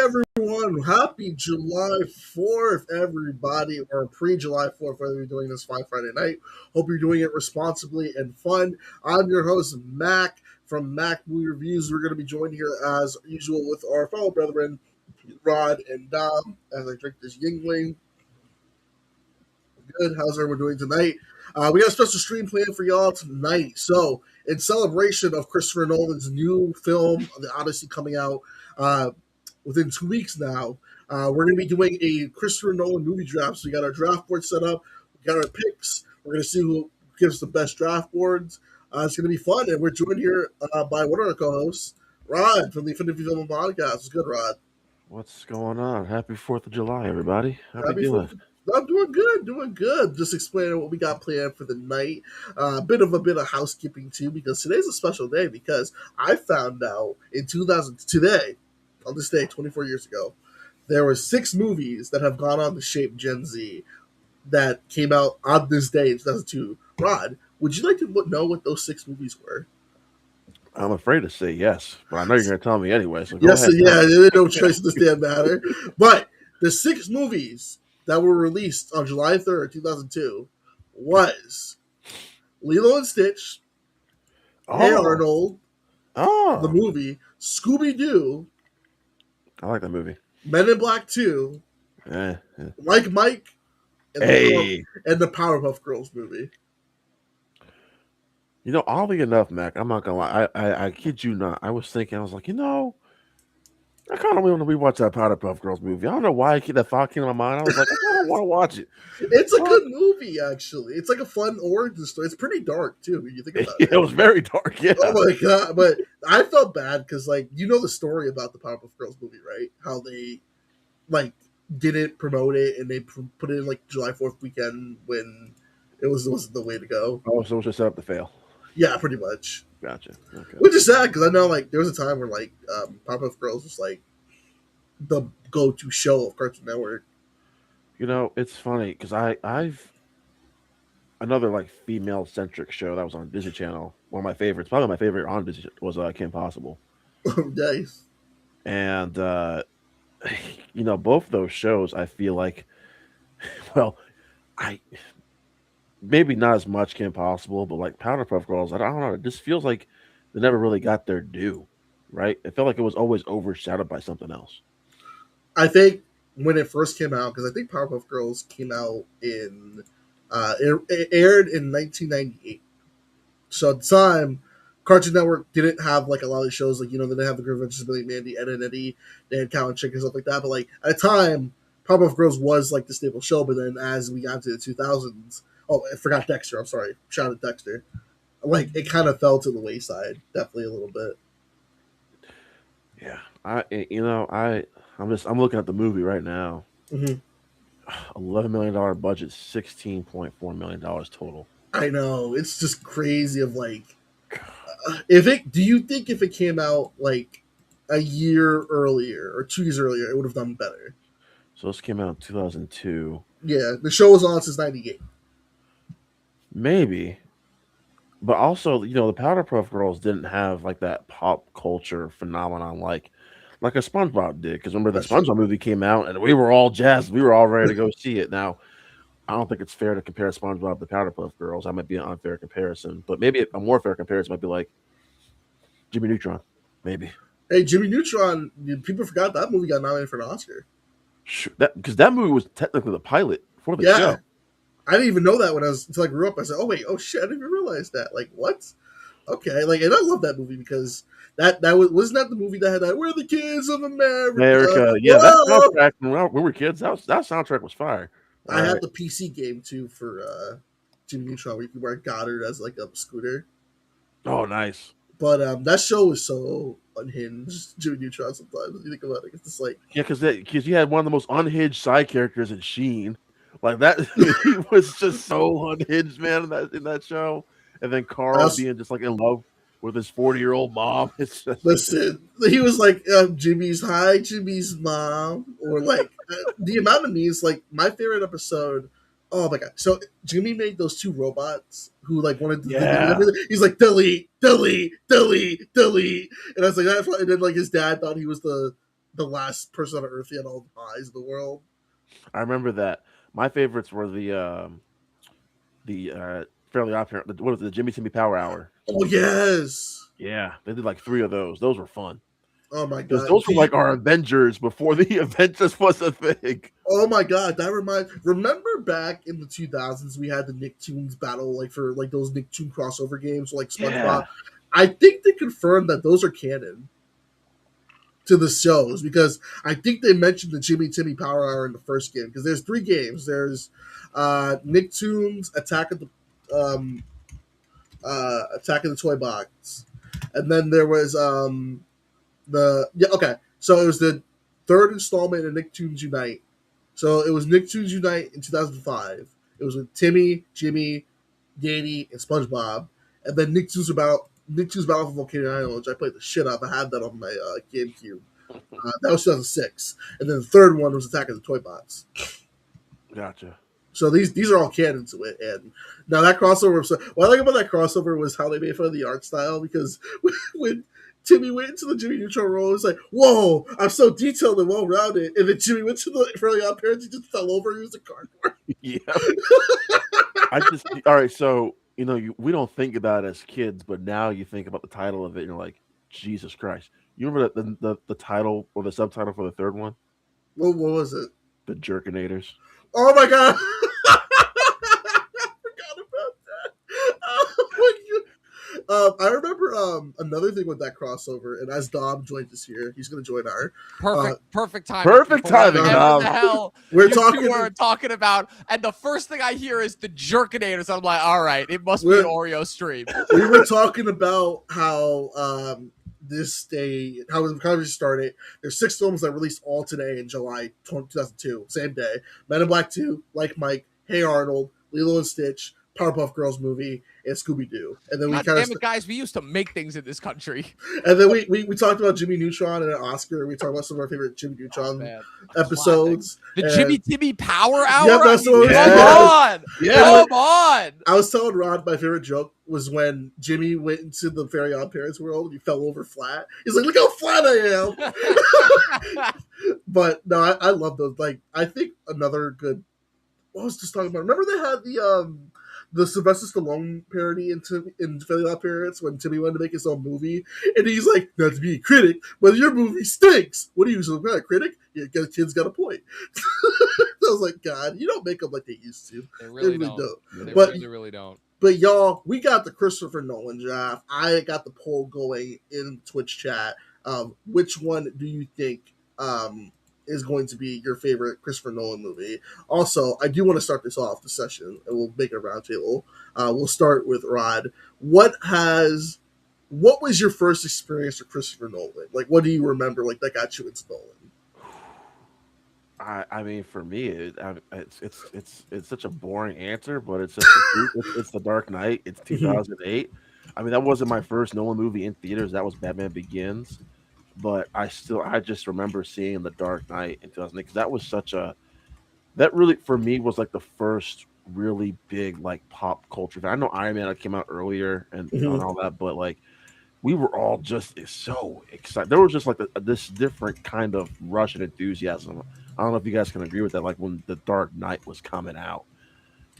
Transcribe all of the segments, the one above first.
everyone. Happy July 4th, everybody, or pre-July 4th, whether you're doing this fine Friday night. Hope you're doing it responsibly and fun. I'm your host, Mac, from Mac Movie Reviews. We're going to be joined here, as usual, with our fellow brethren, Rod and Dom, as I drink this Yingling. Good. How's everyone doing tonight? We got a special stream planned for y'all tonight. So, in celebration of Christopher Nolan's new film, The Odyssey, coming out within 2 weeks now, we're going to be doing a Christopher Nolan movie draft. So, we got our draft board set up. We got our picks. We're going to see who gives the best draft boards. It's going to be fun. And we're joined here by one of our co-hosts, Rod, from the Infinity Film Podcast. What's good, Rod? What's going on? Happy 4th of July, everybody. How we Happy doing? 4th. I'm doing good, doing good. Just explaining what we got planned for the night. A bit of housekeeping too, because today's a special day. Because I found out in 2000 today, on this day, 24 years ago, there were 6 movies that have gone on to shape Gen Z that came out on this day in 2002. Rod, would you like to know what those 6 movies were? I'm afraid to say yes, but I know you're going to tell me anyway, so go Yes, ahead. yeah, there's no choice in this damn matter. But the 6 movies that were released on July 3rd, 2002 was Lilo and Stitch, Hey Oh, Arnold, the oh, movie, Scooby-Doo, I like that movie. Men in Black 2, Yeah. Like Mike, and Hey, the Powerpuff Girls movie. oddly enough, Mac, I'm not going to lie. I kid you not. I was thinking, I was like, I kind of want to rewatch that Powerpuff Girls movie. I don't know why that thought came to my mind. I was like, I kind of want to watch it. It's a But good movie, actually. It's like a fun origin story. It's pretty dark, too, when you think about it it. was very dark, yeah. Oh my god! But I felt bad because, like, you know the story about the Powerpuff Girls movie, right? How they like didn't promote it and they put it in like July 4th weekend when it wasn't the way to go. Oh, so it was just set up to fail. Yeah, pretty much. Gotcha. Okay. Which is sad because I know like there was a time where like Powerpuff Girls was like the go-to show of Cartoon Network. It's funny because I've another like female centric show that was on Disney Channel. One of my favorites, probably my favorite on Disney was Kim Possible, Nice. and both those shows I feel like, well, I maybe not as much Kim Possible, but like Powderpuff Girls, I don't know. It just feels like they never really got their due, right? It felt like it was always overshadowed by something else. I think when it first came out, because I think Powerpuff Girls came out in it aired in 1998. So at the time, Cartoon Network didn't have like a lot of shows like they didn't have the Good Adventures of Billy and Mandy, Ed and Eddie, they had Cow and Chick and stuff like that. But like at the time, Powerpuff Girls was like the staple show. But then as we got into the 2000s, oh, I forgot Dexter. I'm sorry, shout out Dexter. Like it kind of fell to the wayside, definitely a little bit. Yeah, I'm looking at the movie right now. Mm-hmm. $11 million budget, $16.4 million total. I know it's just crazy. Of like, if it, do you think if it came out like a year earlier or 2 years earlier, it would have done better? So this came out in 2002. Yeah, the show was on since '98. Maybe. But also, the Powderpuff Girls didn't have like that pop culture phenomenon like a SpongeBob did. Because remember the That's true. SpongeBob movie came out and we were all jazzed. We were all ready to go see it. Now, I don't think it's fair to compare SpongeBob to Powderpuff Girls. That might be an unfair comparison. But maybe a more fair comparison might be like Jimmy Neutron. Maybe. Hey, Jimmy Neutron, people forgot that movie got nominated for an Oscar. Sure, because that movie was technically the pilot for the Yeah, show. I didn't even know that until I grew up. I said, "Oh wait, oh shit, I didn't even realize that." Like, what? Okay, like, and I love that movie because that wasn't that the movie that had that "We're the Kids of America." America, yeah, that Whoa! soundtrack when we were kids, that soundtrack was fire. All I had right. the PC game too for Jimmy Neutron, where you could wear Goddard as like a scooter. Oh, nice. But that show was so unhinged, Jimmy Neutron. Sometimes when you think about it, it's just like, Yeah, because you had one of the most unhinged side characters in Sheen. Like that, he was just so unhinged, man, in that show. And then I Carl also, being just like in love with his 40-year-old mom. It's just listen, he was like Jimmy's hi, Jimmy's mom, or like the amount of memes. Like my favorite episode. Oh my god! So Jimmy made those 2 robots who like wanted to delete yeah. everything. He's like delete, delete, delete, delete, and I was like that. And then like his dad thought he was the the last person on Earth. He had all the pies in the world. I remember that. My favorites were the Fairly Odd Parent. What was it, the Jimmy Timmy Power Hour? Oh yes. Yeah, they did like three of those. Those were fun Oh my because god. those were like our Avengers before the Avengers was a thing. Oh my god, that reminds. Remember back in the 2000s, we had the Nicktoons battle, like for like those Nicktoon crossover games, like SpongeBob. Yeah, I think they confirmed that those are canon to the shows because I think they mentioned the Jimmy Timmy Power Hour in the first game because there's three games. There's Nicktoons Attack of the Toy Box, and then there was okay. So it was the third installment of Nicktoons Unite. So it was Nicktoons Unite in 2005. It was with Timmy, Jimmy, Danny, and SpongeBob, and then Nicktoons Battle for Volcano Island, which I played the shit out of. I had that on my GameCube. That was 2006, and then the third one was Attack of the Toy Box. gotcha. So these are all canon to it, and now that crossover. So what I like about that crossover was how they made fun of the art style because when Timmy went into the Jimmy Neutron role, it's like, whoa, I'm so detailed and well rounded, and then Jimmy went to the Fairly Odd Parents, he just fell over, he was a cardboard. Yeah, I just all right. So we don't think about it as kids, but now you think about the title of it, and you're like, Jesus Christ. You remember the title or the subtitle for the third one? What was it? The Jerkinators. Oh my god! I forgot about that. Oh my god. I remember another thing with that crossover, and as Dom joins us here, he's going to join our Perfect timing. Perfect timing, whatever Dom. the hell We're you talking- two are talking about, and the first thing I hear is the Jerkinators. I'm like, all right, it must be an Oreo stream. We were talking about how how the conversation started. There's 6 films that released all today in July 2002, same day. Men in Black 2, Like Mike, Hey Arnold, Lilo and Stitch, Powerpuff Girls movie, and Scooby Doo. And then God damn it, guys, we used to make things in this country. And then we talked about Jimmy Neutron and Oscar. We talked about some of our favorite Jimmy Neutron episodes. The Jimmy Timmy Power Hour? Yeah, that's what Come on! Yeah. Come on! I was telling Rod my favorite joke was when Jimmy went into the Very Odd Parents world and he fell over flat. He's like, look how flat I am. But no, I love those. Like, I think another good. What was just talking about? Remember they had the Sylvester Stallone parody in Fairly Odd Parents when Timmy wanted to make his own movie, and he's like, "Not to be a critic, but your movie stinks. What are you, some kind of critic? Yeah, kid's got a point." I was like, God, you don't make them like they used to. They really don't. They But really don't. But y'all, we got the Christopher Nolan draft. I got the poll going in Twitch chat. Which one do you think is going to be your favorite Christopher Nolan movie? Also, I do want to start this off the session, and we'll make a roundtable. We'll start with Rod. What was your first experience with Christopher Nolan? Like, what do you remember? Like that got you into Nolan? I mean, for me, it's such a boring answer, but it's just it's The Dark Knight. It's 2008. I mean, that wasn't my first Nolan movie in theaters. That was Batman Begins. But I just remember seeing The Dark Knight in 2008 because that really for me was like the first really big like pop culture. I know Iron Man came out earlier and all that, but like we were all just so excited. There was just like this different kind of rush and enthusiasm. I don't know if you guys can agree with that. Like when The Dark Knight was coming out,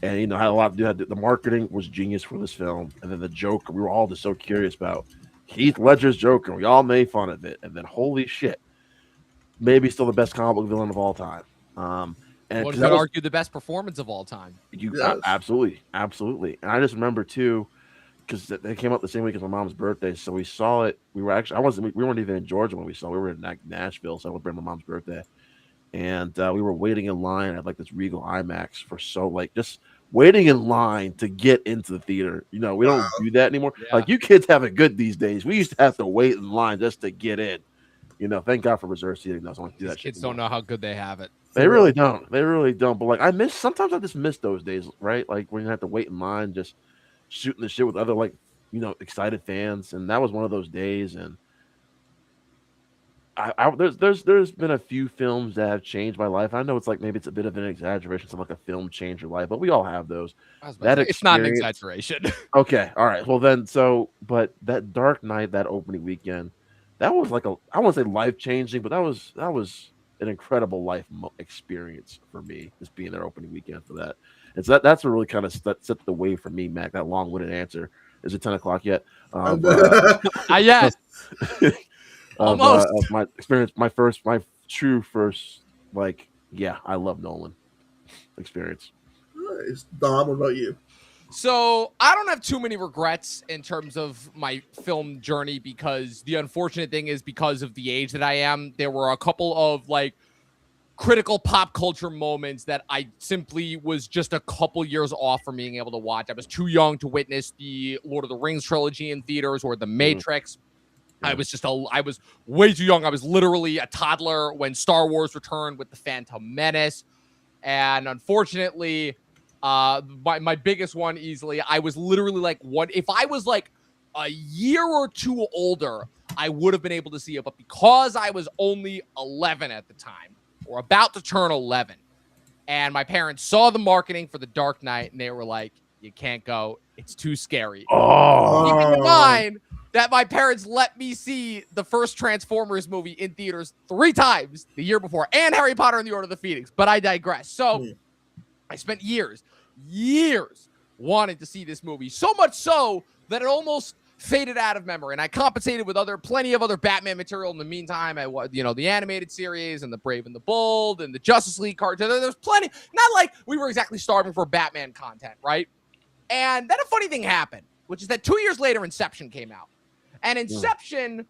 and had a lot to do. The marketing was genius for this film, and then the Joker. We were all just so curious about Heath Ledger's Joker. We all made fun of it, and then holy shit, maybe still the best comic book villain of all time. And one could argue the best performance of all time. Absolutely. And I just remember too, because they came out the same week as my mom's birthday, so we saw it. We weren't even in Georgia when we saw it. We were in Nashville celebrating my mom's birthday, and we were waiting in line at like this Regal IMAX for just waiting in line to get into the theater. We don't do that anymore. Yeah. Like you kids have it good these days. We used to have to wait in line just to get in. Thank God for reserved seating. I don't do that. Kids don't know how good they have it. They really don't. But like sometimes I just miss those days, right? Like when you have to wait in line, just shooting the shit with other excited fans, and that was one of those days. And there's been a few films that have changed my life. I know it's like maybe it's a bit of an exaggeration, something like a film changed your life, but we all have those. It's not an exaggeration. Okay, all right. Well then, but that Dark Knight, that opening weekend, that was like I won't say life changing, but that was an incredible experience for me, just being there opening weekend for that. And so that's what really kind of set the way for me, Mac. That long winded answer. Is it 10 o'clock yet? Of Yes, almost. of my experience, my true first, like, yeah, I love Nolan experience. Nice. Dom, what about you? So I don't have too many regrets in terms of my film journey, because the unfortunate thing is, because of the age that I am, there were a couple of like critical pop culture moments that I simply was just a couple years off from being able to watch. I was too young to witness the Lord of the Rings trilogy in theaters or The Matrix. Yeah. I was way too young. I was literally a toddler when Star Wars returned with The Phantom Menace. And unfortunately, my biggest one easily, I was literally like, what if I was like a year or two older, I would have been able to see it. But because I was only 11 at the time, or about to turn 11, and my parents saw the marketing for The Dark Knight, and they were like, you can't go. It's too scary. Keeping in mind that my parents let me see the first Transformers movie in theaters 3 times the year before, and Harry Potter and the Order of the Phoenix. But I digress. So I spent years wanting to see this movie. So much so that it almost faded out of memory. And I compensated with plenty of other Batman material in the meantime. The animated series and the Brave and the Bold and the Justice League cartoon. There's plenty. Not like we were exactly starving for Batman content, right? And then a funny thing happened, which is that 2 years later, Inception came out. And Inception,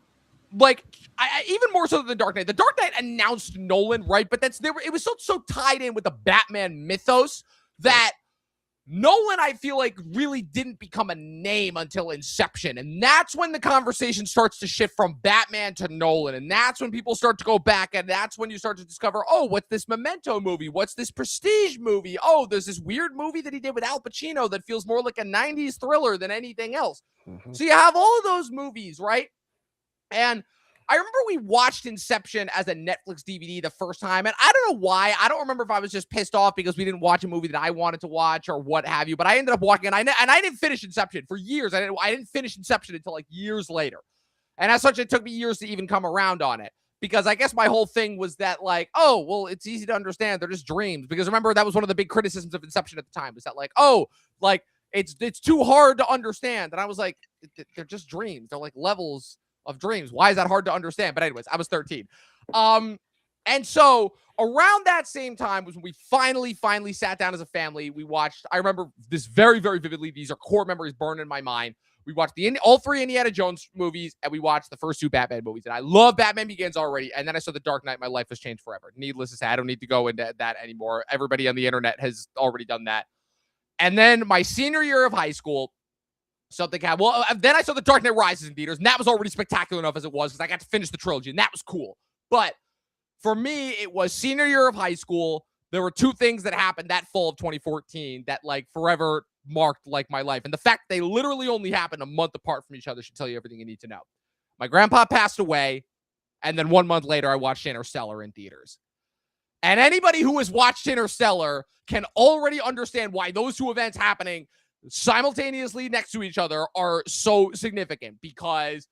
like, even more so than The Dark Knight. The Dark Knight announced Nolan, right? But it was so tied in with the Batman mythos that Nolan, I feel like, really didn't become a name until Inception. And that's when the conversation starts to shift from Batman to Nolan. And that's when people start to go back, and that's when you start to discover, oh, what's this Memento movie? What's this Prestige movie? Oh, there's this weird movie that he did with Al Pacino that feels more like a 90s thriller than anything else. Mm-hmm. So you have all of those movies, right? And I remember we watched Inception as a Netflix DVD the first time, and I don't know why. I don't remember if I was just pissed off because we didn't watch a movie that I wanted to watch or what have you, but I ended up watching it, and I didn't finish Inception for years. I didn't finish Inception until like years later. And as such, it took me years to even come around on it, because I guess my whole thing was that, like, oh, well, it's easy to understand. They're just dreams. Because remember, that was one of the big criticisms of Inception at the time, was that, like, oh, like, it's too hard to understand. And I was like, they're just dreams. They're like levels of dreams. Why is that hard to understand? But anyways, I was 13. And so around that same time was when we finally sat down as a family. We watched, I remember this very, very vividly. These are core memories burned in my mind. We watched all 3 Indiana Jones movies, and we watched the first 2 Batman movies. And I love Batman Begins already. And then I saw The Dark Knight. My life has changed forever. Needless to say, I don't need to go into that anymore. Everybody on the internet has already done that. And then my senior year of high school, something happened. Well, then I saw The Dark Knight Rises in theaters, and that was already spectacular enough as it was, because I got to finish the trilogy, and that was cool. But for me, it was senior year of high school. There were 2 things that happened that fall of 2014 that, like, forever marked, like, my life. And the fact they literally only happened a month apart from each other should tell you everything you need to know. My grandpa passed away, and then 1 month later, I watched Interstellar in theaters. And anybody who has watched Interstellar can already understand why those 2 events happening simultaneously next to each other are so significant, because,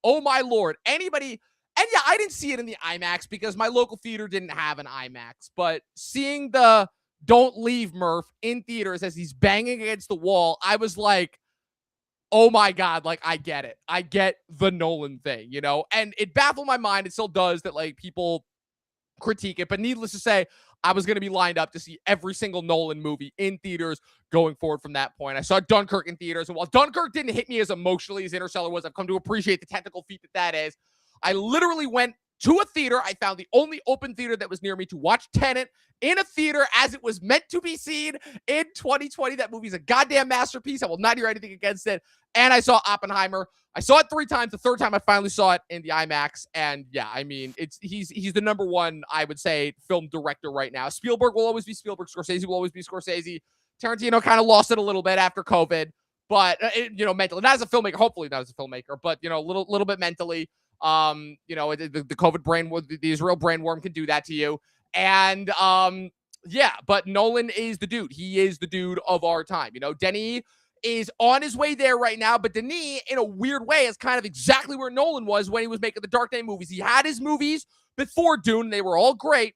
oh my Lord, anybody, and yeah, I didn't see it in the IMAX because my local theater didn't have an IMAX, but seeing the Don't Leave Murph in theaters as he's banging against the wall, I was like, oh my God, like, I get it. I get the Nolan thing, you know? And it baffled my mind. It still does, that, like, people critique it, but needless to say, I was going to be lined up to see every single Nolan movie in theaters going forward from that point. I saw Dunkirk in theaters, and while Dunkirk didn't hit me as emotionally as Interstellar was, I've come to appreciate the technical feat that is. I literally went to a theater. I found the only open theater that was near me to watch Tenet in a theater as it was meant to be seen in 2020. That movie's a goddamn masterpiece. I will not hear anything against it. And I saw Oppenheimer. I saw it 3 times. The 3rd time I finally saw it in the IMAX. And yeah, I mean, he's the number 1, I would say, film director right now. Spielberg will always be Spielberg. Scorsese will always be Scorsese. Tarantino kind of lost it a little bit after COVID, but mentally, not as a filmmaker, hopefully not as a filmmaker, but a little bit mentally. The COVID brain, the Israel brain worm can do that to you. And yeah, but Nolan is the dude. He is the dude of our time. Denny is on his way there right now, but Denis, in a weird way, is kind of exactly where Nolan was when he was making the Dark Knight movies. He had his movies before Dune. They were all great.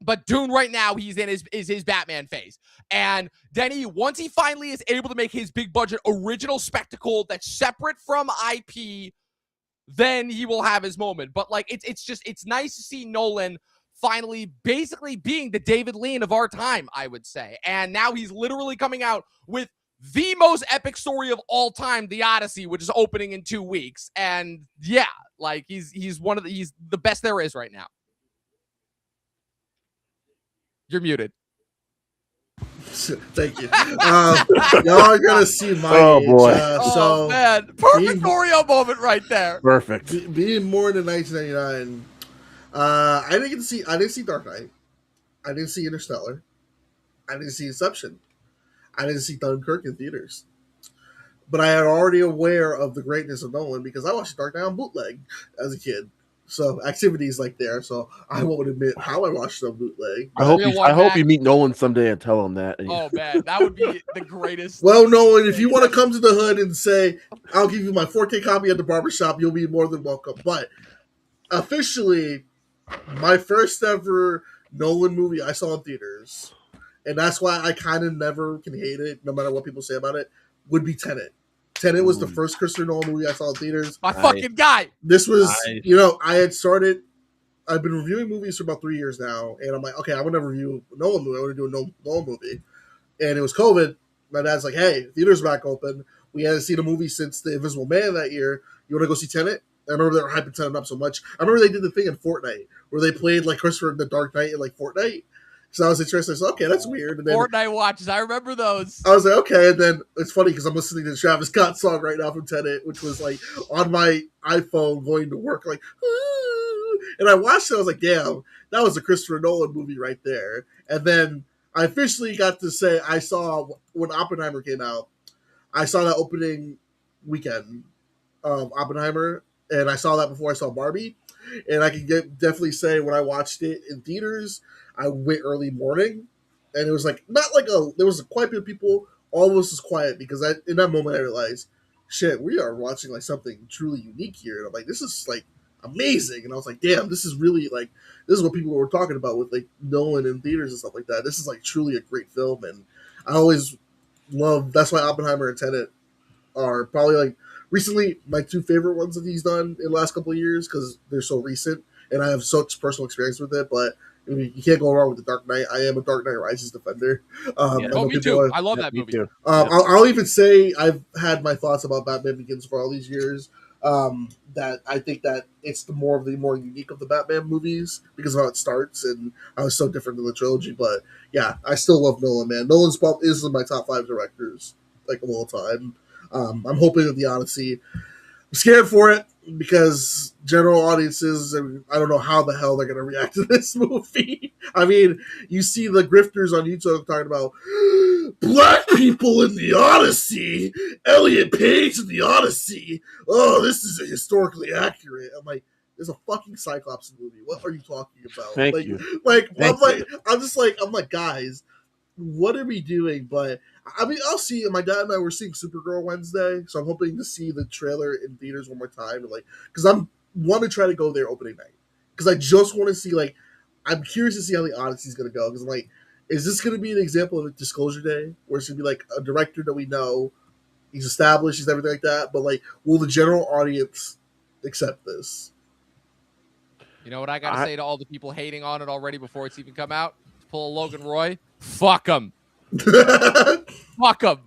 But Dune right now, he's in his Batman phase. And Denny, once he finally is able to make his big budget original spectacle that's separate from IP, then he will have his moment. But like it's nice to see Nolan finally basically being the David Lean of our time, I would say. And now he's literally coming out with the most epic story of all time, The Odyssey, which is opening in 2 weeks. And yeah, like he's the best there is right now. You're muted. Thank you. Y'all are gonna see my age. Boy. So man, perfect Oreo moment right there. Perfect. Being born in 1999, I didn't see Dark Knight. I didn't see Interstellar. I didn't see Inception. I didn't see Dunkirk in theaters. But I am already aware of the greatness of Nolan because I watched Dark Knight on bootleg as a kid. So activities like there. So I won't admit how I watched it on bootleg. I hope you meet Nolan someday and tell him that. Oh man, that would be the greatest. Well, Nolan, if you want to come to the hood and say, I'll give you my 4K copy at the barbershop, you'll be more than welcome. But officially, my first ever Nolan movie I saw in theaters, and that's why I kind of never can hate it, no matter what people say about it, would be Tenet. Tenet was the first Christopher Nolan movie I saw in theaters. My fucking guy. This was, I've been reviewing movies for about 3 years now, and I'm like, okay, I want to review a Nolan movie. I want to do a Nolan movie. And it was COVID. My dad's like, hey, theaters back open. We hadn't seen a movie since The Invisible Man that year. You want to go see Tenet? I remember they were hyping Tenet up so much. I remember they did the thing in Fortnite where they played like Christopher in the Dark Knight in like Fortnite. So I was interested. I said, okay, that's weird. And then Fortnite watches. I remember those. I was like, okay. And then it's funny because I'm listening to the Travis Scott song right now from Tenet, which was like on my iPhone going to work, like, ah! And I watched it. I was like, damn, that was a Christopher Nolan movie right there. And then I officially got to say I saw when Oppenheimer came out. I saw that opening weekend of Oppenheimer, and I saw that before I saw Barbie. And I can definitely say when I watched it in theaters, I went early morning, and it was like there was quite a bit of people. All of us was quiet because in that moment I realized, shit, we are watching like something truly unique here, and I'm like, this is like amazing. And I was like, damn, this is really like this is what people were talking about with like Nolan in theaters and stuff like that. This is like truly a great film, and I always love. That's why Oppenheimer and Tenet are probably like recently my two favorite ones that he's done in the last couple of years because they're so recent, and I have such personal experience with it, but. I mean, you can't go wrong with The Dark Knight. I am a Dark Knight Rises defender. Me too. I love that movie. Too. I'll even say I've had my thoughts about Batman Begins for all these years. That I think that it's the more unique of the Batman movies because of how it starts and how it's so different than the trilogy. But yeah, I still love Nolan, man. Nolan's is in my top 5 directors like of all time. I'm hoping that the Odyssey. I'm scared for it because general audiences, and I don't know how the hell they're going to react to this movie. I mean, you see the grifters on YouTube talking about black people in the Odyssey, Elliot Page in the Odyssey. Oh, this is historically accurate. I'm like, there's a fucking Cyclops movie. What are you talking about? Thank you. I'm like, guys, what are we doing? But I mean, I'll see. My dad and I were seeing Supergirl Wednesday, so I'm hoping to see the trailer in theaters one more time. And like, because I'm want to try to go there opening night because I just want to see. Like, I'm curious to see how the Odyssey is going to go because I'm like, is this going to be an example of a Disclosure Day where it's going to be like a director that we know, he's established, he's everything like that, but like, will the general audience accept this? You know what I got to say to all the people hating on it already before it's even come out? Pull a Logan Roy. Fuck them. Fuck them.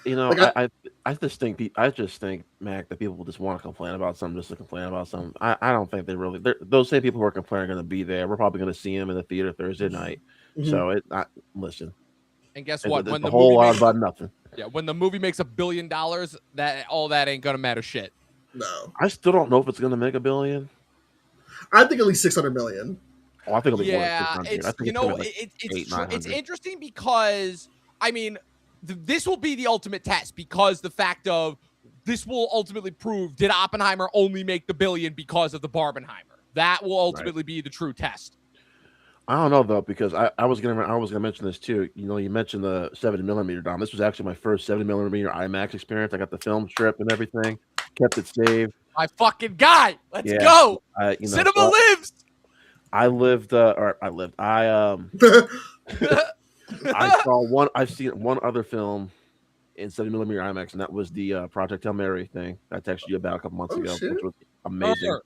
You know, like I just think, Mac, that people just want to complain about something just to complain about something. I don't think those same people who are complaining are going to be there. We're probably going to see them in the theater Thursday night. Mm-hmm. So listen. And guess what? When the whole lot about nothing. Yeah, when the movie makes $1 billion, that ain't gonna matter shit. No, I still don't know if it's going to make $1 billion. I think at least 600 million. Oh, I think it'll be more than 600. It's interesting because I mean, this will be the ultimate test because the fact of this will ultimately prove did Oppenheimer only make the $1 billion because of the Barbenheimer. That will ultimately be the true test. I don't know though, because I was gonna mention this too. You know, you mentioned the 70 millimeter, Dom. This was actually my first 70 millimeter IMAX experience. I got the film strip and everything, kept it saved. My fucking guy. Let's Yeah, go. so Cinema lives. I lived, or I lived. I saw one. I've seen one other film in 70 millimeter IMAX, and that was the Project Hail Mary thing I texted you about a couple months Oh ago, shit! which was amazing. Sure.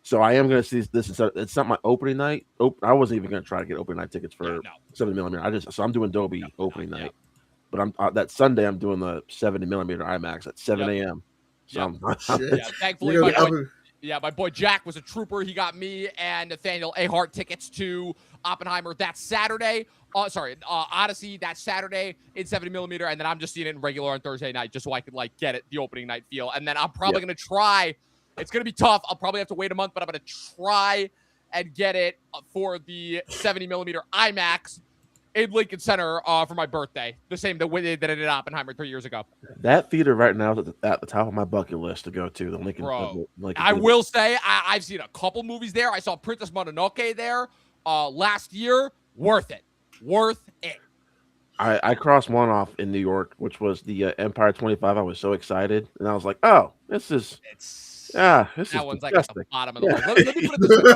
So I am going to see this. It's not my opening night. I wasn't even going to try to get opening night tickets for Yeah, no. 70 millimeter. So I'm doing Dolby opening night, but I'm that Sunday I'm doing the 70 millimeter IMAX at 7 a.m. So Yep. Shit. Yeah, thankfully, You're gonna my boy Jack was a trooper. He got me and Nathaniel Ahart tickets to Oppenheimer that Saturday. Odyssey that Saturday in 70 millimeter, and then I'm just seeing it in regular on Thursday night, just so I could like get it the opening night feel. And then I'm probably gonna try. It's gonna be tough. I'll probably have to wait a month, but I'm gonna try and get it for the 70 millimeter IMAX in Lincoln Center for my birthday, the same that I did Oppenheimer 3 years ago. that theater right now is at the top of my bucket list to go to. The Lincoln. Bro, Lincoln I Theater. will say I've seen a couple movies there. I saw Princess Mononoke there last year. Worth it. I crossed one off in New York, which was the Empire 25. I was so excited, and I was like, "Oh, this is this That is one's like at disgusting." the bottom of the list. Let me put it this way.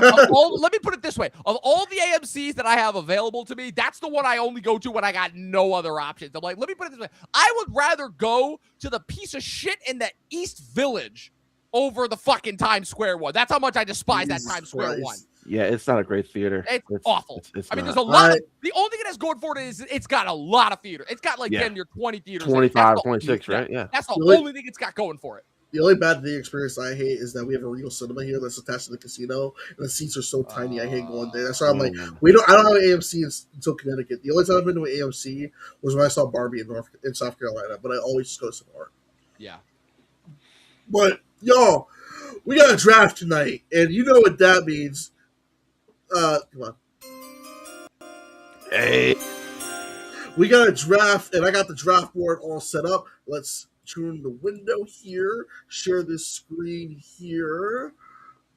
Let me put it this way. Of all the AMCs that I have available to me, that's the one I only go to when I got no other options. I'm like, let me put it this way. I would rather go to the piece of shit in the East Village over the fucking Times Square one. That's how much I despise that Times Square one. Yeah, it's not a great theater. It's awful. It's I mean, not. there's a lot. The only thing that's going for it is it's got a lot of theater. It's got like damn near 20 theaters. 25, 26, right? Yeah. That's the only thing it's got going for it. The only bad thing experience I hate is that we have a Regal Cinema here that's attached to the casino, and the seats are so tiny. I hate going there. That's why I'm like, I don't have an AMC until Connecticut. The only time I've been to an AMC was when I saw Barbie in South Carolina, but I always just go to Sonora. Yeah. But y'all, we got a draft tonight, and you know what that means. Come on. Hey. We got a draft, and I got the draft board all set up. Let's turn the window here, share this screen here.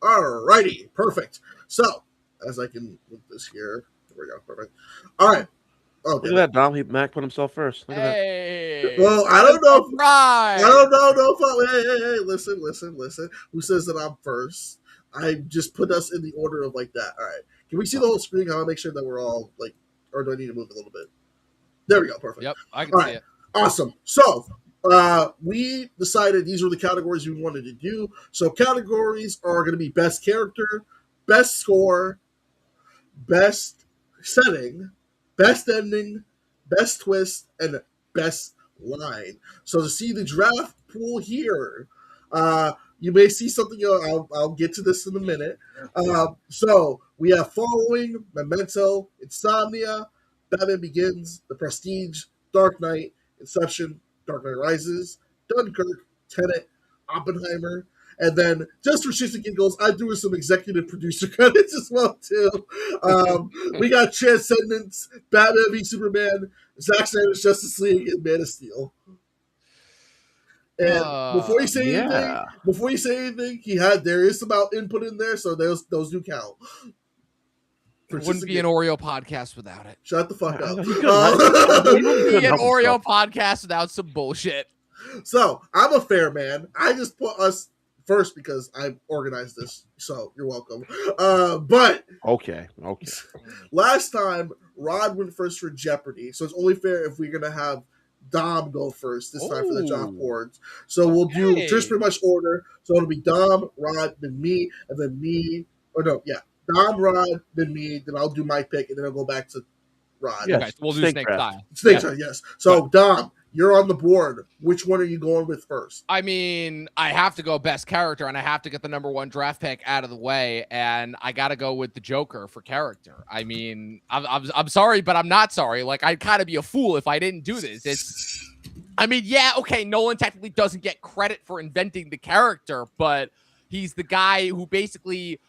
Alrighty, perfect. So, as I can move this here, there we go, perfect. All right. Oh, look at that, Dom. Mac put himself first. Look at that. Well, I don't know. Right. I don't know. No, hey, listen. Who says that I'm first? I just put us in the order of like that. All right. Can we see the whole screen? I want to make sure that we're all like, or do I need to move a little bit? There we go. Perfect. Yep, I can see it. Awesome. So, we decided these were the categories we wanted to do. So, categories are going to be best character, best score, best setting, best ending, best twist, and best line. So, to see the draft pool here, you may see something. I'll get to this in a minute. So we have following: Memento, Insomnia, Batman Begins, The Prestige, Dark Knight, Inception, Dark Knight Rises, Dunkirk, Tenet, Oppenheimer, and then just for shits and giggles, I threw some executive producer credits as well too. We got Transcendence, Batman v Superman, Zack Snyder's Justice League, and Man of Steel. And before you say anything, there is some input in there, so those do count. It wouldn't be an Oreo podcast without it. Shut the fuck up. It wouldn't be an Oreo podcast without some bullshit. So I'm a fair man. I just put us first because I organized this. So you're welcome. But okay. Last time Rod went first for Jeopardy, so it's only fair if we're gonna have Dom go first this time for the draft boards. So we'll do just pretty much order. So it'll be Dom, Rod, then me, and then me. Or no, yeah. Dom, Rod, then me, then I'll do my pick, and then I'll go back to Rod. Yes, okay, so we'll do snake style. Snake style, yes. So, Dom, you're on the board. Which one are you going with first? I mean, I have to go best character, and I have to get the number one draft pick out of the way, and I got to go with the Joker for character. I mean, I'm sorry, but I'm not sorry. Like, I'd kind of be a fool if I didn't do this. I mean, yeah, okay, Nolan technically doesn't get credit for inventing the character, but he's the guy who basically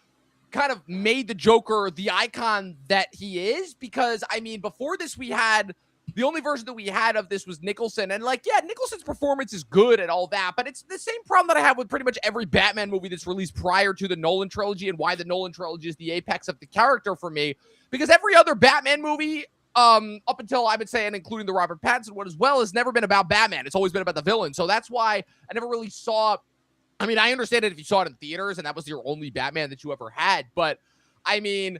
kind of made the Joker the icon that he is, because I mean, before this we had The only version that we had of this was Nicholson. And like, yeah, Nicholson's performance is good and all that, but it's the same problem that I have with pretty much every Batman movie that's released prior to the Nolan trilogy, and why the Nolan trilogy is the apex of the character for me. Because every other Batman movie, up until I would say, and including the Robert Pattinson one as well, has never been about Batman. It's always been about the villain. So that's why I never really saw. I mean, I understand it if you saw it in theaters and that was your only Batman that you ever had, but I mean,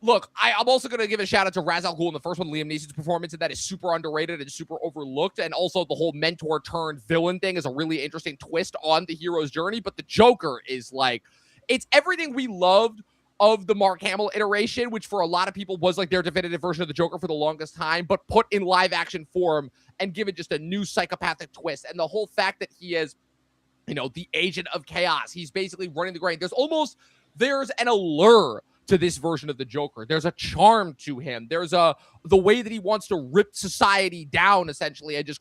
look, I'm also going to give a shout out to Ra's al Ghul in the first one, Liam Neeson's performance, and that is super underrated and super overlooked. And also the whole mentor turned villain thing is a really interesting twist on the hero's journey. But the Joker is like, it's everything we loved of the Mark Hamill iteration, which for a lot of people was like their definitive version of the Joker for the longest time, but put in live action form and given just a new psychopathic twist. And the whole fact that he is, the agent of chaos, he's basically running the grain. There's an allure to this version of the Joker. There's a charm to him. There's the way that he wants to rip society down, essentially, and just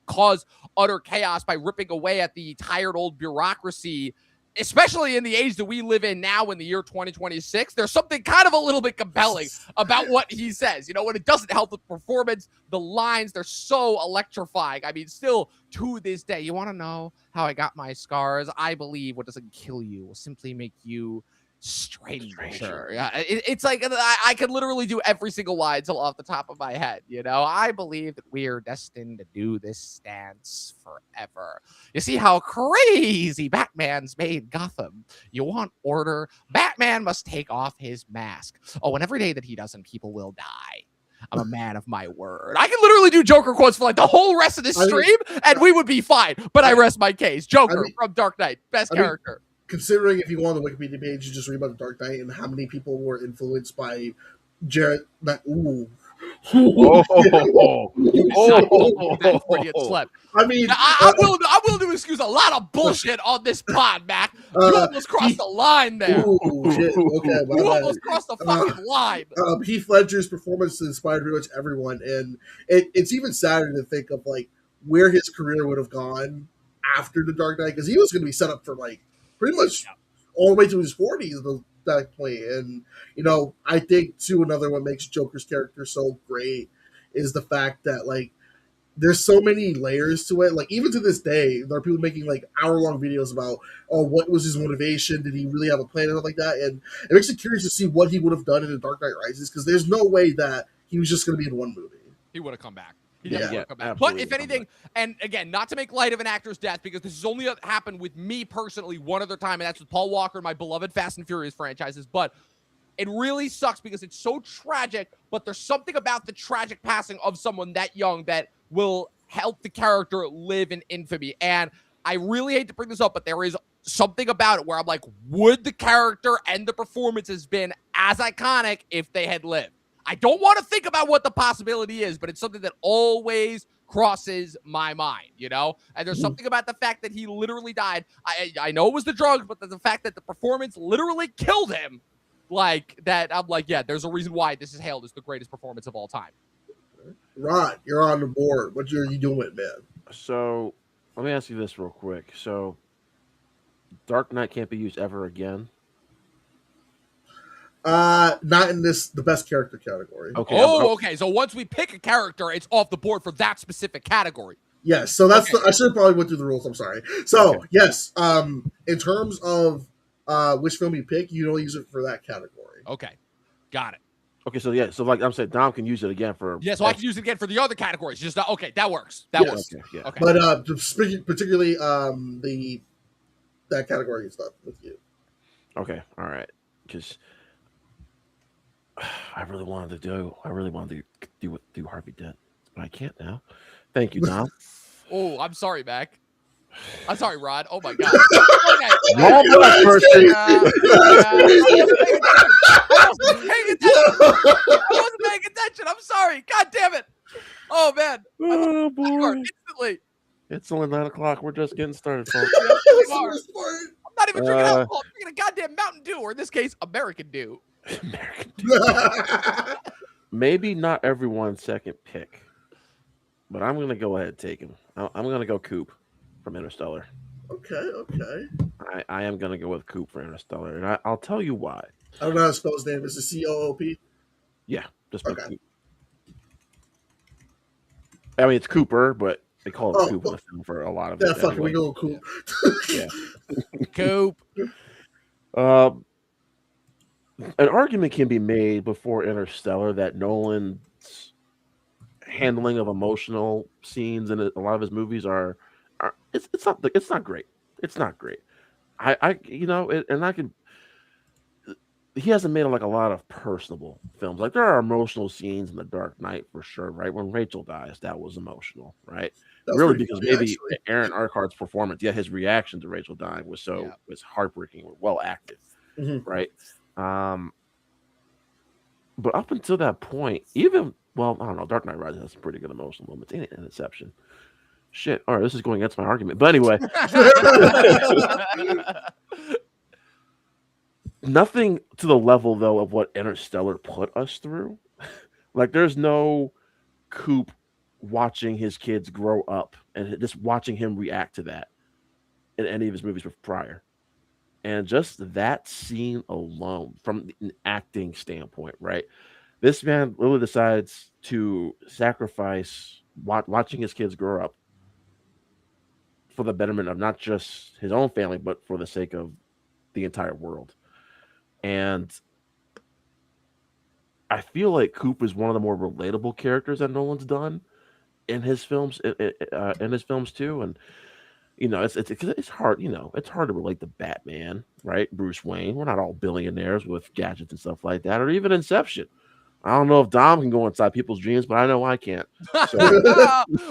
cause utter chaos by ripping away at the tired old bureaucracy, especially in the age that we live in now in the year 2026. There's something kind of a little bit compelling about what he says. When it doesn't help with performance, the lines, they're so electrifying. I mean, still to this day, you want to know how I got my scars? I believe what doesn't kill you will simply make you stranger. Yeah, it's like I could literally do every single line till off the top of my head. I believe that we are destined to do this dance forever. You see how crazy Batman's made Gotham. You want order? Batman must take off his mask. Oh, and every day that he doesn't, people will die. I'm a man of my word. I can literally do Joker quotes for like the whole rest of this stream, and we would be fine. But I rest my case. Joker from Dark Knight, best character. Considering if you go on the Wikipedia page, you just read about the Dark Knight and how many people were influenced by Jared. Ooh. I mean, I'm willing to excuse a lot of bullshit on this pod, Mac. You almost crossed the line there. Ooh, shit. Okay, you almost crossed the fucking line. Heath Ledger's performance inspired pretty much everyone, and it's even sadder to think of like where his career would have gone after the Dark Knight, because he was going to be set up for like pretty much all the way to his 40s at that point. And, I think, too, another what makes Joker's character so great is the fact that, like, there's so many layers to it. Like, even to this day, there are people making, like, hour-long videos about, what was his motivation? Did he really have a plan and stuff like that? And it makes you curious to see what he would have done in The Dark Knight Rises, because there's no way that he was just going to be in one movie. He would have come back. But if anything, and again, not to make light of an actor's death, because this has only happened with me personally one other time, and that's with Paul Walker and my beloved Fast and Furious franchises, but it really sucks because it's so tragic, but there's something about the tragic passing of someone that young that will help the character live in infamy. And I really hate to bring this up, but there is something about it where I'm like, would the character and the performances been as iconic if they had lived? I don't want to think about what the possibility is, but it's something that always crosses my mind, And there's something about the fact that he literally died. I know it was the drugs, but the fact that the performance literally killed him, like that, I'm like, yeah, there's a reason why this is hailed as the greatest performance of all time. Rod, you're on the board. What are you doing, man? So, let me ask you this real quick. So, Dark Knight can't be used ever again? Not in the best character category. Okay. Okay. So once we pick a character, it's off the board for that specific category. Yes. So that's I should have probably went through the rules. I'm sorry. So yes, in terms of which film you pick, you don't use it for that category. Okay, got it. Okay, so yeah, so like I'm saying, Dom can use it again for. Yeah, so I can use it again for the other categories. Just okay, that works. That works. Okay. But particularly that category and stuff with you. Okay, all right, because I really wanted to do Harvey Dent, but I can't now. Thank you, Dom. Oh, I'm sorry, Mac. I'm sorry, Rod. Oh my God. Okay. Wrong black person. I wasn't paying attention. I'm sorry. God damn it. Oh man. Oh boy. Instantly. It's only 9:00. We're just getting started, folks. I'm not even drinking alcohol. I'm drinking a goddamn Mountain Dew, or in this case, American Dew. American Dew. Maybe not everyone's second pick, but I'm gonna go ahead and take him. I'm gonna go Coop from Interstellar. Okay. I am gonna go with Coop for Interstellar, and I'll tell you why. I don't know how to spell his name. Is it COOP? Yeah, just put Coop. I mean, it's Cooper, but they call him Oh, Coop in the film for a lot of yeah, it fuck it, we anyway. go cool. Yeah. Coop. Uh, an argument can be made before Interstellar that Nolan's handling of emotional scenes in a lot of his movies are it's not great. It's not great. I you know, and I can he hasn't made like a lot of personable films. Like there are emotional scenes in The Dark Knight for sure, right? When Rachel dies, that was emotional, right? That was Really, pretty because funny, maybe actually. Aaron Arkart's performance, yeah, his reaction to Rachel dying Yeah. was heartbreaking, well acted, Mhm. right? Um, but up until that point, even well, I don't know, Dark Knight Rises has some pretty good emotional moments, and Inception. Shit, all right, this is going against my argument, but anyway, nothing to the level though of what Interstellar put us through. Like, there's no Coop watching his kids grow up and just watching him react to that in any of his movies prior. And just that scene alone, from an acting standpoint, right? This man literally decides to sacrifice watching his kids grow up for the betterment of not just his own family, but for the sake of the entire world. And I feel like Coop is one of the more relatable characters that Nolan's done in his films, in his films too. And you know, it's hard. You know, it's hard to relate to Batman, right? Bruce Wayne. We're not all billionaires with gadgets and stuff like that, or even Inception. I don't know if Dom can go inside people's dreams, but I know I can't. So,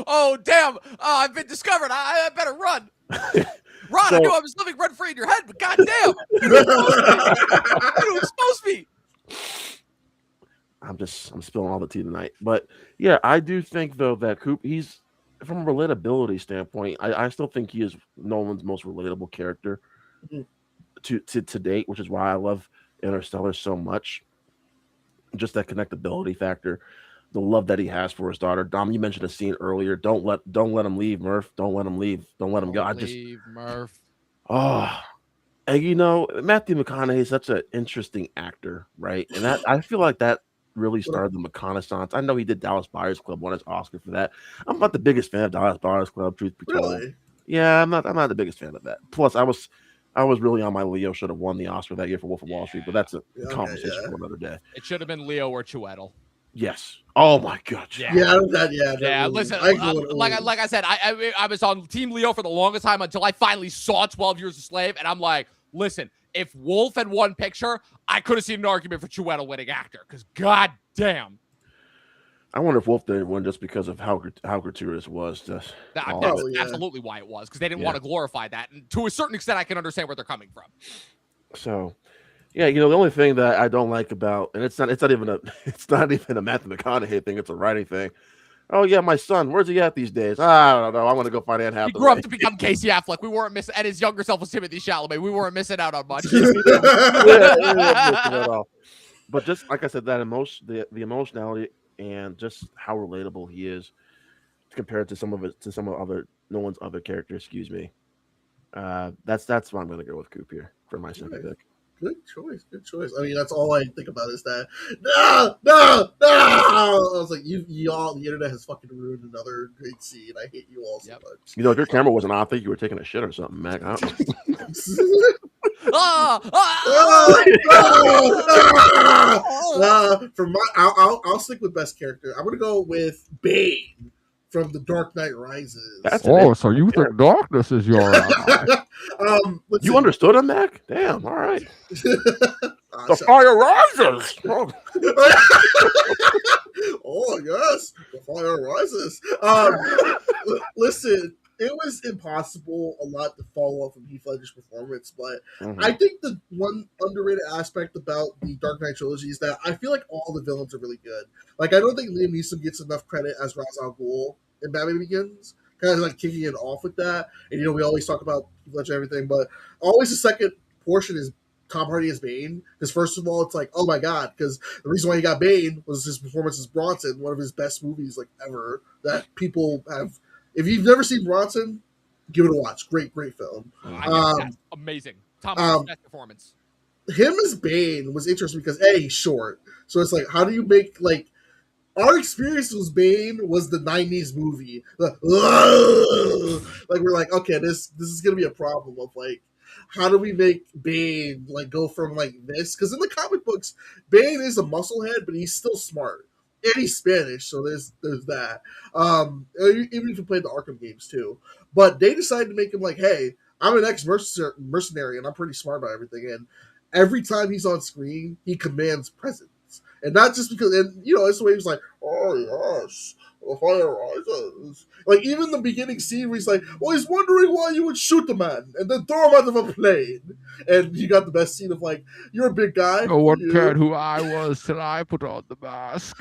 Oh, damn. Oh, I've been discovered. I better run. Ron, I knew so I was living rent free in your head, but goddamn, you didn't expose me. You didn't expose me. I'm spilling all the tea tonight. But yeah, I do think though that Coop, he's from a relatability standpoint, I still think he is Nolan's most relatable character to date, which is why I love Interstellar so much. Just that connectability factor, the love that he has for his daughter. Dom, you mentioned a scene earlier. Don't let him leave, Murph. Don't let him leave. Don't let him go. Don't I just leave, Murph. oh, and you know Matthew McConaughey is such an interesting actor, right? And that I feel like that really started the McConaissance. I know he did Dallas Buyers Club, won his Oscar for that. I'm not the biggest fan of Dallas Buyers Club, truth be told. Really? Yeah, I'm not the biggest fan of that. Plus, I was really on my Leo should have won the Oscar that year for Wolf of Wall Street, but that's a Yeah, okay, conversation yeah. for another day. It should have been Leo or Chiwetel. Yes. Oh my god. Yeah. Yeah, that, yeah, that Yeah, really, listen, I go with like I said, I was on Team Leo for the longest time until I finally saw 12 Years a Slave, and I'm like, listen, if Wolf had won picture, I could have seen an argument for Chiwetel winning actor, because god damn. I wonder if Wolf didn't win just because of how gratuitous it was. Just all That's of it. yeah. absolutely why it was, because they didn't Yeah. want to glorify that. And to a certain extent, I can understand where they're coming from. So, yeah, you know, the only thing that I don't like about, and it's not even a it's not even a Matthew McConaughey thing. It's a writing thing. Oh yeah, my son, where's he at these days? I don't know. I want to go find Anne He grew up Hathaway. to become Casey Affleck. We weren't missing, and his younger self was Timothy Chalamet. We weren't missing out on much. Yeah, it wasn't missing at all. But just like I said, that emotion, the emotionality, and just how relatable he is compared to some of other Nolan's other characters. Excuse me. That's why I'm going to go with Coop here for my second pick. Good choice. Good choice. I mean, that's all I think about is that. No. I was like, you all, the internet has fucking ruined another great scene. I hate you all so Yep. much. You know, if your camera wasn't on, I think you were taking a shit or something, Mac. I don't know. For my, I'll stick with best character. I'm gonna go with Bane from The Dark Knight Rises. That's so you think darkness is your ally? Let's you see. understood him, Mac? Damn. All right. The So- fire rises. Oh. Oh yes, the fire rises. Listen, it was impossible a lot to follow up from Heath Ledger's performance, but Mhm. I think the one underrated aspect about the Dark Knight trilogy is that I feel like all the villains are really good. Like, I don't think Liam Neeson gets enough credit as Ra's al Ghul in Batman Begins, kind of like kicking it off with that. And we always talk about Heath Ledger and everything, but always the second portion is Tom Hardy as Bane, because first of all, it's like, oh my god, because the reason why he got Bane was his performance as Bronson, one of his best movies like ever. That people have. If you've never seen Bronson, give it a watch. Great film. That's amazing. Tom Hardy's best performance. Him as Bane was interesting because he's short, so it's like, how do you make like our experience with Bane was the '90s movie. Like we're like, okay, this is gonna be a problem of like, how do we make Bane like go from like this? Because in the comic books, Bane is a musclehead, but he's still smart and he's Spanish, so there's that. Even if you played the Arkham games too, but they decided to make him like, hey, I'm an ex mercenary and I'm pretty smart about everything, and every time he's on screen, he commands presence. And not just because, and it's the way he's like, oh yes, the fire rises. Like even the beginning scene where he's like, well, he's wondering why you would shoot the man and then throw him out of a plane. And you got the best scene of like, you're a big guy. No one cared who I was till I put on the mask.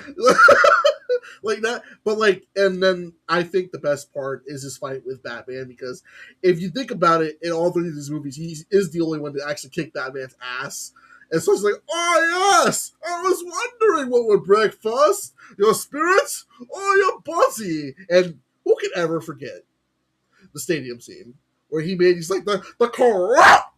Like that, but like, and then I think the best part is his fight with Batman, because if you think about it, in all three of these movies, he is the only one to actually kick Batman's ass. And so it's like, oh yes, I was wondering what would break first, your spirits or your body. And who can ever forget the stadium scene where he's like the corrupt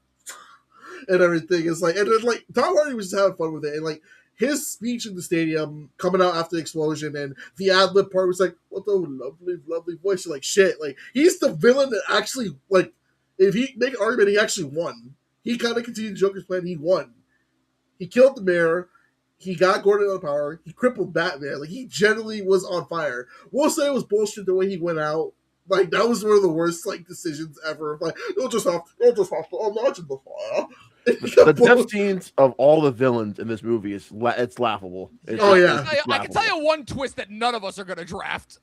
and everything is like, and then like Tom Hardy was just having fun with it, and like his speech in the stadium coming out after the explosion and the ad lib part was like, what a lovely, lovely voice. You're like, shit, like he's the villain that actually, like, if he make an argument, he actually won. He kind of continued Joker's plan. He won. He killed the mayor. He got Gordon out of power. He crippled Batman. Like he generally was on fire. We'll say it was bullshit the way he went out. Like that was one of the worst like decisions ever. Like you'll just have to imagine the fire. The death scenes of all the villains in this movie it's laughable. I can tell you one twist that none of us are gonna draft.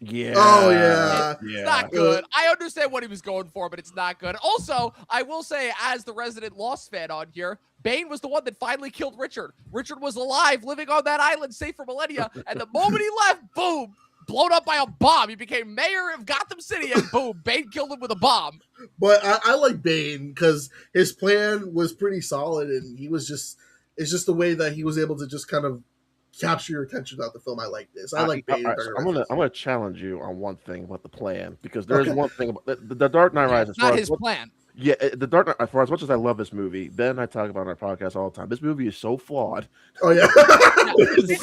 Yeah. Oh yeah. It's not good. I understand what he was going for, but it's not good. Also, I will say, as the resident Lost fan on here, Bane was the one that finally killed Richard. Richard was alive, living on that island, safe for millennia, and the moment he left, boom, blown up by a bomb. He became mayor of Gotham City, and boom, Bane killed him with a bomb. But I like Bane because his plan was pretty solid, and it's just the way that he was able to just kind of capture your attention throughout the film. I like this. I like Bane. So I'm gonna challenge you on one thing about the plan, because there is one thing about the Dark Knight Rises. Not his plan. Yeah, the Dark Knight. For as much as I love this movie, Ben and I talk about it on our podcast all the time. This movie is so flawed. Oh yeah. Which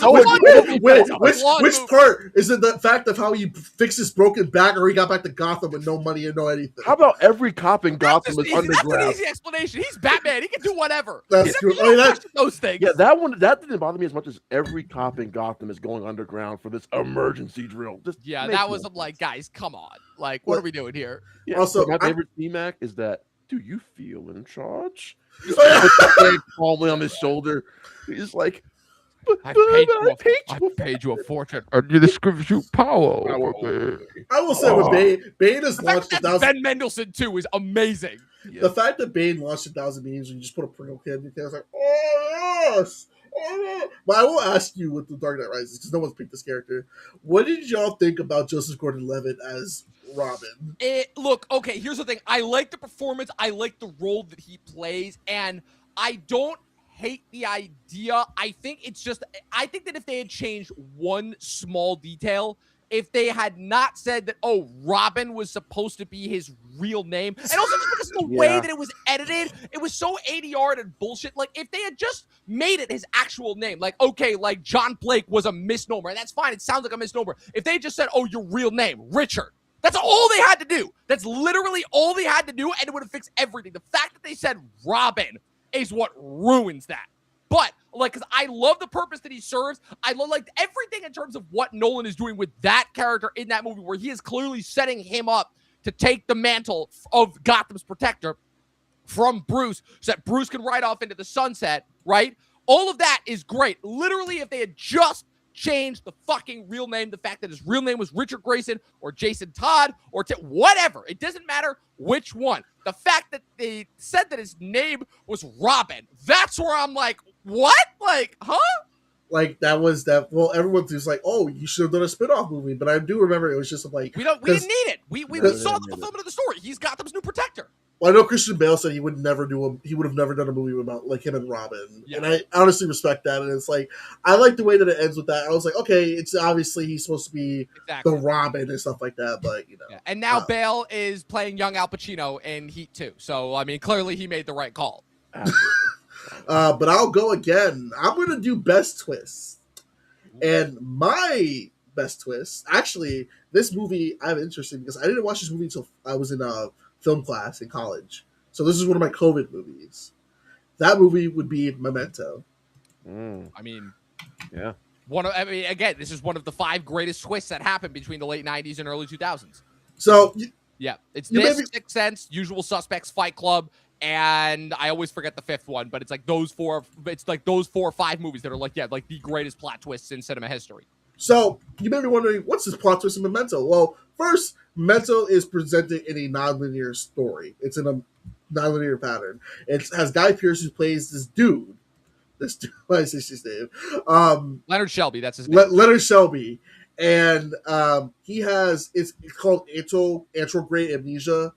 part is it? The fact of how he fixed his broken back, or he got back to Gotham with no money and no anything? How about every cop in Gotham is underground? That's an easy explanation. He's Batman. He can do whatever. That's true. Those things. Yeah, that didn't bother me as much as every cop in Gotham is going underground for this emergency drill. That was like, guys, come on. Like, what are we doing here? Yeah, also, my favorite C-Mac is that, do you feel in charge? Calmly on his shoulder. He's like, I paid you a fortune, and this gives you power over me. I will say with Bane has launched 1,000. Ben Mendelsohn too is amazing. Yeah. The fact that Bane launched 1,000 memes and you just put a Pringle kid in there, it's like, oh yes. But I will ask you with the Dark Knight Rises, because no one's picked this character. What did y'all think about Joseph Gordon-Levitt as Robin? Look, okay, here's the thing. I like the performance. I like the role that he plays, and I don't hate the idea. I think that if they had changed one small detail, if they had not said that, Robin was supposed to be his real name, and also just because of the way that it was edited, it was so ADR and bullshit. Like, if they had just made it his actual name, like, okay, like John Blake was a misnomer, and that's fine. It sounds like a misnomer. If they just said, your real name, Richard, that's all they had to do. That's literally all they had to do, and it would have fixed everything. The fact that they said Robin is what ruins that. But, like, because I love the purpose that he serves. I love, like, everything in terms of what Nolan is doing with that character in that movie, where he is clearly setting him up to take the mantle of Gotham's protector from Bruce so that Bruce can ride off into the sunset, right? All of that is great. Literally, if they had just changed the fucking real name, the fact that his real name was Richard Grayson or Jason Todd or whatever, it doesn't matter which one. The fact that they said that his name was Robin, that's where I'm like, what? Like, huh? Like, that was that. Well, everyone's just like, you should have done a spin-off movie. But I do remember it was just like, we didn't need it. We saw the fulfillment of the story. He's Gotham's new protector. Well, I know Christian Bale said he would have never done a movie about like him and Robin, and I honestly respect that. And it's like, I like the way that it ends with that. I was like, okay, it's obviously he's supposed to be the Robin and stuff like that, but And now Bale is playing young Al Pacino in Heat 2, so I mean, clearly he made the right call. But I'll go again. I'm gonna do best twist, And my best twist, actually, this movie I have interesting because I didn't watch this movie until I was in a film class in college. So this is one of my COVID movies. That movie would be Memento. I mean, Yeah. again, this is one of the 5 greatest twists that happened between the late 90s and early 2000s. So Yeah, it's You this, maybe- Sixth Sense, Usual Suspects, Fight Club, and I always forget the 5th one, but it's like those 4. It's like those 4 or 5 movies that are like the greatest plot twists in cinema history. So you may be wondering, what's this plot twist in Memento? Well, first, Memento is presented in a nonlinear story. It's in a nonlinear pattern. It has Guy Pearce who plays this dude. What is his name? Leonard Shelby, that's his name. Leonard Shelby, and he has it's called anterograde amnesia.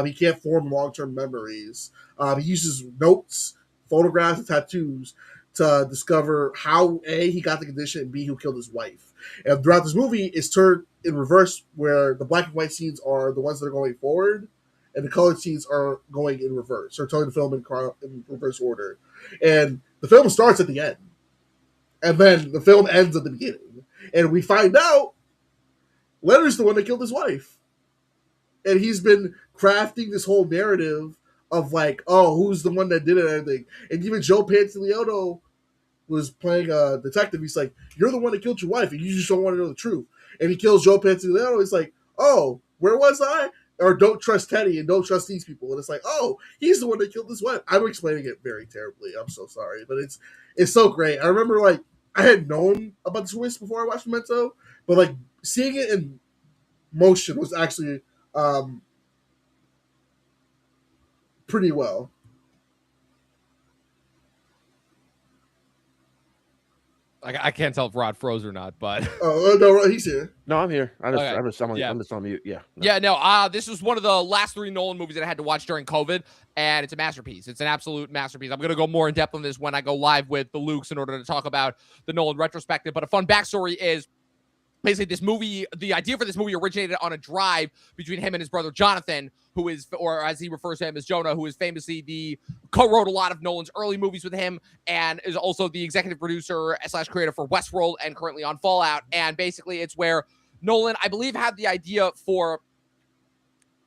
He can't form long-term memories. He uses notes, photographs, and tattoos to discover how A, he got the condition, and B, who killed his wife. And throughout this movie, it's turned in reverse, where the black and white scenes are the ones that are going forward, and the colored scenes are going in reverse. They're telling the film in reverse order. And the film starts at the end. And then the film ends at the beginning. And we find out Leonard's the one that killed his wife. And he's been crafting this whole narrative of like, oh, who's the one that did it and everything. And even Joe Pantoliano was playing a detective. He's like, you're the one that killed your wife and you just don't want to know the truth. And he kills Joe Pantoliano. He's like, oh, where was I? Or don't trust Teddy and don't trust these people. And it's like, oh, he's the one that killed his wife. I'm explaining it very terribly. I'm so sorry. But it's so great. I remember like I had known about the twist before I watched Memento, but like seeing it in motion was actually pretty well. I can't tell if Rod froze or not, but Oh no, he's here. No, I'm here. Okay. I'm Yeah. just on mute. Yeah. No. yeah, no. This was one of the last 3 Nolan movies that I had to watch during COVID, and it's a masterpiece. It's an absolute masterpiece. I'm gonna go more in depth on this when I go live with the Lukes in order to talk about the Nolan retrospective. But a fun backstory is basically this movie. The idea for this movie originated on a drive between him and his brother Jonathan, who is, or as he refers to him as Jonah, who is famously co-wrote a lot of Nolan's early movies with him and is also the executive producer / creator for Westworld and currently on Fallout. And basically it's where Nolan, I believe, had the idea for,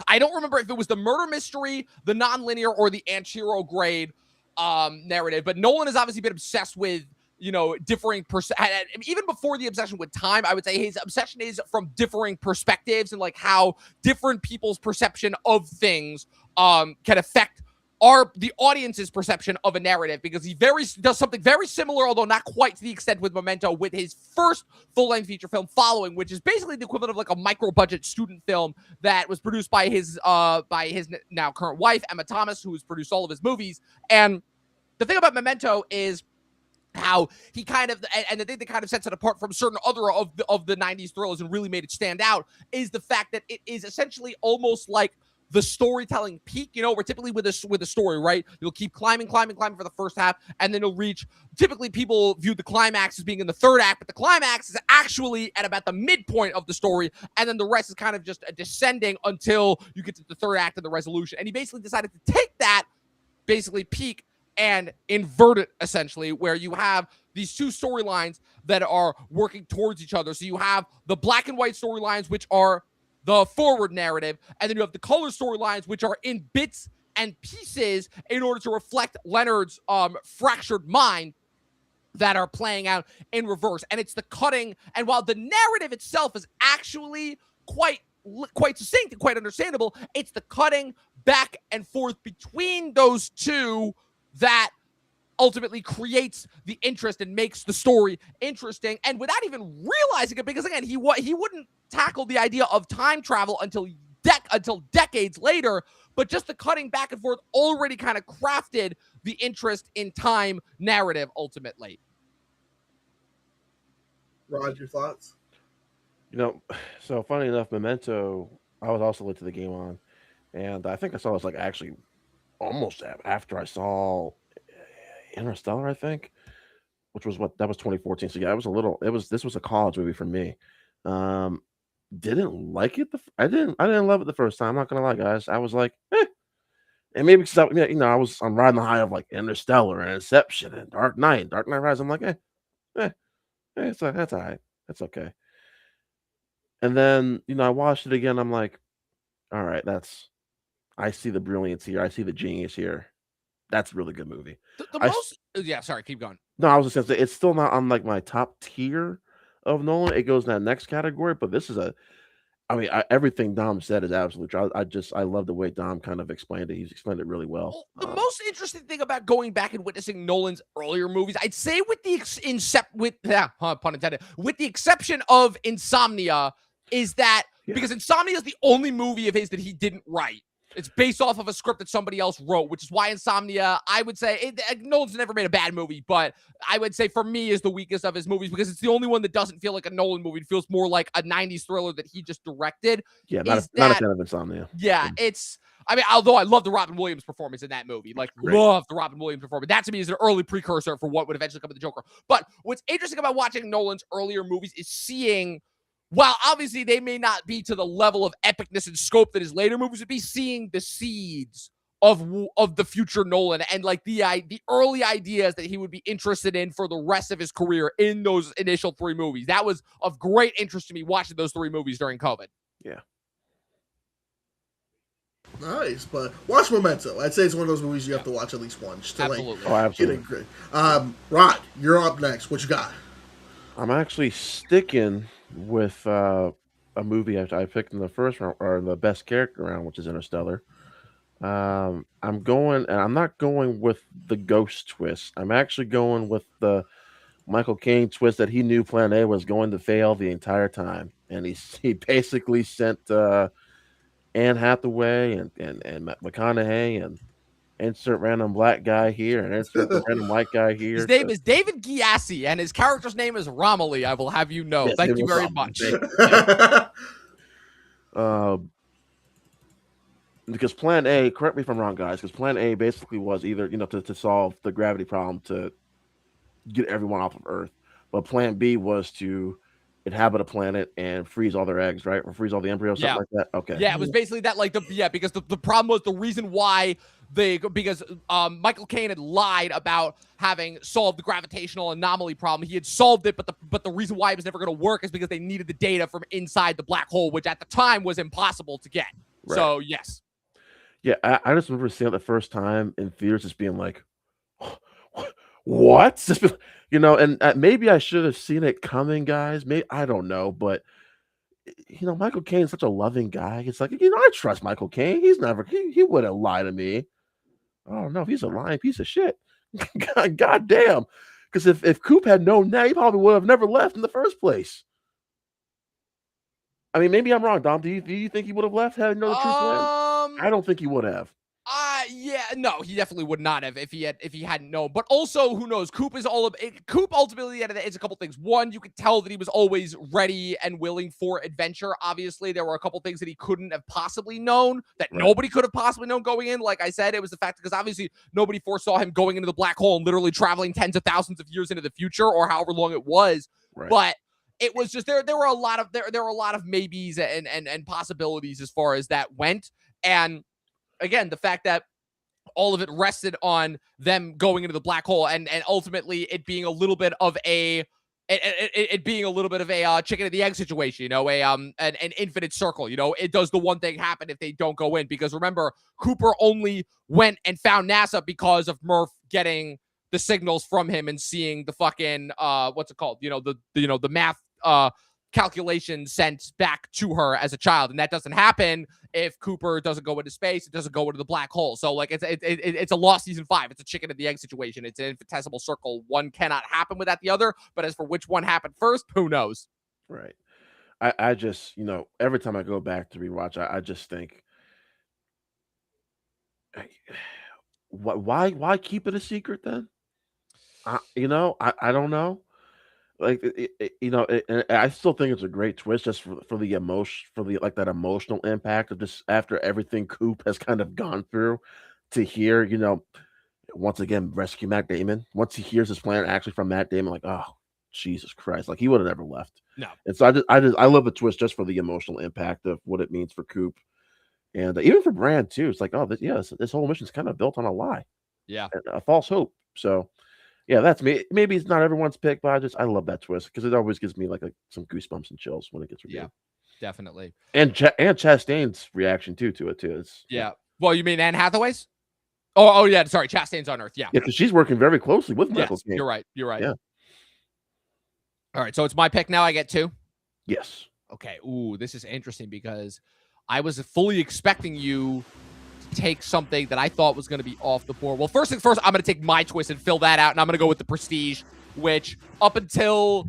I don't remember if it was the murder mystery, the nonlinear, or the anterograde narrative, but Nolan has obviously been obsessed with differing even before the obsession with time. I would say his obsession is from differing perspectives and like how different people's perception of things can affect the audience's perception of a narrative, because he does something very similar, although not quite to the extent with Memento, with his first full-length feature film Following, which is basically the equivalent of like a micro-budget student film that was produced by his now current wife, Emma Thomas, who has produced all of his movies. And the thing about Memento is how he kind of, and the thing that kind of sets it apart from certain other of the 90s thrillers and really made it stand out, is the fact that it is essentially almost like the storytelling peak, where typically with a story, right, you'll keep climbing for the first half, and then you'll reach, typically people view the climax as being in the third act, but the climax is actually at about the midpoint of the story, and then the rest is kind of just descending until you get to the third act and the resolution. And he basically decided to take that basically peak and invert it, essentially, where you have these 2 storylines that are working towards each other. So you have the black and white storylines, which are the forward narrative, and then you have the color storylines, which are in bits and pieces in order to reflect Leonard's fractured mind, that are playing out in reverse. And it's the cutting, and while the narrative itself is actually quite succinct and quite understandable, it's the cutting back and forth between those 2 that ultimately creates the interest and makes the story interesting, and without even realizing it, because again, he wouldn't tackle the idea of time travel until decades later, but just the cutting back and forth already kind of crafted the interest in time narrative ultimately. Rod, your thoughts? So funny enough, Memento, I was also late to the game on, and I think I saw this like actually almost after I saw Interstellar, I think, which was that was 2014. So yeah, this was a college movie for me. Didn't like it. I didn't love it the first time. I'm not gonna lie, guys. I was like, and maybe because I'm riding the high of like Interstellar and Inception and Dark Knight Rises. I'm like, That's all right. That's okay. And then I watched it again. I'm like, all right, I see the brilliance here. I see the genius here. That's a really good movie. The I s- most, yeah. Sorry, keep going. no, I was just gonna say it's still not on like my top tier of Nolan. It goes in that next category, but this is a. I mean, everything Dom said is absolutely true. I love the way Dom kind of explained it. He's explained it really well. Well, the most interesting thing about going back and witnessing Nolan's earlier movies, I'd say, with the pun intended, with the exception of Insomnia, is that because Insomnia is the only movie of his that he didn't write. It's based off of a script that somebody else wrote, which is why Insomnia, I would say, Nolan's never made a bad movie, but I would say for me is the weakest of his movies because it's the only one that doesn't feel like a Nolan movie. It feels more like a 90s thriller that he just directed. Yeah, not a fan of Insomnia. Yeah, it's. I mean, although I love the Robin Williams performance in that movie, like love the Robin Williams performance. That to me is an early precursor for what would eventually come to the Joker. But what's interesting about watching Nolan's earlier movies is seeing, while obviously they may not be to the level of epicness and scope that his later movies would be, seeing the seeds of the future Nolan and like the early ideas that he would be interested in for the rest of his career in those initial 3 movies. That was of great interest to me watching those 3 movies during COVID. Yeah. Nice, but watch Memento. I'd say it's one of those movies you have to watch at least once to Absolutely. Absolutely. get it great. Rod, you're up next. What you got? I'm actually sticking with a movie I picked in the first round or the best character round, which is Interstellar. I'm not going with the ghost twist. I'm actually going with the Michael Caine twist that he knew Plan A was going to fail the entire time, and he basically sent Anne Hathaway and McConaughey and insert random black guy here and insert the random white guy here. His name is David Gyasi, and his character's name is Romilly. I will have you know. Yes, Thank you very much. Because Plan A, correct me if I'm wrong, guys, because Plan A basically was either to solve the gravity problem to get everyone off of Earth, but Plan B was to inhabit a planet and freeze all their eggs, right? Or freeze all the embryos, something like that. Okay. Yeah, it was basically that, like because the problem was the reason why Michael Caine had lied about having solved the gravitational anomaly problem. He had solved it, but the reason why it was never going to work is because they needed the data from inside the black hole, which at the time was impossible to get. Right. So yes. Yeah, I just remember seeing it the first time in theaters, just being like, "What?" And maybe I should have seen it coming, guys. Maybe I don't know, but Michael Caine's such a loving guy. It's like I trust Michael Caine. He wouldn't lie to me. Oh no, he's a lying piece of shit. God damn. Because if Coop had known that, he probably would have never left in the first place. I mean, maybe I'm wrong, Dom. Do you think he would have left had he known the true plan? I don't think he would have. Yeah, no, he definitely would not have if he hadn't known. But also, who knows? Coop ultimately, it's a couple things. One, you could tell that he was always ready and willing for adventure. Obviously, there were a couple things that he couldn't have possibly known, that nobody could have possibly known going in. Like I said, it was the fact because obviously nobody foresaw him going into the black hole and literally traveling tens of thousands of years into the future or however long it was. Right. But it was just there were a lot of maybes and possibilities as far as that went. And again, the fact that all of it rested on them going into the black hole and ultimately it being a little bit of a chicken and the egg situation, an infinite circle. It does the one thing happen if they don't go in, because remember, Cooper only went and found NASA because of Murph getting the signals from him and seeing the fucking what's it called? The math calculation sent back to her as a child, and that doesn't happen if Cooper doesn't go into space. It doesn't go into the black hole. So like it's a lost season 5. It's a chicken and the egg situation. It's an infinitesimal circle. One cannot happen without the other. But as for which one happened first, who knows? Right. I just every time I go back to rewatch, I just think, why keep it a secret then? I don't know. Like I still think it's a great twist just for the emotion, for the that emotional impact of just after everything Coop has kind of gone through, to hear once again rescue Matt Damon. Once he hears his plan actually from Matt Damon, like, oh Jesus Christ, like he would have never left. No. And so I love the twist just for the emotional impact of what it means for Coop, and even for Brand too. It's like, oh this whole mission is kind of built on a lie, yeah, a false hope. So Yeah, that's me. Maybe it's not everyone's pick, but I love that twist because it always gives me like some goosebumps and chills when it gets Yeah, revealed. definitely. And Chastain's reaction to it too. It's Yeah. Well, you mean Anne Hathaway's? Oh yeah. Sorry, Chastain's on Earth. Yeah. yeah, because she's working very closely with Michael Yes, Caine. you're right. You're right. Yeah. All right, so it's my pick now. I get 2. Yes. Okay. Ooh, this is interesting because I was fully expecting you to take something that I thought was going to be off the board. Well, first things first, I'm going to take my twist and fill that out, and I'm going to go with The Prestige, which up until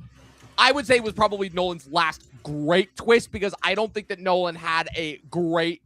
I would say was probably Nolan's last great twist because I don't think that Nolan had a great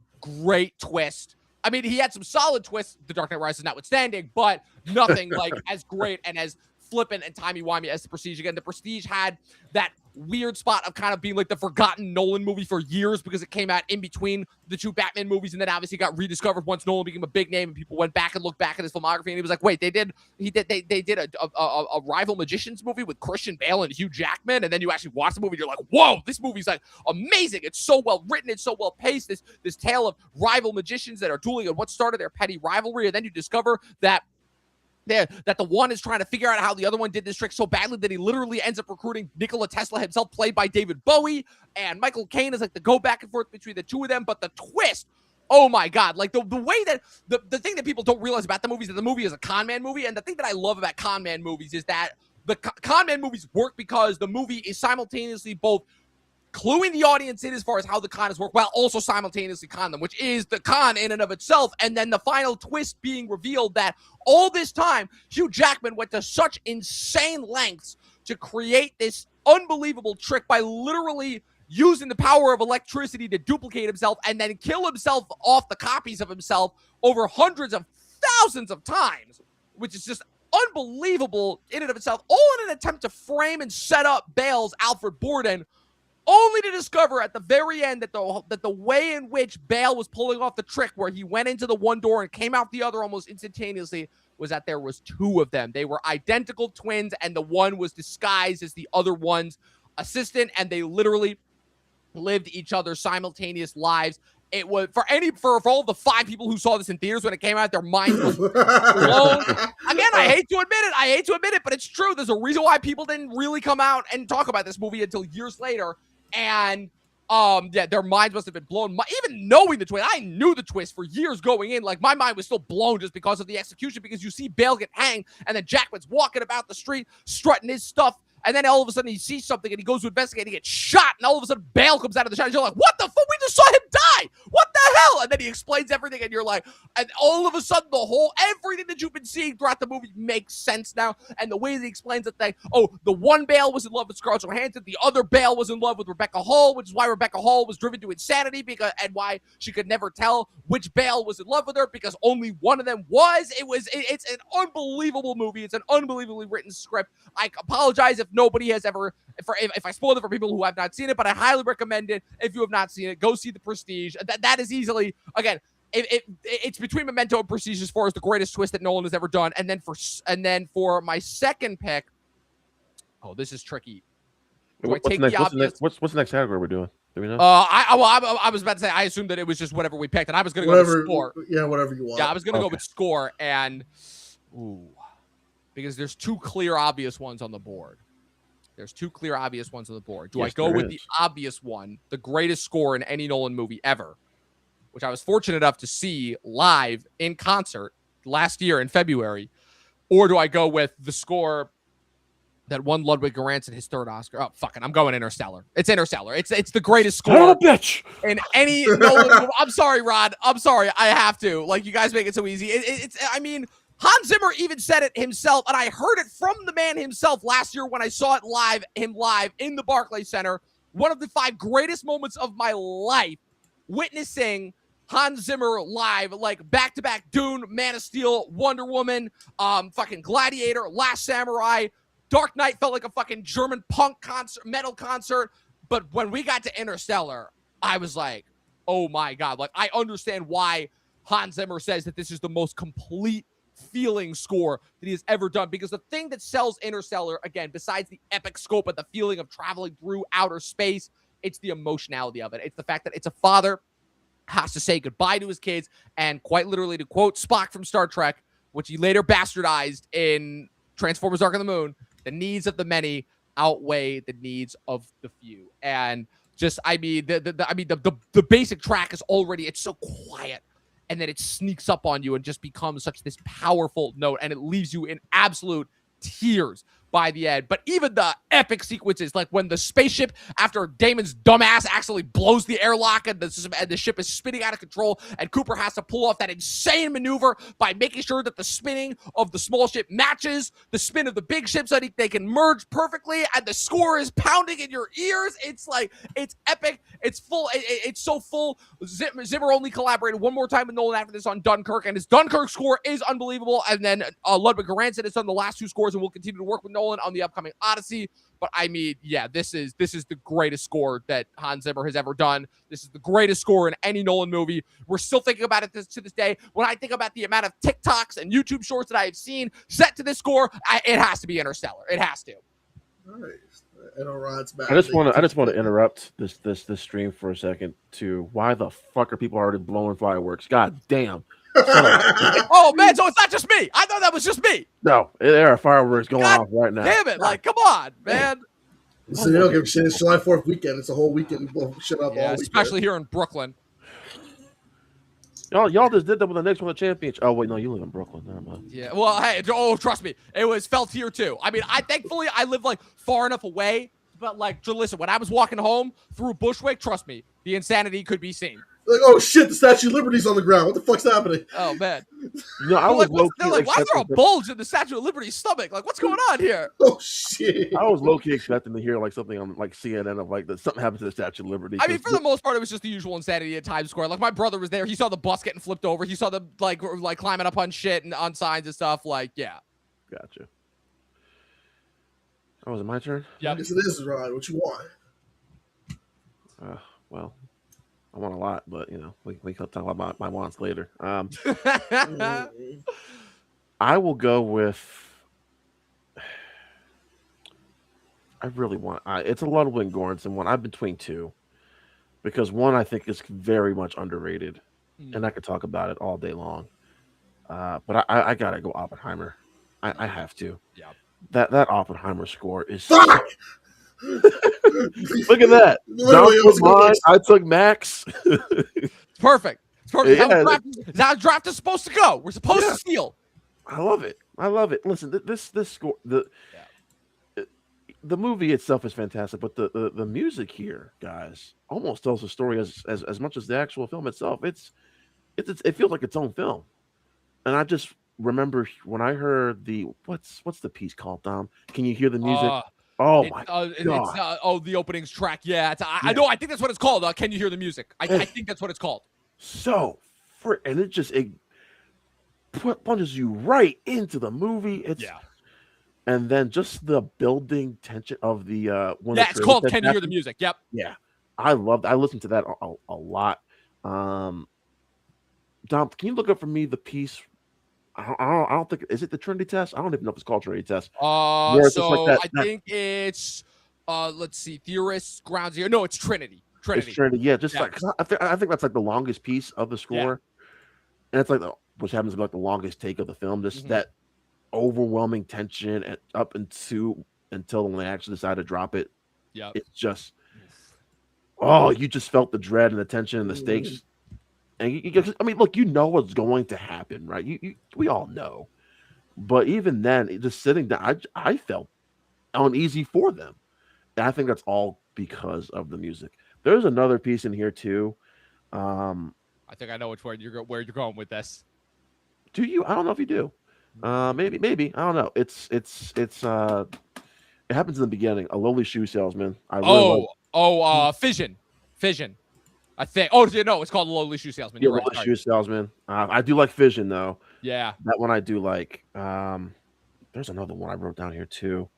twist. I mean, he had some solid twists, The Dark Knight Rises notwithstanding, but nothing like as great and as flippant and timey-wimey as The Prestige. Again, The Prestige had that weird spot of kind of being like the forgotten Nolan movie for years because it came out in between the 2 Batman movies and then obviously got rediscovered once Nolan became a big name and people went back and looked back at his filmography and he was like, wait, they did a rival magicians movie with Christian Bale and Hugh Jackman, and then you actually watch the movie and you're like, whoa, this movie's like amazing. It's so well written, it's so well paced, this tale of rival magicians that are dueling on what started their petty rivalry, and then you discover that the one is trying to figure out how the other one did this trick so badly that he literally ends up recruiting Nikola Tesla himself, played by David Bowie, and Michael Caine is like the go back and forth between the two of them. But the twist, oh my God, like the way that the thing that people don't realize about the movie is that the movie is a con man movie, and the thing that I love about con man movies is that the con man movies work because the movie is simultaneously both cluing the audience in as far as how the con is work while also simultaneously con them, which is the con in and of itself. And then the final twist being revealed that all this time, Hugh Jackman went to such insane lengths to create this unbelievable trick by literally using the power of electricity to duplicate himself and then kill himself off the copies of himself over hundreds of thousands of times, which is just unbelievable in and of itself, all in an attempt to frame and set up Bale's Alfred Borden, only to discover at the very end that the way in which Bale was pulling off the trick where he went into the one door and came out the other almost instantaneously was that there was 2 of them. They were identical twins, and the one was disguised as the other one's assistant, and they literally lived each other's simultaneous lives. It was for all the 5 people who saw this in theaters when it came out, their minds were blown. Again, I hate to admit it, but it's true. There's a reason why people didn't really come out and talk about this movie until years later. And yeah, their minds must have been blown. Even knowing the twist, I knew the twist for years going in. Like, my mind was still blown just because of the execution, because you see Bale get hanged, and then Jackman's walking about the street, strutting his stuff, and then all of a sudden he sees something and he goes to investigate and he gets shot, and all of a sudden Bale comes out of the shot and you're like, what the fuck? We just saw him die. What the hell? And then he explains everything and you're like, and all of a sudden everything that you've been seeing throughout the movie makes sense now. And the way that he explains the thing, the one Bale was in love with Scarlett Johansson, the other Bale was in love with Rebecca Hall, which is why Rebecca Hall was driven to insanity and why she could never tell which Bale was in love with her, because only one of them was. It's an unbelievable movie. It's an unbelievably written script. I apologize if nobody has ever, if I spoiled it for people who have not seen it, but I highly recommend it. If you have not seen it, go see The Prestige. That is easily, again, it's between Memento and Prestige as far as the greatest twist that Nolan has ever done. And then for my second pick, this is tricky. What's the next category we're doing? Do we know? I was about to say, I assumed that it was just whatever we picked, and I was going to go with score. Yeah, whatever you want. Yeah, I was going to go with score, and because there's 2 clear, obvious ones on the board. Do I go with the obvious one, the greatest score in any Nolan movie ever, which I was fortunate enough to see live in concert last year in February, or do I go with the score that won Ludwig Göransson his 3rd Oscar? Oh, fuck it. I'm going Interstellar. It's Interstellar. It's the greatest score bitch in any Nolan movie. I'm sorry, Rod. I'm sorry. I have to. Like, you guys make it so easy. I mean, Hans Zimmer even said it himself, and I heard it from the man himself last year when I saw it live in the Barclays Center. One of the 5 greatest moments of my life, witnessing Hans Zimmer live, like back-to-back Dune, Man of Steel, Wonder Woman, fucking Gladiator, Last Samurai. Dark Knight felt like a fucking German punk concert, metal concert. But when we got to Interstellar, I was like, oh my God. Like, I understand why Hans Zimmer says that this is the most complete feeling score that he has ever done, because the thing that sells Interstellar, again, besides the epic scope and the feeling of traveling through outer space, it's the emotionality of it. It's the fact that it's a father has to say goodbye to his kids, and quite literally, to quote Spock from Star Trek, which he later bastardized in Transformers: Dark of the Moon, the needs of the many outweigh the needs of the few. And just, I mean, the basic track is already, it's so quiet, and then it sneaks up on you and just becomes such this powerful note, and it leaves you in absolute tears by the end. But even the epic sequences, like when the spaceship, after Damon's dumbass actually blows the airlock and the ship is spinning out of control, and Cooper has to pull off that insane maneuver by making sure that the spinning of the small ship matches the spin of the big ship so that they can merge perfectly, and the score is pounding in your ears. It's like, it's epic. It's full. It's so full. Zimmer only collaborated one more time with Nolan after this on Dunkirk, and his Dunkirk score is unbelievable. And then Ludwig Göransson has done the last two scores and will continue to work with Nolan on the upcoming Odyssey. But I mean, yeah, this is the greatest score that Hans Zimmer has ever done. This is the greatest score in any Nolan movie. We're still thinking about it to this day. When I think about the amount of TikToks and YouTube shorts that I have seen set to this score, it has to be Interstellar. It has to. Nice. And Rod's back. I just want to interrupt this stream for a second to why the fuck are people already blowing fireworks? God damn. Oh man, so it's not just me. I thought that was just me. No, there are fireworks going off right now. Damn it! Like, come on, man. So you don't give a shit. It's July 4th weekend. It's a whole weekend. Blow shit up all weekend. Especially here in Brooklyn. Y'all just did that with the next one, the championship. Oh wait, no, you live in Brooklyn. Never mind. Yeah. Well, hey, trust me, it was felt here too. I mean, thankfully I live like far enough away, but like, listen, when I was walking home through Bushwick, trust me, the insanity could be seen. Like, oh shit, the Statue of Liberty's on the ground. What the fuck's happening? Oh man. No, I was they're like, why is there a bulge in the Statue of Liberty's stomach? Like, what's going on here? Oh shit. I was low key expecting to hear like something on like CNN of like that something happened to the Statue of Liberty. I mean, for the most part, it was just the usual insanity at Times Square. Like, my brother was there. He saw the bus getting flipped over. He saw them like climbing up on shit and on signs and stuff. Like, yeah. Gotcha. Oh, is it my turn? Yeah. Yes, it is, Rod. What you want? Well, I want a lot, but you know, we can talk about my wants later. I will go with. I really want. It's a Ludwig Göransson one. I'm between two, because one I think is very much underrated, and I could talk about it all day long. But I gotta go Oppenheimer. I have to. Yeah. That Oppenheimer score is. Fuck! Look at that. I took Max. It's perfect. It's perfect. Yeah. That's how draft is supposed to go. We're supposed to steal. I love it. Listen, this score, the movie itself is fantastic, but the music here, guys, almost tells the story as much as the actual film itself. It feels like its own film. And I just remember when I heard what's the piece called, Dom? Can you hear the music? My God. It's the openings track. Yeah, I know. I think that's what it's called. Can you hear the music? I think that's what it's called. So, and it punches you right into the movie. And then just the building tension of the when it's called Can You Hear the Music? Yep. Yeah, I listened to that a lot. Dom, can you look up for me the piece? I don't think, is it the Trinity test? I don't even know if it's called Trinity test. I think it's let's see, theorists, ground zero. No, it's Trinity. It's Trinity. Yeah, just like I think that's like the longest piece of the score, and it's like which happens to be like the longest take of the film. Just that overwhelming tension and up until when they actually decide to drop it. Yeah, it's just you just felt the dread and the tension and the stakes. And I mean, look, you know what's going to happen, right? We all know, but even then, just sitting down, I felt uneasy for them, and I think that's all because of the music. There's another piece in here too. I think I know where you're going with this. Do you? I don't know if you do. Maybe I don't know. It happens in the beginning. A lowly shoe salesman. Fission. I think. Oh no, it's called Lowly Shoe Salesman. You're right. Shoe Salesman. I do like Fission though. Yeah, that one I do like. There's another one I wrote down here too.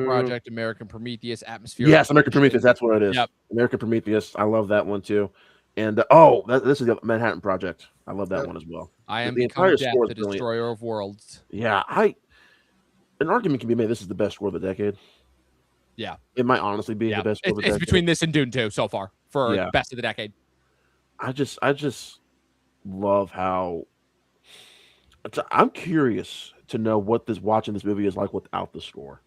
Project American Prometheus Atmosphere. Yes, American Prometheus. That's what it is. Yep. American Prometheus. I love that one too. And this is the Manhattan Project. I love that one as well. I am the entire death, the destroyer of worlds. Yeah, an argument can be made. This is the best score of the decade. Yeah, it might honestly be the best. It's between this and Dune 2 so far for best of the decade. I just love how I'm curious to know what this watching this movie is like without the score.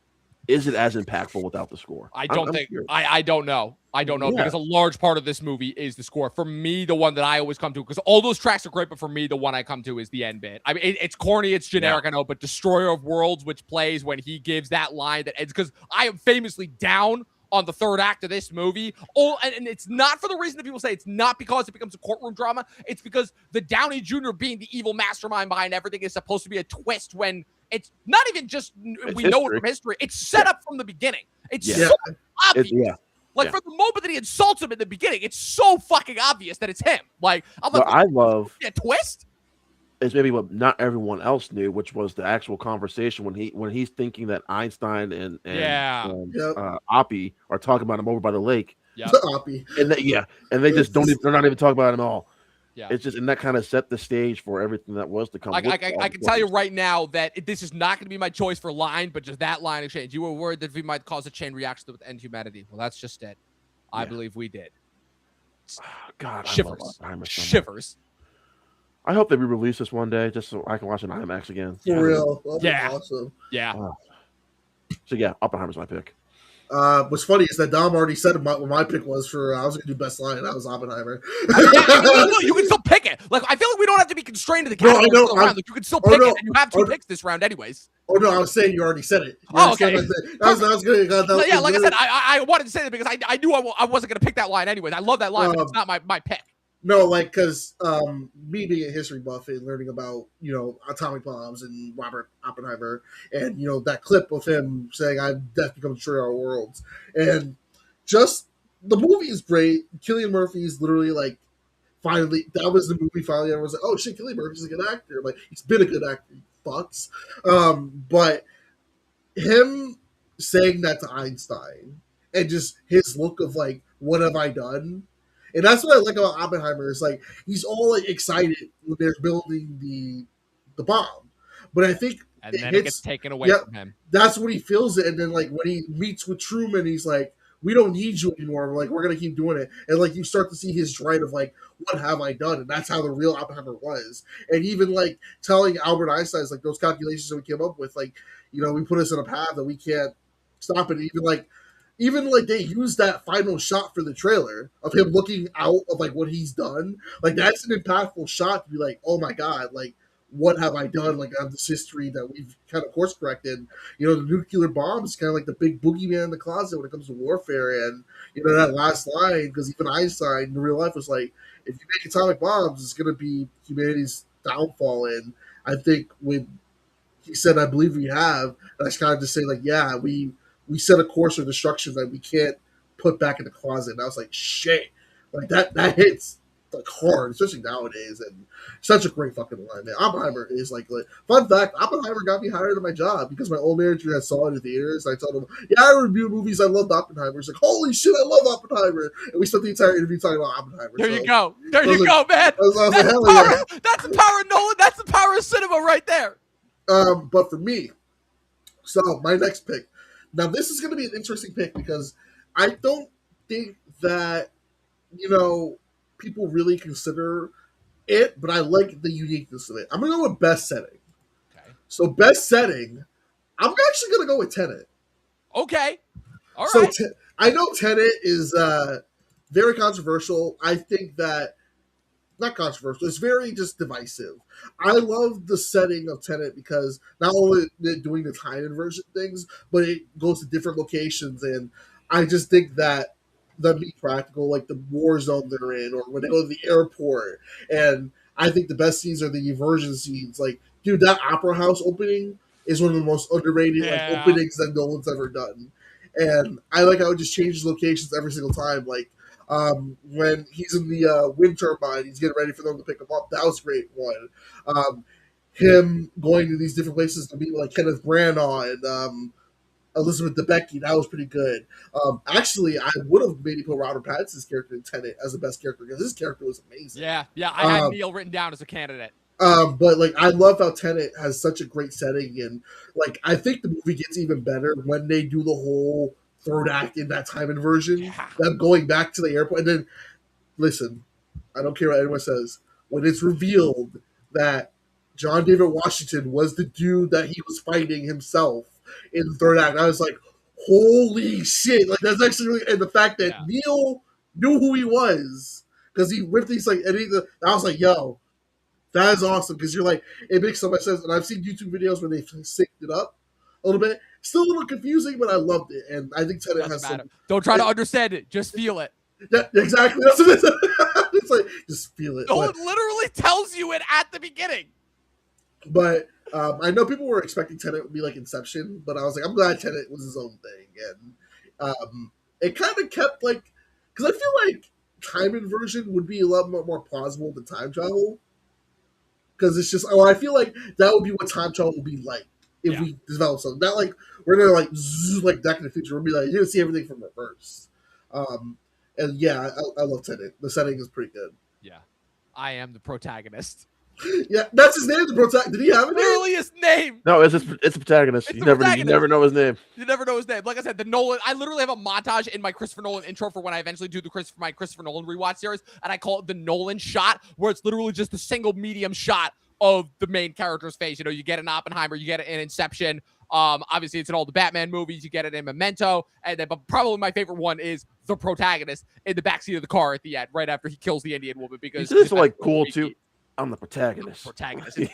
Is it as impactful without the score? I I'm, don't I'm think curious. I don't know. I don't know Yeah. because a large part of this movie is the score. For me, the one that I always come to, because all those tracks are great, but for me, the one I come to is the end bit. I mean, it's corny, it's generic, I know, but Destroyer of Worlds, which plays when he gives that line that ends, because I am famously down on the third act of this movie. Oh, and it's not for the reason that people say it's not because it becomes a courtroom drama. It's because the Downey Jr. being the evil mastermind behind everything is supposed to be a twist when it's not even just we know it history. from history. It's set up from the beginning. It's Yeah. so obvious. Yeah. Like Yeah. for the moment that he insults him in the beginning, it's so fucking obvious that it's him. Like I'm like, What I love a twist. is maybe what not everyone else knew, which was the actual conversation when he's thinking that Einstein and Yeah. Yep. Oppie are talking about him over by the lake, Yeah. Oppie. and they just don't even, they're not even talking about him at all. Yeah. It's just, and that kind of set the stage for everything that was to come. I can tell you right now that this is not going to be my choice for line, but just that line exchange. You were worried that we might cause a chain reaction to end humanity. Well, that's just it. I believe we did. God, Shivers. I love Oppenheimer so much. Shivers. I hope they re-release this one day just so I can watch it in IMAX again. For real. That'd be Yeah. awesome. Yeah. So yeah, Oppenheimer's my pick. What's funny is that Dom already said what my pick was for. I was going to do best line. That was Oppenheimer. You can still pick it. Like I feel like we don't have to be constrained to the No, I category know. for the round. Like, you can still pick it, and you have two picks this round, anyways. Oh no, I was saying you already said it. Oh, okay. That was good. Yeah, like I said, I wanted to say that because I knew I wasn't going to pick that line anyways. I love that line, but it's not my pick. No, like because me being a history buff and learning about atomic bombs and Robert Oppenheimer and that clip of him saying "I've death become destroyer our worlds," and just the movie is great. Cillian Murphy is literally like finally that was the movie finally everyone was like, oh shit, Cillian Murphy's a good actor. Like he's been a good actor, he fucks. But him saying that to Einstein and just his look of like, what have I done? And that's what I like about Oppenheimer is like he's all like excited when they're building the bomb, but I think and then it gets taken away from him. That's when he feels it, and then like when he meets with Truman, he's like, "We don't need you anymore. We're gonna keep doing it." And like you start to see his drive of like, "What have I done?" And that's how the real Oppenheimer was. And even like telling Albert Einstein's like those calculations that we came up with, like we put us in a path that we can't stop it. Even like they used that final shot for the trailer of him looking out of like what he's done. Like that's an impactful shot to be like, oh my god, like what have I done? Like on this history that we've kind of course corrected. The nuclear bomb is kind of like the big boogeyman in the closet when it comes to warfare. And that last line, because even Einstein in real life was like, if you make atomic bombs, it's going to be humanity's downfall. And I think when he said, I believe we have, that's kind of just saying like, yeah, we set a course of destruction that we can't put back in the closet. And I was like, shit, like that hits like hard, especially nowadays. And such a great fucking line, man. Oppenheimer is like fun fact, Oppenheimer got me hired at my job because my old manager had saw it in the theaters. I told him, yeah, I review movies. I loved Oppenheimer. He's like, holy shit, I love Oppenheimer. And we spent the entire interview talking about Oppenheimer. There you go, man. That's the power of Nolan. That's the power of cinema right there. But for me, so my next pick. Now, this is going to be an interesting pick because I don't think that, people really consider it, but I like the uniqueness of it. I'm going to go with best setting. Okay. So, best setting, I'm actually going to go with Tenet. Okay. All right. So, I know Tenet is very controversial. I think that, not controversial, it's very just divisive. I love the setting of Tenet because not only doing the time inversion things, but it goes to different locations, and I just think that the be practical, like the war zone they're in, or when they go to the airport, and I think the best scenes are the inversion scenes. Like, dude, that opera house opening is one of the most underrated openings that Nolan's ever done, and I like how it just changes locations every single time. Like, when he's in the wind turbine, he's getting ready for them to pick him up. That was a great one. Him going to these different places to meet like Kenneth Branagh and Elizabeth Debicki, that was pretty good. Actually, I would have maybe put Robert Pattinson's character in Tenet as the best character because his character was amazing. Yeah, I had Neil written down as a candidate. But like, I love how Tenet has such a great setting, and like, I think the movie gets even better when they do the whole third act in that time inversion, them going back to the airport. And then, listen, I don't care what anyone says. When it's revealed that John David Washington was the dude that he was fighting himself in the third act. I was like, holy shit! Like that's actually really, and the fact that Neil knew who he was because he ripped these like, and I was like, yo, that is awesome because you're like, it makes so much sense. And I've seen YouTube videos where they synced it up a little bit. Still a little confusing, but I loved it, and I think Tenet has some. Don't try to understand it; just feel it. Yeah, exactly. That's what it is. It's like just feel it. No, it literally tells you it at the beginning. But I know people were expecting Tenet would be like Inception, but I was like, I'm glad Tenet was his own thing, and it kind of kept like because I feel like time inversion would be a lot more plausible than time travel because it's just I feel like that would be what time travel would be like if we develop something. Not like we're gonna like zzz, like Back in the Future. We'll be like you're gonna see everything from reverse. And yeah, I love Tenet. The setting is pretty good. Yeah, I am the protagonist. Yeah, that's his name. The protagonist. Did he have a name? Literally his name. No, it's the protagonist. You never know his name. You never know his name. Like I said, the Nolan. I literally have a montage in my Christopher Nolan intro for when I eventually do my Christopher Nolan rewatch series, and I call it the Nolan shot, where it's literally just a single medium shot of the main character's face. You know, you get an Oppenheimer, you get it in Inception. Obviously, it's in all the Batman movies. You get it in Memento, and then, but probably my favorite one is the protagonist in the backseat of the car at the end, right after he kills the Indian woman. Because this is like cool too. I'm the protagonist. It's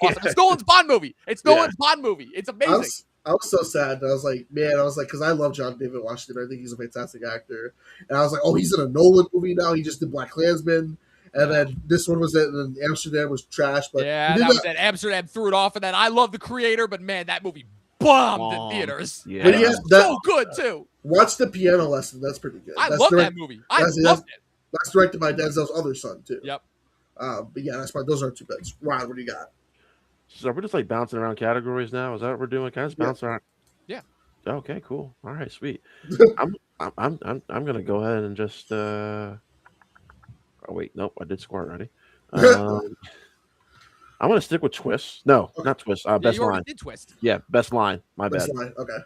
awesome. It's Nolan's Bond movie. It's Nolan's Bond movie. It's amazing. I was so sad. I was like, man, because I love John David Washington. I think he's a fantastic actor. And I was like, oh, he's in a Nolan movie now. He just did Black Klansman. And then this one was in Amsterdam was trash. But yeah, that was at Amsterdam, threw it off. And then I love The Creator, but man, that movie bombed in theaters. Yeah. So good, too. Watch The Piano Lesson. That's pretty good. I love that movie. I loved it. That's directed by Denzel's other son, too. Yep. But yeah, that's those are 2 bets. Ron, what do you got? So we're just like bouncing around categories now. Is that what we're doing? Can I just bounce around? Yeah. Okay, cool. All right, sweet. I'm gonna go ahead and just. Oh wait, nope, I did score already. I'm gonna stick with twists. No, not twist. Best line. Did twist. Yeah, best line. My bad. Line. Okay.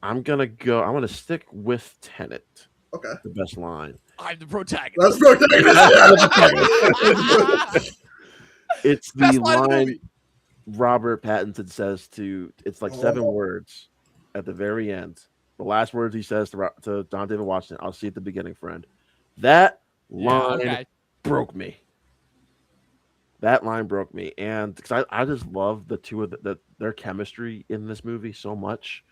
I'm gonna stick with Tenet. Okay. The best line. I'm the protagonist. That's protagonist. It's the line Robert Pattinson says to. It's like 7 words at the very end. The last words he says to John David Washington. I'll see you at the beginning, friend. That line broke me. That line broke me, and because I just love the two of their chemistry in this movie so much,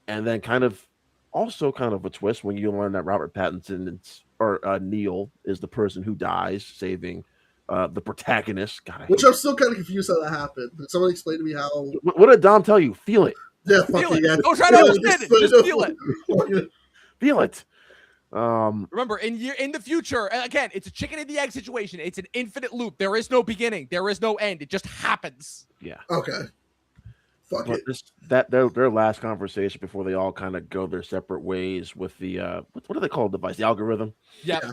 and then kind of a twist when you learn that Robert Pattinson or Neil is the person who dies, saving the protagonist. God, Which I'm still kind of confused how that happened. Did someone explain to me how? What did Dom tell you? Feel it. Yeah, fuck it. Yeah. Don't try to understand it. Just feel it. Feel it. Remember, in the future, again, it's a chicken and the egg situation. It's an infinite loop. There is no beginning. There is no end. It just happens. Yeah. Okay. Fuck it. Their last conversation before they all kind of go their separate ways with the what do they call the device? The algorithm. Yep. Yeah.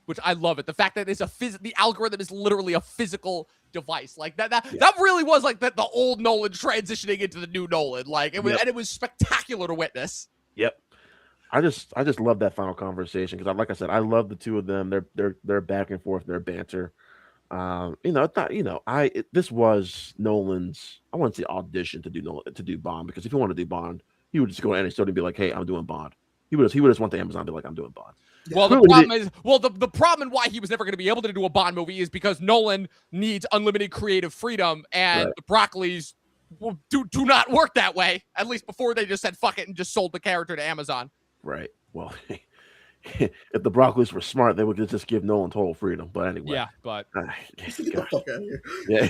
Which I love it. The fact that it's the algorithm is literally a physical device. Like that really was like the old Nolan transitioning into the new Nolan. Like it was, and it was spectacular to witness. Yep. I just love that final conversation because, like I said, I love the two of them. They're back and forth, their banter. This was Nolan's. I want to say audition to do Bond, because if he wanted to do Bond, he would just go to any studio and be like, "Hey, I'm doing Bond." He would just went to Amazon and be like, "I'm doing Bond." Well, the problem and why he was never going to be able to do a Bond movie is because Nolan needs unlimited creative freedom, and the Broccoli's do not work that way. At least before they just said fuck it and just sold the character to Amazon. Right. Well, if the Broccoli's were smart, they would just give Nolan total freedom. But anyway. Yeah, but get the fuck out of here. Yeah.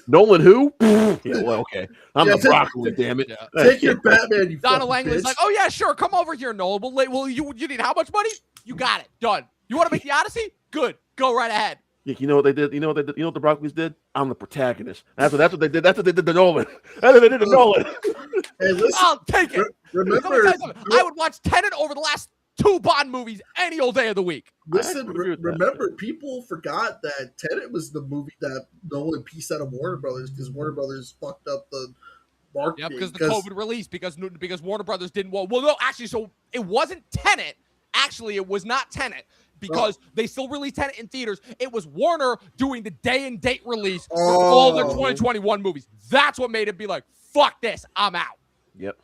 Nolan who? Yeah, well, okay. I'm the Broccoli, damn it. Yeah. Take your Batman, you Donna Langley's like, oh yeah, sure, come over here, Nolan. Well, you need how much money? You got it. Done. You want to make the Odyssey? Good. Go right ahead. Yeah, you know what they did? You know what the Broccoli's did? I'm the protagonist. That's what they did. That's what they did to Nolan. That's what they did to Nolan. Hey, listen, I'll take it. Remember, I would watch Tenet over the last 2 Bond movies any old day of the week. Listen, remember, people forgot that Tenet was the movie that Nolan pieced out of Warner Brothers because Warner Brothers fucked up the marketing. Yeah, because the COVID release, because Warner Brothers didn't want. Well, no, actually, so it wasn't Tenet. Actually, it was not Tenet. because they still released Tenet in theaters. It was Warner doing the day and date release for all their 2021 movies. That's what made it be like, fuck this, I'm out. Yep.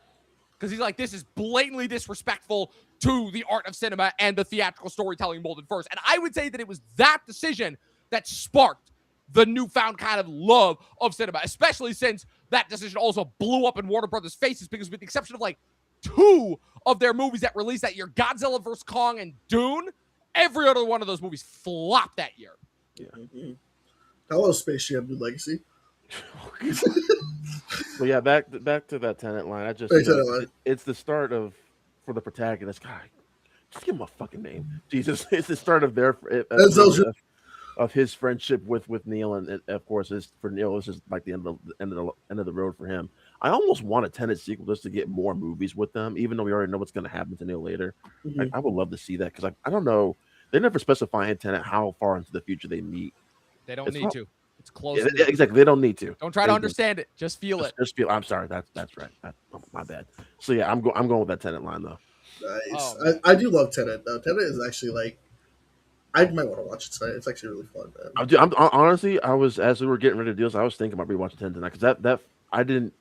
Because he's like, this is blatantly disrespectful to the art of cinema and the theatrical storytelling molded first. And I would say that it was that decision that sparked the newfound kind of love of cinema, especially since that decision also blew up in Warner Brothers' faces, because with the exception of like 2 of their movies that released that year, Godzilla vs. Kong and Dune, every other one of those movies flopped that year. Yeah. Mm-hmm. Hello, Space Jam: New Legacy. But yeah, back to that Tenet line. It's the start of, for the protagonist. God, just give him a fucking name. Jesus, it's the start of their of his friendship with Neil, and of course, for Neil, it's just like the end of the road for him. I almost want a Tenet sequel just to get more movies with them, even though we already know what's going to happen to Neil later. Mm-hmm. I would love to see that, because I don't know. They never specify in Tenet how far into the future they meet. They don't need to. It's close. Yeah, exactly. They don't need to. Don't try to understand it. Just feel it. Just feel. I'm sorry. That's right. My bad. So yeah, I'm going with that Tenet line though. Nice. I do love Tenet. Tenet is actually like, I might want to watch it tonight. It's actually really fun, man. I'm honestly, as we were getting ready to do this, I was thinking about rewatching Tenet tonight, because that I didn't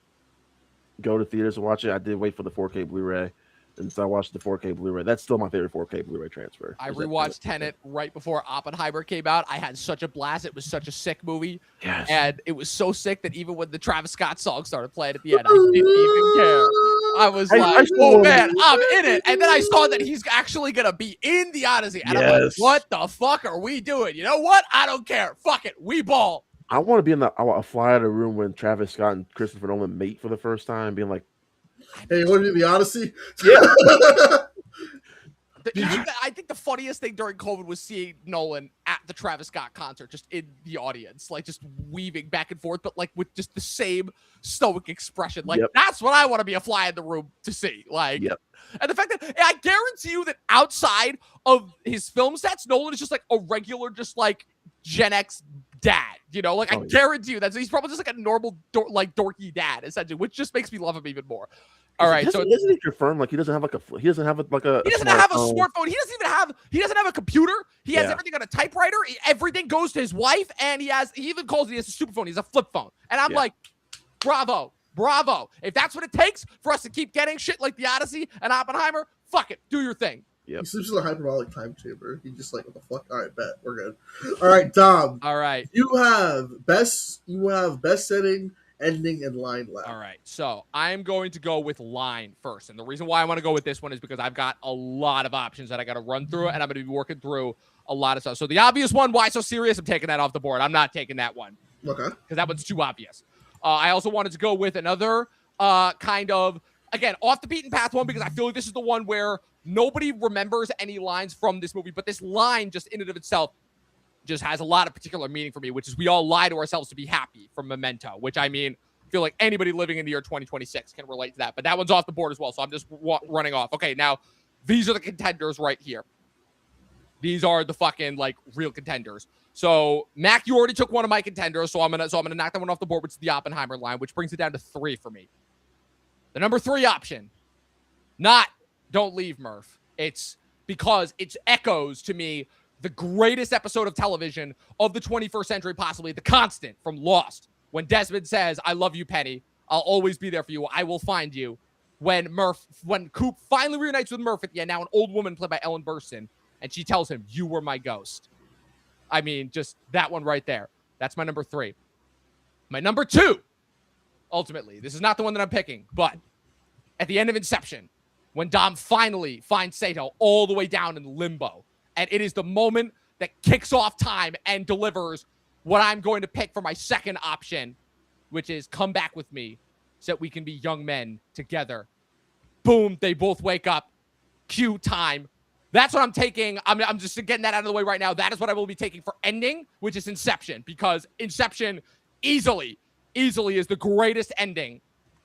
go to theaters to watch it. I did wait for the 4K Blu-ray. And so I watched the 4K Blu-ray. That's still my favorite 4K Blu-ray transfer. I rewatched Tenet right before Oppenheimer came out. I had such a blast. It was such a sick movie. Yes. And it was so sick that even when the Travis Scott song started playing at the end, I didn't even care. I was oh man, I'm in it. And then I saw that he's actually going to be in the Odyssey. And I'm like, what the fuck are we doing? You know what? I don't care. Fuck it. We ball. I want to be in a fly out of the room when Travis Scott and Christopher Nolan mate for the first time, being like, hey, you want to do the Odyssey? Yeah. I think the funniest thing during COVID was seeing Nolan at the Travis Scott concert, just in the audience, like just weaving back and forth, but like with just the same stoic expression. Like, that's what I want to be a fly in the room to see. Like, and the fact that I guarantee you that outside of his film sets, Nolan is just like a regular, just like Gen X dad, you know, like I guarantee you he's probably just like a normal, dorky dad, essentially, which just makes me love him even more. All right, so isn't he confirmed? Like he doesn't have a smartphone. He doesn't have a smartphone. He doesn't have a computer. He has everything on a typewriter. Everything goes to his wife, and he even calls it a super phone. He's a flip phone, and I'm like, bravo. If that's what it takes for us to keep getting shit like the Odyssey and Oppenheimer, fuck it, do your thing. Yep. He sleeps in a hyperbolic time chamber. He's just like, what the fuck? All right, bet we're good. All right, Dom. All right, you have best setting, ending, and line left. All right, so I'm going to go with line first, and the reason why I want to go with this one is because I've got a lot of options that I got to run through, and I'm going to be working through a lot of stuff. So the obvious one, why so serious? I'm taking that off the board. I'm not taking that one. Okay. Because that one's too obvious. I also wanted to go with another kind of, again, off the beaten path one, because I feel like this is the one where nobody remembers any lines from this movie, but this line just in and of itself just has a lot of particular meaning for me, which is we all lie to ourselves to be happy from Memento, which I mean, I feel like anybody living in the year 2026 can relate to that, but that one's off the board as well. So I'm just running off. Okay. Now these are the contenders right here. These are the fucking like real contenders. So Mac, you already took one of my contenders. So I'm going to knock that one off the board, which is the Oppenheimer line, which brings it down to 3 for me. The number 3 option, not Don't Leave, Murph. It's because it echoes to me the greatest episode of television of the 21st century, possibly The Constant from Lost. When Desmond says, I love you, Penny. I'll always be there for you. I will find you. When Coop finally reunites with Murph at the end, now an old woman played by Ellen Burstyn, and she tells him, you were my ghost. I mean, just that one right there. That's my number 3. My number 2, ultimately, this is not the one that I'm picking, but at the end of Inception, when Dom finally finds Sato all the way down in limbo, and it is the moment that kicks off time and delivers what I'm going to pick for my second option, which is come back with me so that we can be young men together. Boom, they both wake up. Cue time. That's what I'm taking. I'm just getting that out of the way right now. That is what I will be taking for ending, which is Inception, because Inception easily is the greatest ending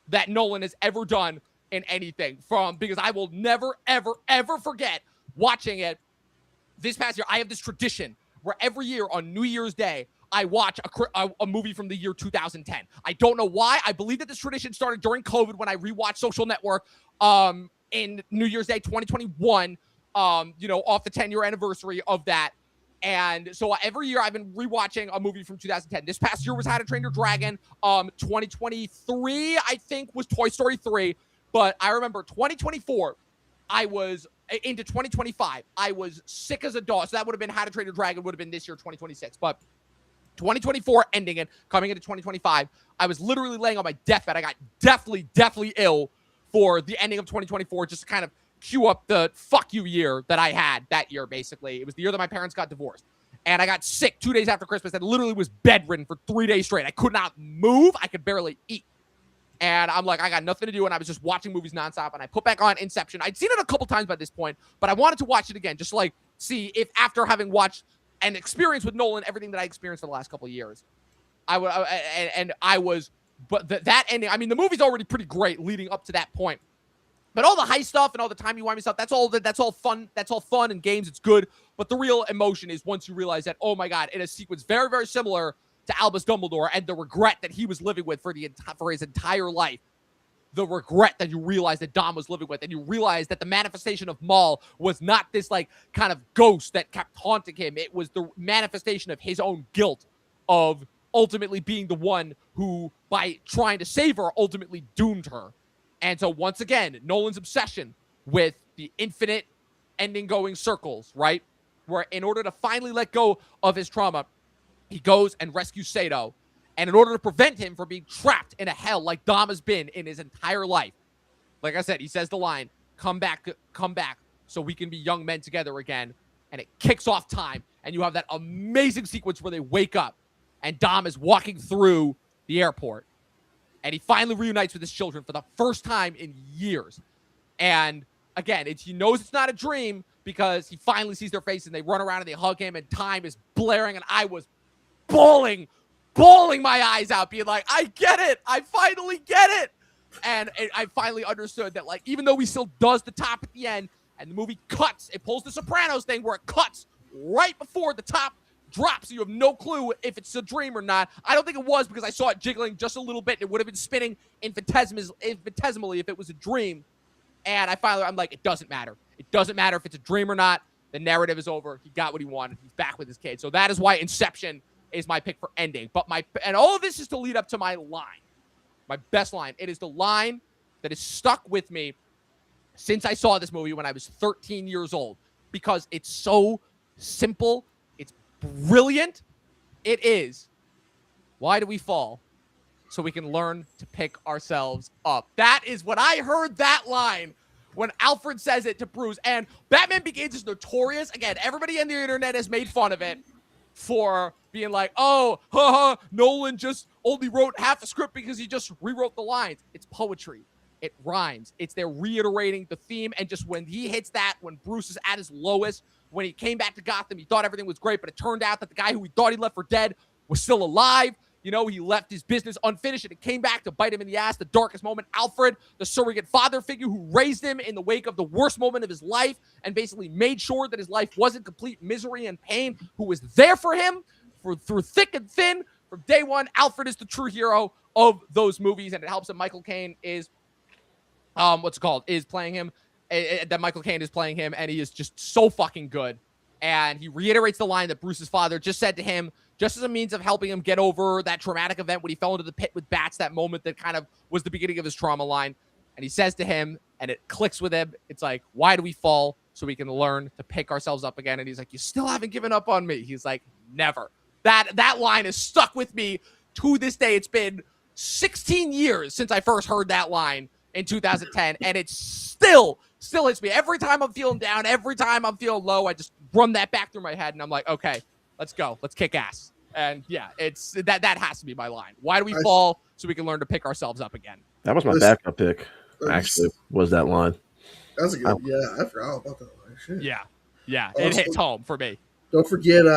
that Nolan has ever done in anything, because I will never, ever, ever forget watching it this past year. I have this tradition where every year on New Year's Day, I watch a movie from the year 2010. I don't know why. I believe that this tradition started during COVID when I rewatched Social Network in New Year's Day 2021. off the 10-year anniversary of that. And so every year I've been rewatching a movie from 2010. This past year was How to Train Your Dragon. 2023, I think, was Toy Story 3. But I remember 2024, I was into 2025. I was sick as a dog. So that would have been How to Train Your Dragon would have been this year, 2026. But 2024 ending and coming into 2025, I was literally laying on my deathbed. I got deathly ill for the ending of 2024, just to kind of cue up the fuck you year that I had that year, basically. It was the year that my parents got divorced. And I got sick 2 days after Christmas and literally was bedridden for 3 days straight. I could not move. I could barely eat. And I'm like, I got nothing to do. And I was just watching movies nonstop. And I put back on Inception. I'd seen it a couple times by this point, but I wanted to watch it again, just to like see if after having watched and experienced with Nolan everything that I experienced for the last couple of years, but that ending, I mean, the movie's already pretty great leading up to that point. But all the high stuff and all the timey-wimey stuff, that's all fun. That's all fun and games. It's good. But the real emotion is once you realize that, oh my God, in a sequence very, very similar to Albus Dumbledore and the regret that he was living with for his entire life, the regret that you realize that Dom was living with, and you realize that the manifestation of Maul was not this like kind of ghost that kept haunting him. It was the manifestation of his own guilt of ultimately being the one who, by trying to save her, ultimately doomed her. And so once again, Nolan's obsession with the infinite ending going circles, right? Where in order to finally let go of his trauma, he goes and rescues Sato. And in order to prevent him from being trapped in a hell like Dom has been in his entire life, like I said, he says the line, come back, so we can be young men together again. And it kicks off time. And you have that amazing sequence where they wake up and Dom is walking through the airport. And he finally reunites with his children for the first time in years. And again, he knows it's not a dream because he finally sees their face and they run around and they hug him and time is blaring. And I was bawling my eyes out, being like, I get it. I finally get it. And I finally understood that, like, even though he still does the top at the end and the movie cuts, it pulls the Sopranos thing where it cuts right before the top drops, so you have no clue if it's a dream or not. I don't think it was because I saw it jiggling just a little bit. It would have been spinning infinitesimally if it was a dream. And I'm like, it doesn't matter. It doesn't matter if it's a dream or not. The narrative is over. He got what he wanted. He's back with his kid. So that is why Inception is my pick for ending. And all of this is to lead up to my line, my best line. It is the line that has stuck with me since I saw this movie when I was 13 years old because it's so simple. Brilliant. It is. Why do we fall? So we can learn to pick ourselves up. That is what I heard that line when Alfred says it to Bruce. And Batman Begins is notorious. Again, everybody on the internet has made fun of it for being like, oh, Nolan just only wrote half a script because he just rewrote the lines. It's poetry. It rhymes. It's they're reiterating the theme. And just when he hits that, when Bruce is at his lowest, when he came back to Gotham, he thought everything was great, but it turned out that the guy who he thought he left for dead was still alive. You know, he left his business unfinished, and it came back to bite him in the ass. The darkest moment, Alfred, the surrogate father figure who raised him in the wake of the worst moment of his life and basically made sure that his life wasn't complete misery and pain, who was there for him through thick and thin from day one. Alfred is the true hero of those movies, and it helps that Michael Caine is playing him. That Michael Caine is playing him, and he is just so fucking good. And he reiterates the line that Bruce's father just said to him, just as a means of helping him get over that traumatic event when he fell into the pit with bats, that moment that kind of was the beginning of his trauma line. And he says to him, and it clicks with him, it's like, why do we fall? So we can learn to pick ourselves up again. And he's like, you still haven't given up on me. He's like, never. That line is stuck with me to this day. It's been 16 years since I first heard that line in 2010, and it's still hits me. Every time I'm feeling down, every time I'm feeling low, I just run that back through my head, and I'm like, okay, let's go. Let's kick ass. And yeah, it's that has to be my line. Why do we fall? So we can learn to pick ourselves up again. That was my backup pick, actually, was that line. That's a good I forgot about that line. Shit. Yeah. It hits home for me. Don't forget, you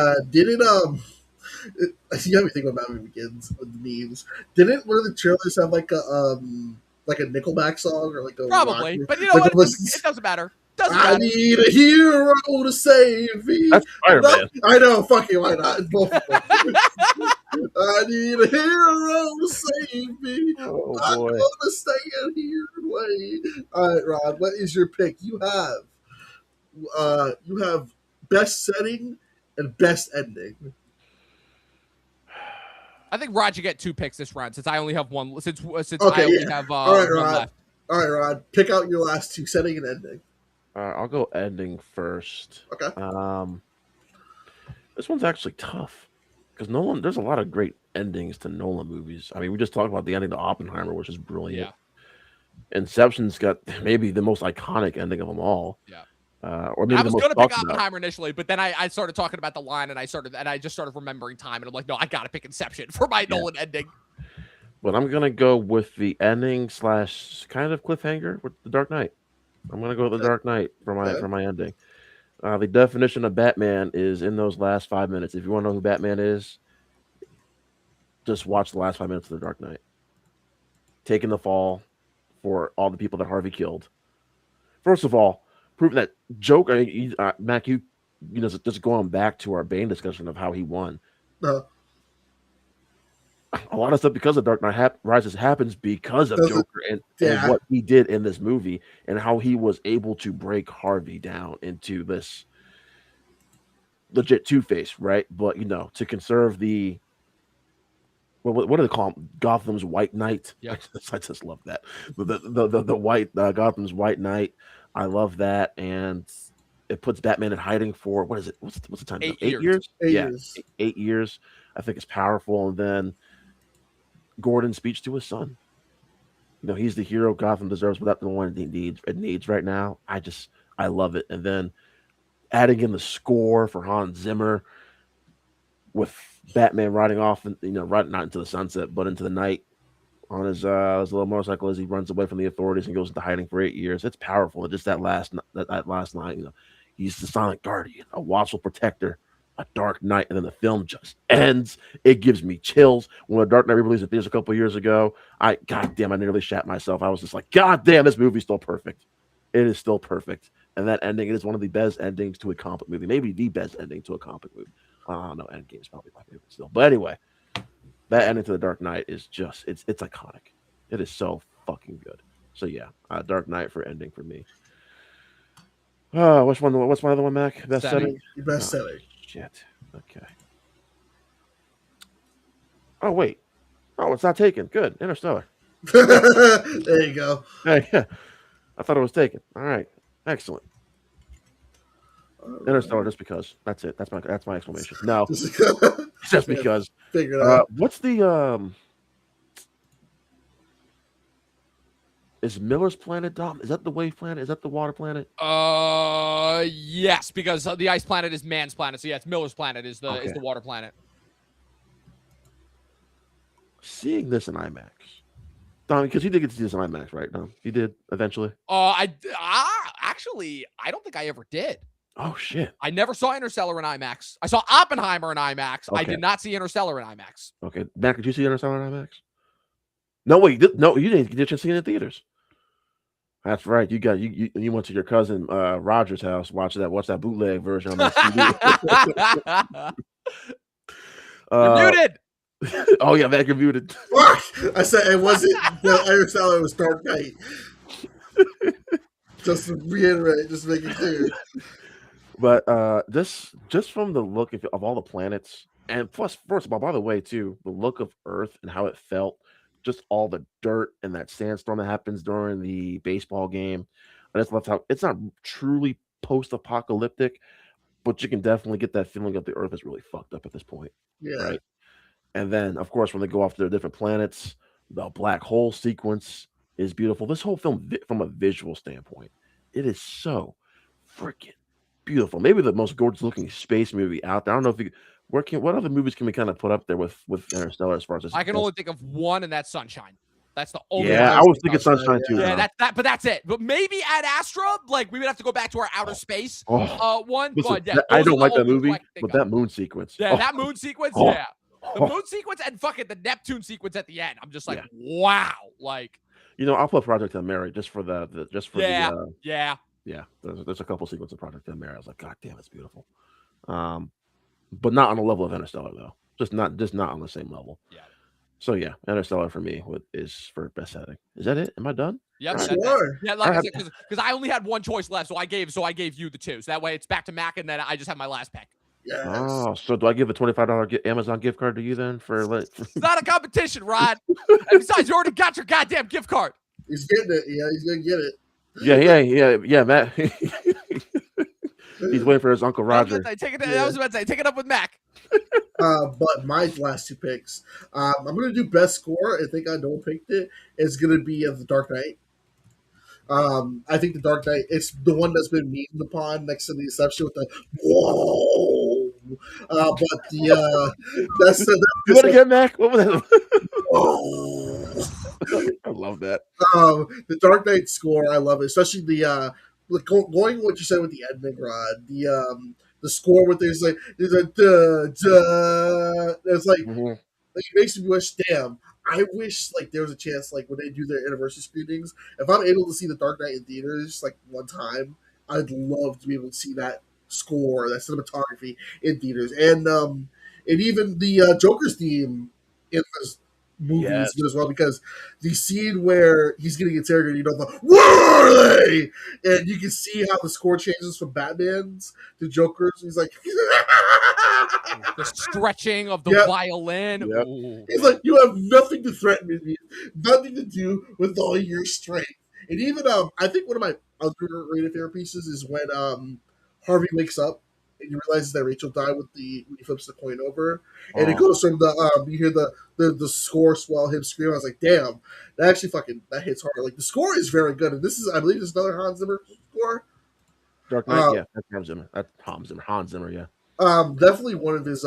got me thinking about Batman Begins with the memes. Didn't one of the trailers have like a Nickelback song or like a probably, rock, but you know what? It doesn't matter. I need a hero to save me. That's Spider-Man. I know, fucking why not? It's both of them. I need a hero to save me. Oh, I'm boy. gonna stand here and wait. All right, Rod, what is your pick? You have You have best setting and best ending. I think Rod, you get 2 picks this round since I only have one. Since I Okay, only yeah. have All right, one Rod. left. All right, Rod. Pick out your last 2, setting and ending. I'll go ending first. Okay. This one's actually tough because Nolan. There's a lot of great endings to Nolan movies. I mean, we just talked about the ending to Oppenheimer, which is brilliant. Yeah. Inception's got maybe the most iconic ending of them all. Yeah. Or maybe I the was most gonna pick talked about. Oppenheimer initially, but then I started talking about the line, and I just started remembering time, and I'm like, no, I gotta pick Inception for my Nolan ending. But I'm gonna go with the ending / kind of cliffhanger with the Dark Knight. I'm gonna go with the Dark Knight for my ending. The definition of Batman is in those last 5 minutes. If you want to know who Batman is, just watch the last 5 minutes of the Dark Knight. Taking the fall for all the people that Harvey killed. First of all, proving that Joker, Mac, just going back to our Bane discussion of how he won. A lot of stuff because of Dark Knight Rises happens because of Joker and what he did in this movie and how he was able to break Harvey down into this legit Two-Face, right? But to conserve the what do they call him? Gotham's White Knight. Yeah, I just love that. The white Gotham's White Knight. I love that, and it puts Batman in hiding for what is it? What's the time? 8 8 years. 8 years. 8 years. I think it's powerful, and then Gordon's speech to his son. He's the hero Gotham deserves, but that's the one it needs right now. I love it, and then adding in the score for Hans Zimmer with Batman riding off, and riding not into the sunset, but into the night on his little motorcycle as he runs away from the authorities and goes into hiding for 8 years. It's powerful. And just that last line, he's the silent guardian, a watchful protector, a dark knight, and then the film just ends. It gives me chills. When the Dark Knight released in theaters a couple of years ago, I nearly shat myself. I was just like, God damn, this movie's still perfect. It is still perfect. And that ending, it is one of the best endings to a comic movie, maybe the best ending to a comic movie. I don't know. Endgame is probably my favorite still. But anyway, that ending to the Dark Knight is just it's iconic. It is so fucking good. So yeah, Dark Knight for ending for me. What's my other one, Mac? Best setting? Best setting. Shit. Okay. Oh wait. Oh, it's not taken. Good. Interstellar. There you go. Hey, yeah. I thought it was taken. All right. Excellent. Interstellar, just because. That's it. That's my explanation. No, just because. Figure it out. What's the Is Miller's planet Dom? Is that the wave planet? Is that the water planet? Yes, because the ice planet is man's planet. So yeah, it's Miller's planet is the water planet. Seeing this in IMAX, Dom, because you did get to see this in IMAX, right? Dom, you did eventually. Actually, I don't think I ever did. Oh shit! I never saw Interstellar in IMAX. I saw Oppenheimer in IMAX. Okay. I did not see Interstellar in IMAX. Okay, Mac, did you see Interstellar in IMAX? No, wait, you didn't get to see it in theaters. That's right. You went to your cousin Roger's house. Watch that bootleg version on that CD. You're muted. Oh yeah, Mac, you're muted. I said it wasn't Interstellar. It was Dark Knight. Just to reiterate, just to make it clear. But this just from the look of all the planets, and plus, first of all, by the way, too, the look of Earth and how it felt, just all the dirt and that sandstorm that happens during the baseball game. I just love how it's not truly post-apocalyptic, but you can definitely get that feeling of the Earth is really fucked up at this point. Yeah. Right. And then, of course, when they go off to their different planets, the black hole sequence is beautiful. This whole film, from a visual standpoint, it is so freaking beautiful. Maybe the most gorgeous looking space movie out there. I don't know if what other movies can we kind of put up there with Interstellar as far as this? I can only think of one, and that's Sunshine. That's the only one. Yeah, I was thinking Sunshine too. Yeah, but that's it. But maybe Ad Astra, like we would have to go back to our outer space one. Listen, but yeah, I don't like that movie, but that moon sequence. Yeah, that moon sequence. Yeah, the moon sequence and fucking the Neptune sequence at the end. I'm just like, wow, like. I'll put Project Hail Mary just for the. Yeah. There's a couple sequences of Project Hail Mary. I was like, God damn, it's beautiful. But not on the level of Interstellar though. Just not on the same level. Yeah. So yeah, Interstellar for me is for best setting. Is that it? Am I done? Yep. Sure. Yeah, like I I have, said, because I only had one choice left, so I gave you the two. So that way it's back to Mac, and then I just have my last pick. Yes. oh, so do I give a $25 Amazon gift card to you then for like? It's not a competition, Rod. And besides, you already got your goddamn gift card. He's getting it. Yeah, he's gonna get it. Yeah, Matt. He's waiting for his Uncle I was about Roger. to say, take it. Yeah. I was about to say, take it up with Mac. But my last two picks, I'm gonna do best score. I think I know picked it. It's gonna be of the Dark Knight. I think the Dark Knight. It's the one that's been memed upon next to the Inception with the whoa. But the Do that again, Mac. What was that? whoa. I love that. The Dark Knight score, I love it, especially going what you said with the ending, Rod. The score with there's a duh, duh. It's Mhm. like it makes me wish, damn. I wish like there was a chance like when they do their anniversary screenings, if I'm able to see the Dark Knight in theaters like one time, I'd love to be able to see that score, that cinematography in theaters, and even the Joker's theme in this movie is Yes. good as well because the scene where he's getting interrogated, you know, the where are they? And you can see how the score changes from Batman's to Joker's. He's like, The stretching of the Yep. violin. Yep. Ooh. he's like, you have nothing to threaten me, nothing to do with all your strength. And even I think one of my underrated favorite pieces is when Harvey wakes up and he realizes that Rachel died when he flips the coin over, and it Oh, goes from you hear the score swell, him scream. I was like, damn, that actually that hits hard. Like the score is very good, and this is I believe this is another Hans Zimmer score. Dark Knight. Uh, Yeah, that's Hans Zimmer. That's Hans Zimmer. Hans Zimmer. Yeah. Definitely one of his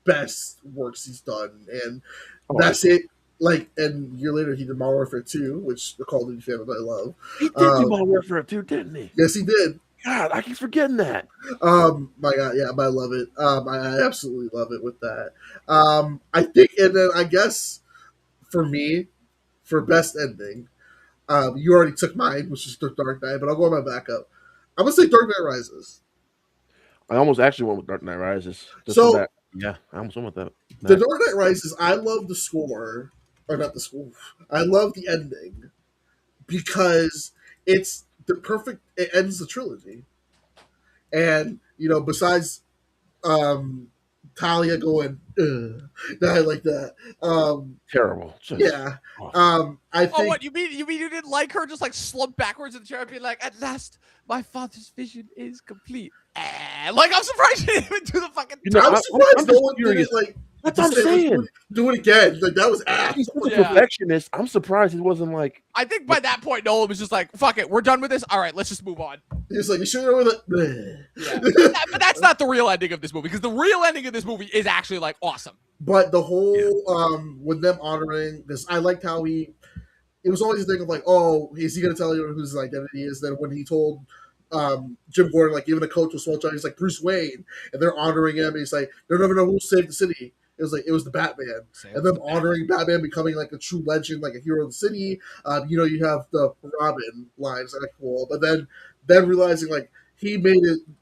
best works he's done, and Oh, that's it. Like, and a year later, he did Modern Warfare 2, which the Call of Duty fan that I love. He did do Modern Warfare too, didn't he? Yes, he did. God, I keep forgetting that. My God, yeah, but I love it. I absolutely love it with that. I think, and then I guess for me, for best ending, you already took mine, which is The Dark Knight, but I'll go on my backup. I'm gonna say Dark Knight Rises. I almost actually went with Dark Knight Rises. Just So for that. Yeah, I almost went with that. The Dark Knight Rises, I love the score, or not the score. I love the ending because it's the perfect. It ends the trilogy, and you know, besides Talia going, I like that. Terrible. Just Yeah. awful. I Oh, think what you mean? You mean you didn't like her just like slump backwards in the chair and be like, "At last, my father's vision is complete." Like I'm surprised you didn't even do the fucking. You know, I'm surprised I'm no just one did curious. it like That's to what I'm say, let's saying. do it again. Like that was ass. He's such a Yeah. perfectionist. I'm surprised he wasn't like. I think by that point, Nolan was just like, "Fuck it, we're done with this. All right, let's just move on." He's like, you should know that. Yeah, but that's not the real ending of this movie because the real ending of this movie is actually like awesome. But the whole with them honoring this, I liked how it was always a thing of like, oh, is he going to tell you who his identity is? Then when he told Jim Gordon, like, even a coach was small child, he's like Bruce Wayne, and they're honoring him. And he's like, they'll never know who saved the city. It was like it was the Batman, and them honoring Batman, becoming like a true legend, like a hero of the city. You know, you have the Robin lines that are cool, but then realizing like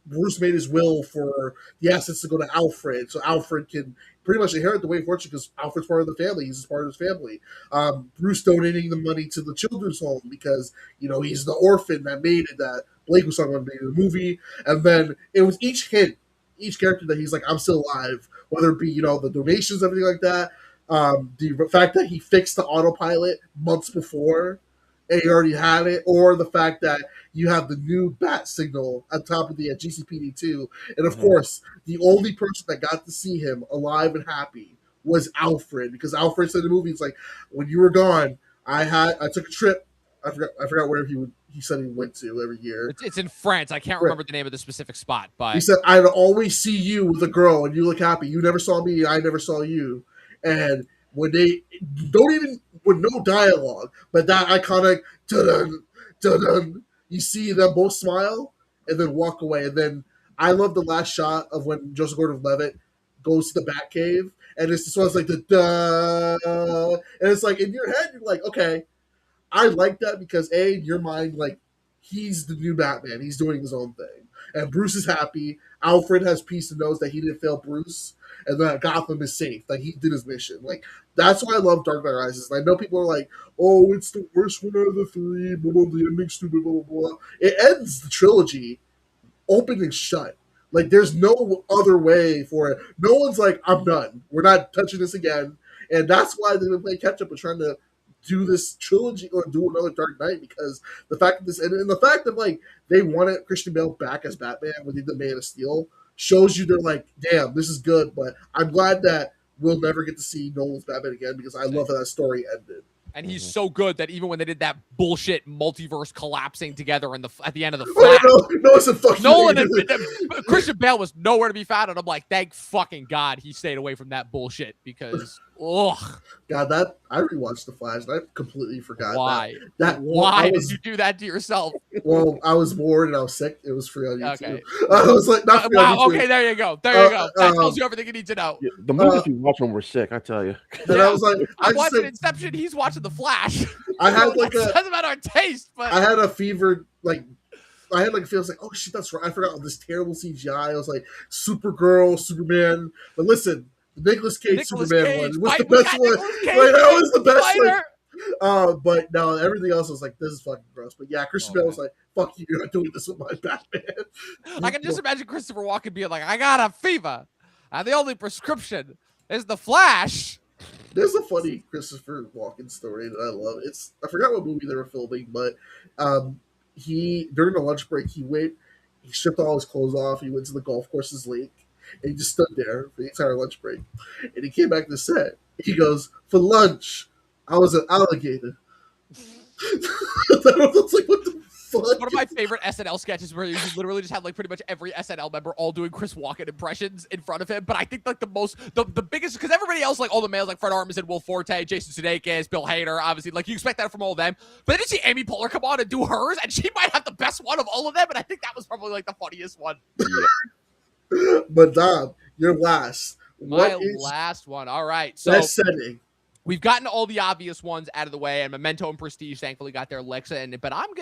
Bruce made his will for the assets to go to Alfred, so Alfred can pretty much inherit the Wayne fortune because Alfred's part of the family. He's part of his family. Bruce donating the money to the children's home because you know he's the orphan that made it. That Blake was talking about made the movie, and then it was each hint, each character that he's like, I'm still alive. Whether it be you know the donations, everything like that. The fact that he fixed the autopilot months before and he already had it, or the fact that you have the new bat signal on top of the GCPD2, and of course, the only person that got to see him alive and happy was Alfred, because Alfred said in the movie, it's like when you were gone, I took a trip. I forgot where he said he went to every year. It's in France. I can't remember the name of the specific spot, but He said, I'd always see you with a girl and you look happy. You never saw me, I never saw you. And when they don't even, with no dialogue, but that iconic dun dun, you see them both smile and then walk away. And then I love the last shot of when Joseph Gordon-Levitt goes to the Batcave, and it's just one's like the duh, and it's like in your head you're like, okay, I like that because in your mind, like he's the new Batman, he's doing his own thing, and Bruce is happy. Alfred has peace and knows that he didn't fail Bruce, and that Gotham is safe. Like he did his mission. Like that's why I love Dark Knight Rises. And I know people are like, "Oh, it's the worst one out of the three. Blah, blah, the ending's stupid. Blah blah blah." It ends the trilogy open and shut. Like there's no other way for it. No one's like, "I'm done. We're not touching this again." And that's why they've been playing catch up and trying to do this trilogy or do another Dark Knight, because the fact that this and the fact that like they wanted Christian Bale back as Batman when they did Man of Steel shows you they're like, damn, this is good. But I'm glad that we'll never get to see Nolan's Batman again, because I love how that story ended. And he's so good that even when they did that bullshit multiverse collapsing together at the end of the Flash, no, it's a fucking Nolan and Christian Bale was nowhere to be found, and I'm like, thank fucking God he stayed away from that bullshit, because ugh. God, that I rewatched the Flash and I completely forgot why. Why did you do that to yourself? Well, I was bored and I was sick. It was free on YouTube. Okay. I was like, not free on YouTube. Okay, there you go. That tells you everything you need to know. Yeah, the movies you watch when we're sick, I tell you. And I was like, I'm watching Inception. He's watching The Flash. I had like it doesn't matter our taste, but I had a fever like. I had like a feeling like, oh shit, that's right. I forgot all this terrible CGI. I was like, Supergirl, Superman. But listen, the Nicolas Cage Superman one was the best one. Like, that was the best. Like, but no, everything else was like, this is fucking gross. But yeah, Christian Bale was like, fuck you, you're not doing this with my Batman. I can just imagine Christopher Walken being like, I got a fever, and the only prescription is the Flash. There's a funny Christopher Walken story that I love. I forgot what movie they were filming, but he during the lunch break he stripped all his clothes off, he went to the golf course's lake, and he just stood there for the entire lunch break. And he came back to the set. He goes, for lunch, I was an alligator. I was like, what the fuck? One of my favorite SNL sketches where you literally just have like pretty much every SNL member all doing Chris Walken impressions in front of him. But I think like the biggest, because everybody else, like all the males, like Fred Armisen, Will Forte, Jason Sudeikis, Bill Hader, obviously, like you expect that from all of them. But then you see Amy Poehler come on and do hers, and she might have the best one of all of them. And I think that was probably like the funniest one. But Dom, your last. My last one. All right. So best setting. We've gotten all the obvious ones out of the way, and Memento and Prestige thankfully got their licks in. But I'm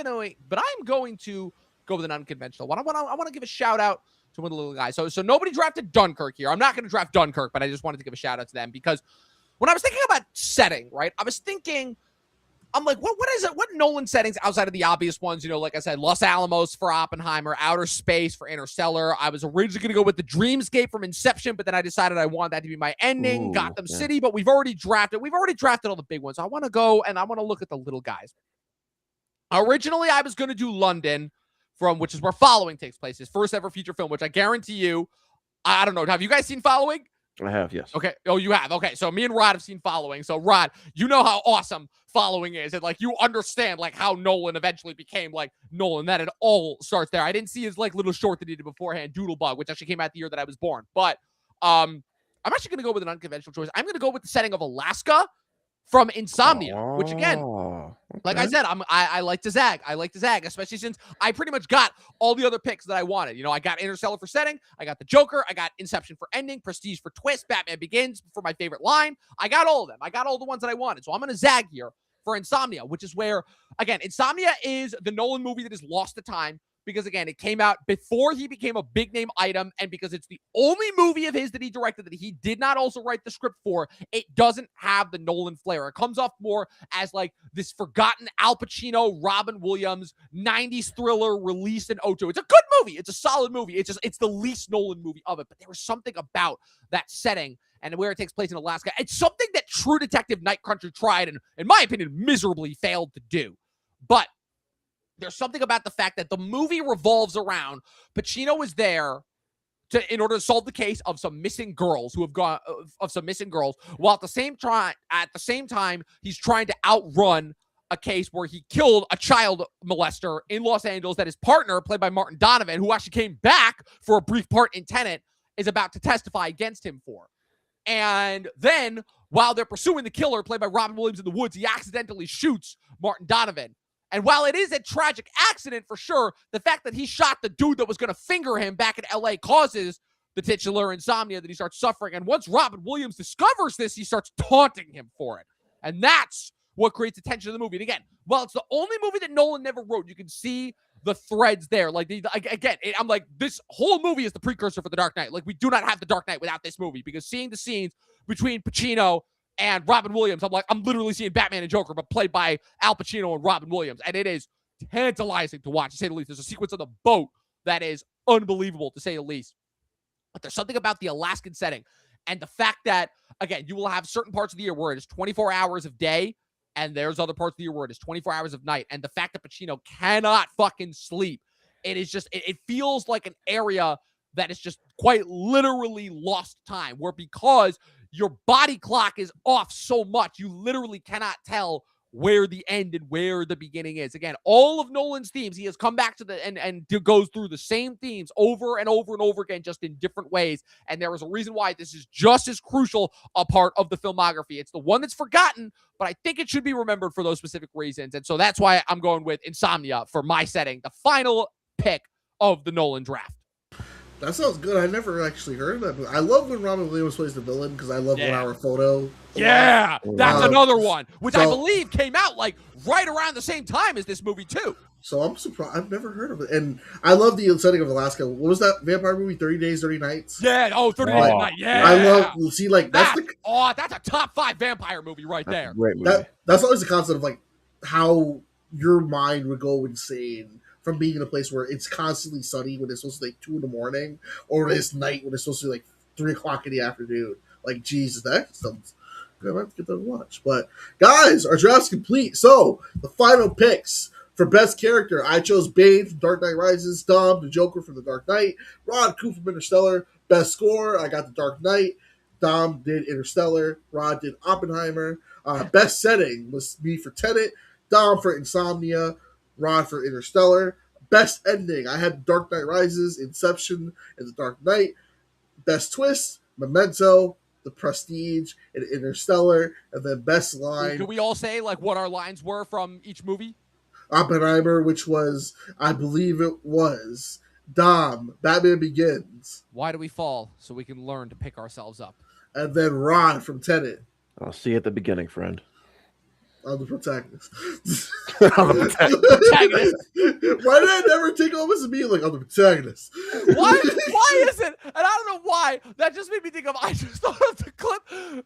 going to go with an unconventional one. I want to give a shout out to one of the little guys. So nobody drafted Dunkirk here. I'm not going to draft Dunkirk, but I just wanted to give a shout out to them, because when I was thinking about setting, right, I was thinking, I'm like, what is it? What Nolan settings outside of the obvious ones? You know, like I said, Los Alamos for Oppenheimer, outer space for Interstellar. I was originally going to go with the Dreamscape from Inception, but then I decided I want that to be my ending. Ooh, Gotham City, but we've already drafted all the big ones. So I want to go and I want to look at the little guys. Originally, I was going to do London, which is where Following takes place, his first ever feature film, which I guarantee you, I don't know. Have you guys seen Following? I have, yes. Okay. Oh, you have. Okay. So me and Rod have seen Following. So Rod, you know how awesome Following is, and like you understand like how Nolan eventually became like Nolan. That it all starts there. I didn't see his like little short that he did beforehand, Doodlebug, which actually came out the year that I was born. But I'm actually gonna go with an unconventional choice. I'm gonna go with the setting of Alaska from Insomnia, which again, like I said, I like to zag. I like to zag, especially since I pretty much got all the other picks that I wanted. You know, I got Interstellar for setting, I got the Joker, I got Inception for ending, Prestige for twist, Batman Begins for my favorite line. I got all of them. I got all the ones that I wanted. So I'm gonna zag here for Insomnia, which is where, again, Insomnia is the Nolan movie that is lost to time. Because, again, it came out before he became a big-name item, and because it's the only movie of his that he directed that he did not also write the script for, it doesn't have the Nolan flair. It comes off more as, like, this forgotten Al Pacino, Robin Williams, 90s thriller released in '02. It's a good movie. It's a solid movie. It's the least Nolan movie of it, but there was something about that setting and where it takes place in Alaska. It's something that True Detective Night Country tried and, in my opinion, miserably failed to do. But there's something about the fact that the movie revolves around Pacino is there in order to solve the case of some missing girls while at the same time he's trying to outrun a case where he killed a child molester in Los Angeles that his partner, played by Martin Donovan, who actually came back for a brief part in Tenet, is about to testify against him for. And then while they're pursuing the killer, played by Robin Williams in the woods, he accidentally shoots Martin Donovan. And while it is a tragic accident for sure, the fact that he shot the dude that was going to finger him back in LA causes the titular insomnia that he starts suffering. And once Robin Williams discovers this, he starts taunting him for it. And that's what creates the tension of the movie. And again, while it's the only movie that Nolan never wrote, you can see the threads there. Like, again, I'm like, this whole movie is the precursor for The Dark Knight. Like, we do not have The Dark Knight without this movie, because seeing the scenes between Pacino and Robin Williams, I'm literally seeing Batman and Joker, but played by Al Pacino and Robin Williams. And it is tantalizing to watch, to say the least. There's a sequence on the boat that is unbelievable, to say the least. But there's something about the Alaskan setting and the fact that, again, you will have certain parts of the year where it is 24 hours of day, and there's other parts of the year where it is 24 hours of night. And the fact that Pacino cannot fucking sleep, it is just, it feels like an area that is just quite literally lost time, where because your body clock is off so much, you literally cannot tell where the end and where the beginning is. Again, all of Nolan's themes, he has come back to the and goes through the same themes over and over and over again, just in different ways. And there is a reason why this is just as crucial a part of the filmography. It's the one that's forgotten, but I think it should be remembered for those specific reasons. And so that's why I'm going with Insomnia for my setting, the final pick of the Nolan draft. That sounds good. I never actually heard of that. I love when Robin Williams plays the villain, because I love 1 Hour Photo. Yeah, that's another one, which I so- believe came out like right around the same time as this movie too. So I'm surprised. I've never heard of it. And I love the setting of Alaska. What was that vampire movie, 30 Days, 30 Nights? Yeah, 30 Days a Night, yeah. I love, see, like, that's that's a top 5 vampire movie right there. Great movie. That's always the concept of, like, how your mind would go insane from being in a place where it's constantly sunny when it's supposed to be like 2 a.m, or it's night when it's supposed to be like 3 o'clock in the afternoon. Like, Jesus, that sounds good. I have to get that to watch. But guys, our draft's complete. So the final picks for best character, I chose Bane from Dark Knight Rises, Dom, the Joker from The Dark Knight, Rod Coop from Interstellar. Best score, I got The Dark Knight. Dom did Interstellar. Rod did Oppenheimer. Best setting was me for Tenet, Dom for Insomnia, Rod for Interstellar. Best ending, I had Dark Knight Rises, Inception, and The Dark Knight. Best twist, Memento, The Prestige, and Interstellar. And then best line, Can we all say like what our lines were from each movie? Oppenheimer, which was, I believe it was, Dom, Batman Begins. Why do we fall? So we can learn to pick ourselves up. And then Rod from Tenet. I'll see you at the beginning, friend. I'm the protagonist. Protagonist. Why did I never take home as me like I'm the protagonist? Why is it? And I don't know why. That just made me think of, I just thought of the clip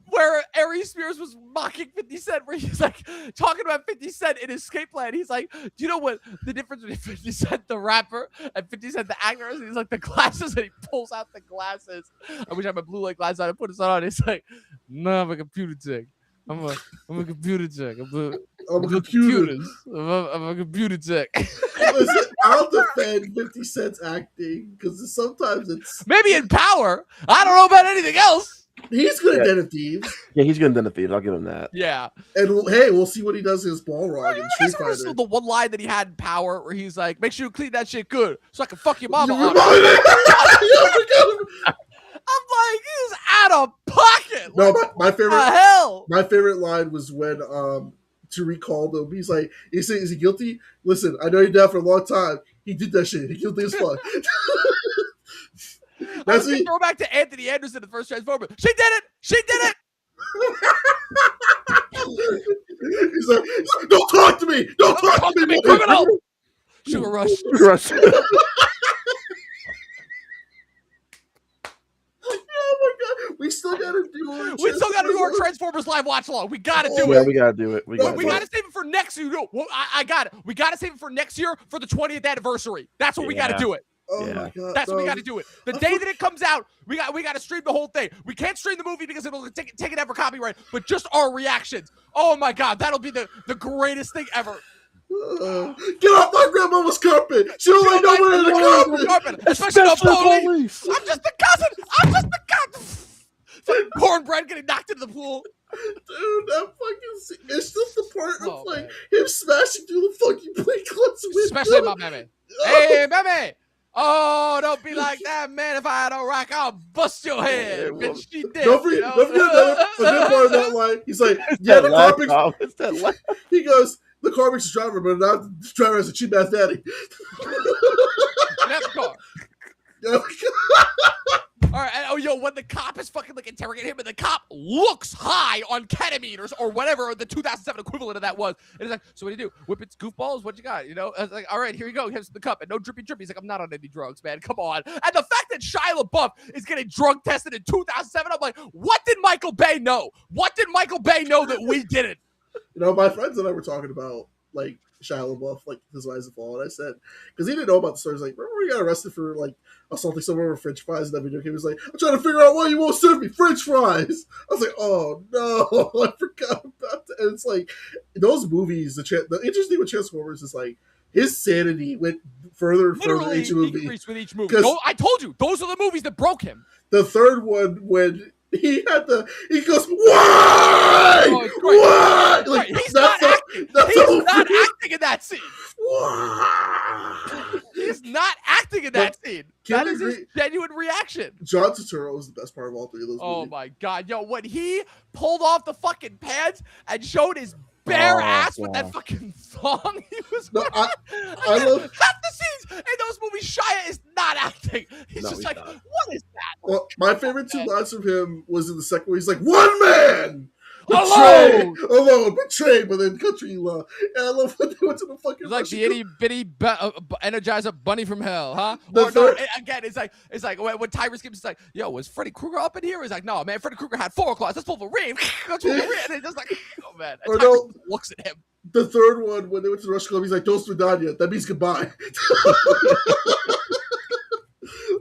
where Ari Spears was mocking 50 Cent, where he's like talking about 50 Cent in Escape Plan. He's like, do you know what the difference between 50 Cent the rapper and 50 Cent the actor is? And he's like, the glasses, and he pulls out the glasses. I wish I had my blue light glasses on and put this on. He's like, no, I'm a computer tech. I'm a computer tech. I'm a computer. I'm a computer tech. Listen, I'll defend 50 Cent's acting, because sometimes it's maybe in Power. I don't know about anything else. he's good at Den of Thieves. Yeah, he's good in Den of Thieves. I'll give him that. Yeah. And hey, we'll see what he does in his Balrog and Street Fighter. The one line that he had in Power where he's like, make sure you clean that shit good so I can fuck your mama You up. I'm like, he's out of pocket. No, Like, my favorite. what the hell? My favorite line was when Tariq called him. He's like, is he guilty? Listen, I know you're down for a long time. He did that shit. He guilty as fuck. That's a throwback to Anthony Anderson in the first Transformer. She did it. She did it. He's like, don't talk to me. Don't talk to me, criminal. Sugar Rush. Sugar Rush. Oh my god, we still gotta do our Transformers live watch along. We gotta do Yeah, it. we gotta do it. We But gotta we do gotta it. save it for next year. No, I got it. We gotta save it for next year for the 20th anniversary. That's what we gotta do it. Oh Yeah. my god, That's what we got to do it. The day that it comes out, we got to stream the whole thing. We can't stream the movie because it'll take it out for copyright, but just our reactions. Oh my god, that'll be the greatest thing ever. Get off my grandmama's carpet. She don't like no one in the carpet. Especially the police. I'm just the cousin. I'm just the cousin. Cornbread getting knocked into the pool. Dude, that fucking it's just the part of Oh, like man. him smashing through the fucking plate glass window. Especially my baby. Hey, baby. Oh, don't be like that, man. If I don't rock, I'll bust your head. Bitch, she did. Don't forget that a good part of that line. He's like, yeah, the carpet. It's that laugh. He goes, the carpet's the driver, but not the driver has a cheap ass daddy. That's car. All right. And, when the cop is fucking like interrogating him, and the cop looks high on ketamine or whatever the 2007 equivalent of that was, and he's like, "So what do you do? Whip its goofballs? What you got?" I was like, "All right, here you go. Here's the cup, and no drippy drip." He's like, "I'm not on any drugs, man. Come on." And the fact that Shia LaBeouf is getting drug tested in 2007, I'm like, what did Michael Bay know? What did Michael Bay know that we didn't? My friends and I were talking about like Shia LaBeouf, like his Rise and Fall, and I said, because he didn't know about the story. He's like, remember when he got arrested for like assaulting someone with French fries in that video game? He was like, I'm trying to figure out why you won't serve me French fries. I was like, oh no, I forgot about that. And it's like those movies. The interesting with Transformers is like his sanity went further and further Literally each movie. decreased with each movie. I told you, those are the movies that broke him. The third one, when he goes, why? Oh, why? Like, he's not acting. He's not acting in that scene. Why? He's not acting in that scene. That is his genuine reaction. John Turturro was the best part of all three of those movies. Oh my god, when he pulled off the fucking pants and showed his bare ass with that fucking thong, he was. No, I love half the scenes in those movies. Shia is not acting. He's just like, what is that? Well, my favorite two lines from him was in the second one. He's like, one man. Alone, betrayed, but then country love. And I love when they went to the fucking. It's like the itty bitty Energizer bunny from hell, huh? Again, it's like when Tyrese Gibson's like, "Yo, was Freddy Krueger up in here?" He's like, "No, man, Freddy Krueger had 4 claws. That's Wolverine." That's Wolverine. And it's just like, oh man. And Tyrese looks at him. The third one, when they went to the Rush Club, he's like, "Don't done yet. That means goodbye."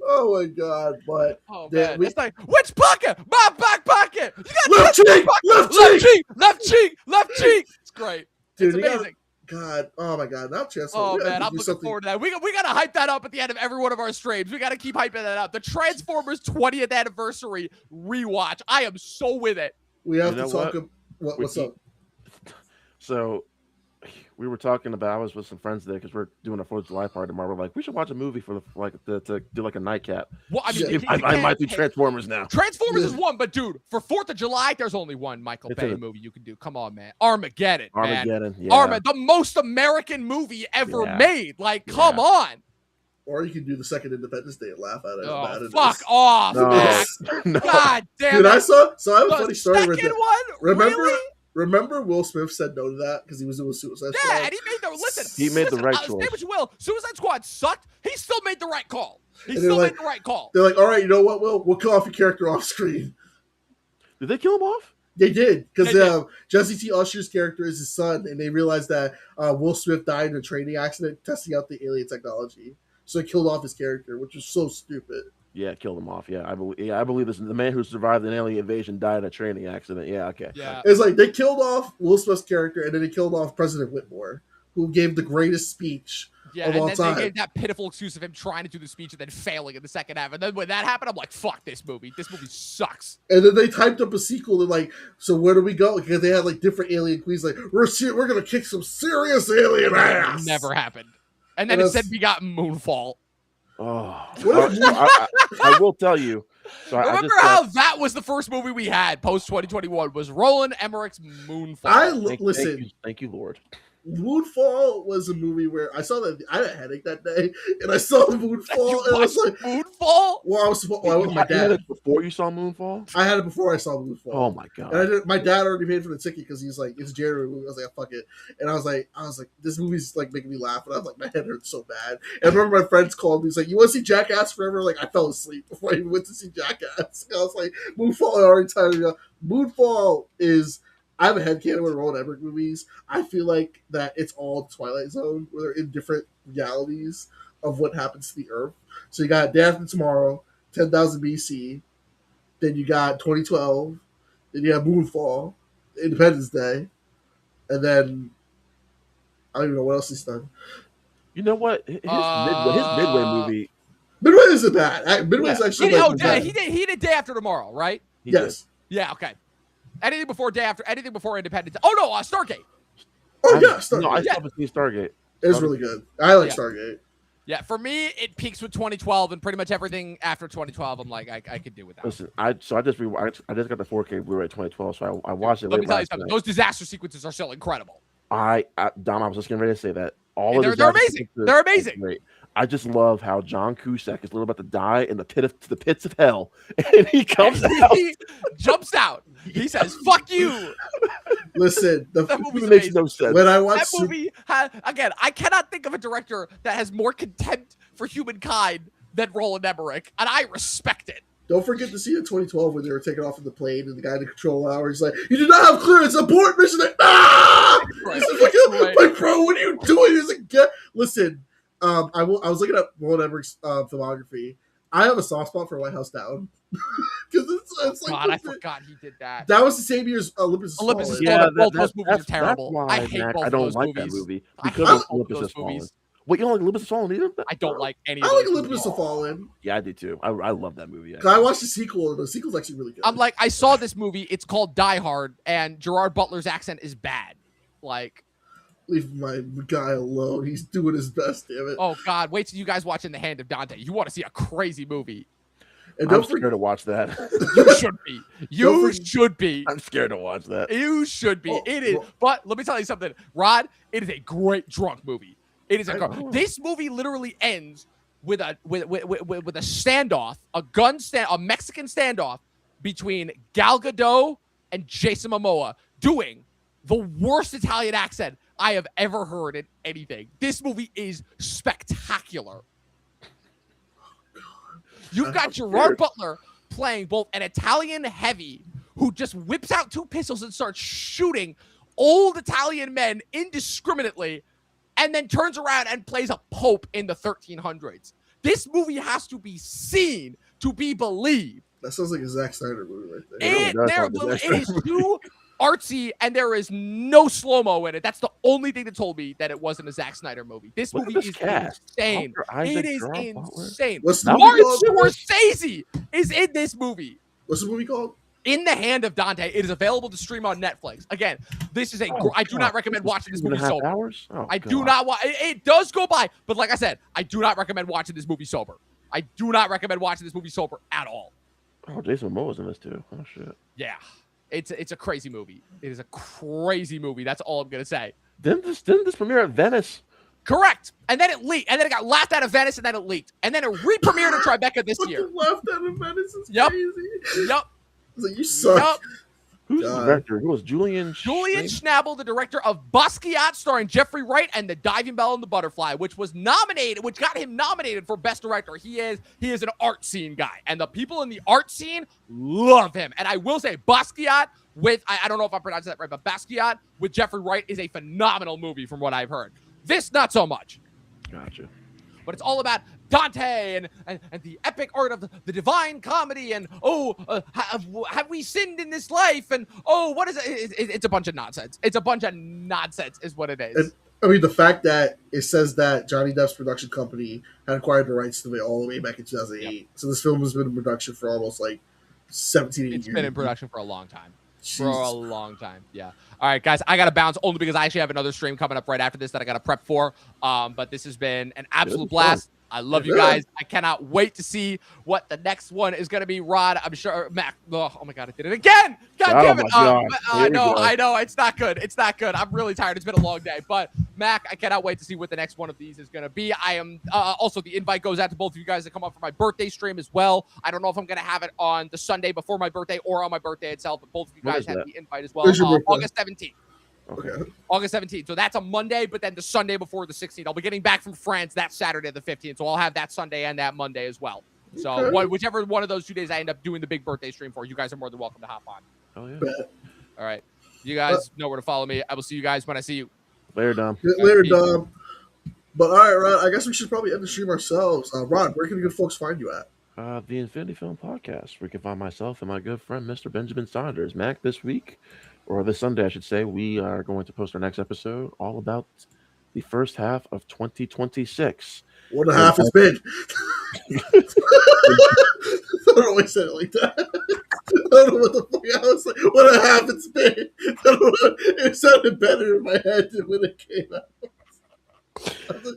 Oh my god! But man, it's like, which pocket? My back pocket. You got left cheek. Left cheek. It's great. Dude, it's amazing. God, oh my god! Now Transformers. Oh man, I'm looking forward to that. We gotta hype that up at the end of every one of our streams. We gotta keep hyping that up. The Transformers 20th anniversary rewatch. I am so with it. We have to talk. What's up? So we were talking about. I was with some friends there because we're doing a 4th of July party tomorrow. We're like, we should watch a movie for to do like a nightcap. Well, I mean, I might do Transformers now. Transformers is one, but dude, for 4th of July, there's only one Michael Bay movie you can do. Come on, man, Armageddon. Armageddon, yeah. The most American movie ever made. Like, come on. Or you can do the second Independence Day and laugh at it. Oh, fuck off, Max. No. God damn Dude, it. So I have a funny story with that. Remember Will Smith said no to that because he was doing Suicide Squad? Yeah, and he made the right choice. Say what you will. Suicide Squad sucked. He still made the right call. Made the right call. They're like, all right, you know what, Will? We'll kill off your character off screen. Did they kill him off? They did, because Jesse T. Usher's character is his son, and they realized that Will Smith died in a training accident testing out the alien technology. So they killed off his character, which was so stupid. Yeah, killed him off. Yeah, I believe this. The man who survived an alien invasion died in a training accident. Yeah, okay. Yeah, it's like they killed off Will Smith's character, and then they killed off President Whitmore, who gave the greatest speech of all time. They gave that pitiful excuse of him trying to do the speech and then failing in the second half. And then when that happened, I'm like, fuck this movie. This movie sucks. And then they typed up a sequel. They're like, so where do we go? Because they had like different alien queens. Like, we're gonna kick some serious alien ass. Never happened. And then instead we got Moonfall. Oh, I will tell you. So remember how that was the first movie we had post 2021 was Roland Emmerich's Moonfall. Thank you, Lord. Moonfall was a movie where I saw that I had a headache that day, and I saw Moonfall, and I was like, Moonfall? Well, I went with my dad. You had it before you saw Moonfall? I had it before I saw Moonfall. Oh my god! And my dad already paid for the ticket because he's like, it's a January movie. I was like, fuck it, and I was like, this movie's like making me laugh, and I was like, my head hurts so bad. And I remember my friends called me, he's like, you want to see Jackass Forever? Like, I fell asleep before I even went to see Jackass. And I was like, Moonfall, I already tired of Moonfall is. I have a headcanon with Roland Emmerich movies. I feel like that it's all Twilight Zone, where they're in different realities of what happens to the Earth. So you got Day After Tomorrow, 10,000 BC. Then you got 2012. Then you have Moonfall, Independence Day. And then, I don't even know what else he's done. You know what? His Midway movie. Midway isn't bad. Midway's actually he did Day After Tomorrow, right? Yes. Yeah, okay. Anything before Independence. Oh no, Stargate. Oh yeah, Stargate. No, I still haven't seen Stargate. It's really good. I like Stargate. Yeah, for me, it peaks with 2012, and pretty much everything after 2012, I'm like, I could do without. Listen, I just got the 4K Blu-ray 2012, so I watched it. Let me tell you something. Those disaster sequences are still incredible. Dom, I was just getting ready to say that. They're amazing. They're amazing. Great. I just love how John Cusack is literally about to die in the pits of hell, and he comes out. He jumps out. He says, "Fuck you." Listen, That It movie's makes amazing. no sense. when I watch That movie again, I cannot think of a director that has more contempt for humankind than Roland Emmerich, and I respect it. don't forget to see in 2012 when they were taking off in the plane and the guy in the control tower is like, "You do not have clearance. Abort mission." Like, ah! Right. This is like, Right. like, bro, what are you doing? He's like, listen. I was looking at Roland Emmerich's filmography. I have a soft spot for White House Down because it's like God, I forgot he did that. that was the same year as Olympus Has Olympus Has Fallen. Fallen. Both those movies are terrible. That's I why, hate Mac, both I of don't those like movies. that movie I because hate of both of Olympus those Has Fallen. movies. What, you don't like Olympus Has Fallen either? I don't like any of I those like movies. Olympus Has Fallen. Yeah, I do too. I love that movie. 'Cause I watched the sequel, and the sequel's actually really good. I'm like, I saw this movie. It's called Die Hard, and Gerard Butler's accent is bad. Like, leave my guy alone. He's doing his best. Damn it! oh God, wait till you guys watch In the Hand of Dante. You want to see a crazy movie. And I'm don't scared forget, to watch that. You should be. Don't You forget- should be. I'm scared to watch that. You should be. Oh, It is. well- But let me tell you something, Rod. It is a great drunk movie. It is I know. This movie literally ends with a standoff, a Mexican standoff between Gal Gadot and Jason Momoa doing the worst Italian accent I have ever heard in anything. This movie is spectacular. You've got Gerard Butler playing both an Italian heavy who just whips out two pistols and starts shooting old Italian men indiscriminately, and then turns around and plays a pope in the 1300s. This movie has to be seen to be believed. that sounds like a Zack Snyder movie right there. It does sound like It is too artsy, and there is no slow-mo in it. That's the only thing that told me that it wasn't a Zack Snyder movie. This Look at movie this is cast. insane. Oscar Isaac, It is Gerard Butler. insane. What's the Now- movie Martin called? Scorsese is in this movie. What's the movie called? In the Hand of Dante. It is available to stream on Netflix. Again, this is I do not recommend watching this movie sober. Hours? Oh, I do God. not want. It does go by, but like I said, I do not recommend watching this movie sober. I do not recommend watching this movie sober at all. Oh, Jason Momoa's in this too. Oh shit. Yeah, it's a crazy movie. It is a crazy movie. That's all I'm gonna say. Didn't this premiere at Venice? Correct. And then it leaked. And then it got laughed out of Venice, and then it leaked. And then it re-premiered at Tribeca this year. Fucking laughed at him, Venice is Yep. crazy. Yup. I was like, you suck. Yup. Who's the God. director? Who was Julian? Julian Schrader? Schnabel, the director of Basquiat, starring Jeffrey Wright and The Diving Bell and the Butterfly, which got him nominated for Best Director. He is an art scene guy, and the people in the art scene love him. And I will say, Basquiat with I don't know if I'm pronouncing that right, but Basquiat with Jeffrey Wright is a phenomenal movie from what I've heard. This not so much. Gotcha. But it's all about Dante and the epic art of the divine comedy and have we sinned in this life and what is it? It's a bunch of nonsense. It's a bunch of nonsense is what it is. And, I mean, the fact that it says that Johnny Depp's production company had acquired the rights to it all the way back in 2008. Yep. So this film has been in production for almost like 17 years. It's been in production for a long time. Jesus. For a long time. Yeah. All right, guys, I got to bounce only because I actually have another stream coming up right after this that I got to prep for. But this has been an absolute blast. I love you guys. I cannot wait to see what the next one is going to be. Rod, I'm sure. Mac. Oh my God, I did it again. God damn it. I know. It's not good. It's not good. I'm really tired. It's been a long day. But Mac, I cannot wait to see what the next one of these is going to be. I am also, the invite goes out to both of you guys that come up for my birthday stream as well. I don't know if I'm going to have it on the Sunday before my birthday or on my birthday itself, but both of you guys have the invite as well. Where's your birthday? August 17th. Okay. August 17th. So that's a Monday, but then the Sunday before the 16th. I'll be getting back from France that Saturday, the 15th. So I'll have that Sunday and that Monday as well. So Okay. whichever one of those 2 days I end up doing the big birthday stream for, you guys are more than welcome to hop on. Oh yeah. Bet. All right. You guys know where to follow me. I will see you guys when I see you. Later, Dom. Later, Dom. But all right, Rod, I guess we should probably end the stream ourselves. Rod, where can the good folks find you at? The Infinity Film Podcast, where you can find myself and my good friend, Mr. Benjamin Saunders. Mac, this week, or this Sunday, I should say, we are going to post our next episode all about the first half of 2026. 1.5 is big. I don't know why I said it like that. I don't know what the fuck I was like. 1.5 is big. I don't know. It sounded better in my head than when it came out.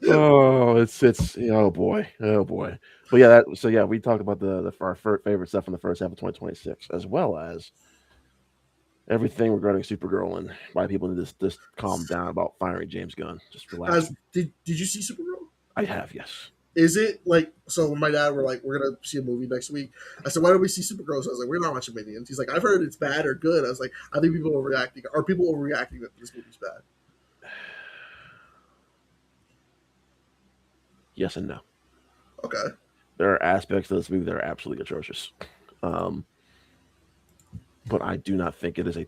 Oh, it's oh boy. But yeah, we talked about our favorite stuff in the first half of 2026, as well as everything regarding Supergirl and why people need to just calm down about firing James Gunn. Just relax. Did you see Supergirl? I have, yes. Is it like so? When my dad were like, "We're gonna see a movie next week," I said, "Why don't we see Supergirl?" So I was like, "We're not watching Minions." He's like, "I've heard it's bad or good." I was like, "I think people are overreacting. Are people overreacting that this movie's bad?" Yes and no. Okay. There are aspects of this movie that are absolutely atrocious, um, but I do not think it is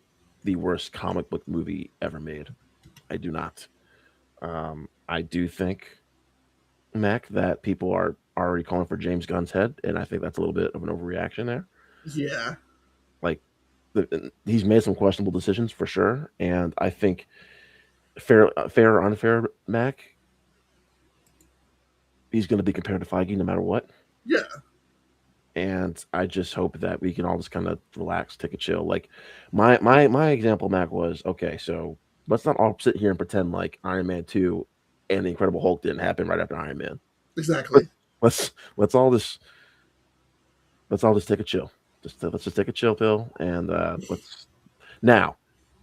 the worst comic book movie ever made. I do not. I do think, Mac, that people are already calling for James Gunn's head, and I think that's a little bit of an overreaction there. Yeah. Like, he's made some questionable decisions for sure, and I think fair or unfair, Mac, he's going to be compared to Feige no matter what. Yeah. And I just hope that we can all just kind of relax, take a chill. Like my example, Mac, was okay. So let's not all sit here and pretend like Iron Man 2 and the Incredible Hulk didn't happen right after Iron Man. Let, Exactly. let's let's all just take a chill. Let's just take a chill pill and let's now.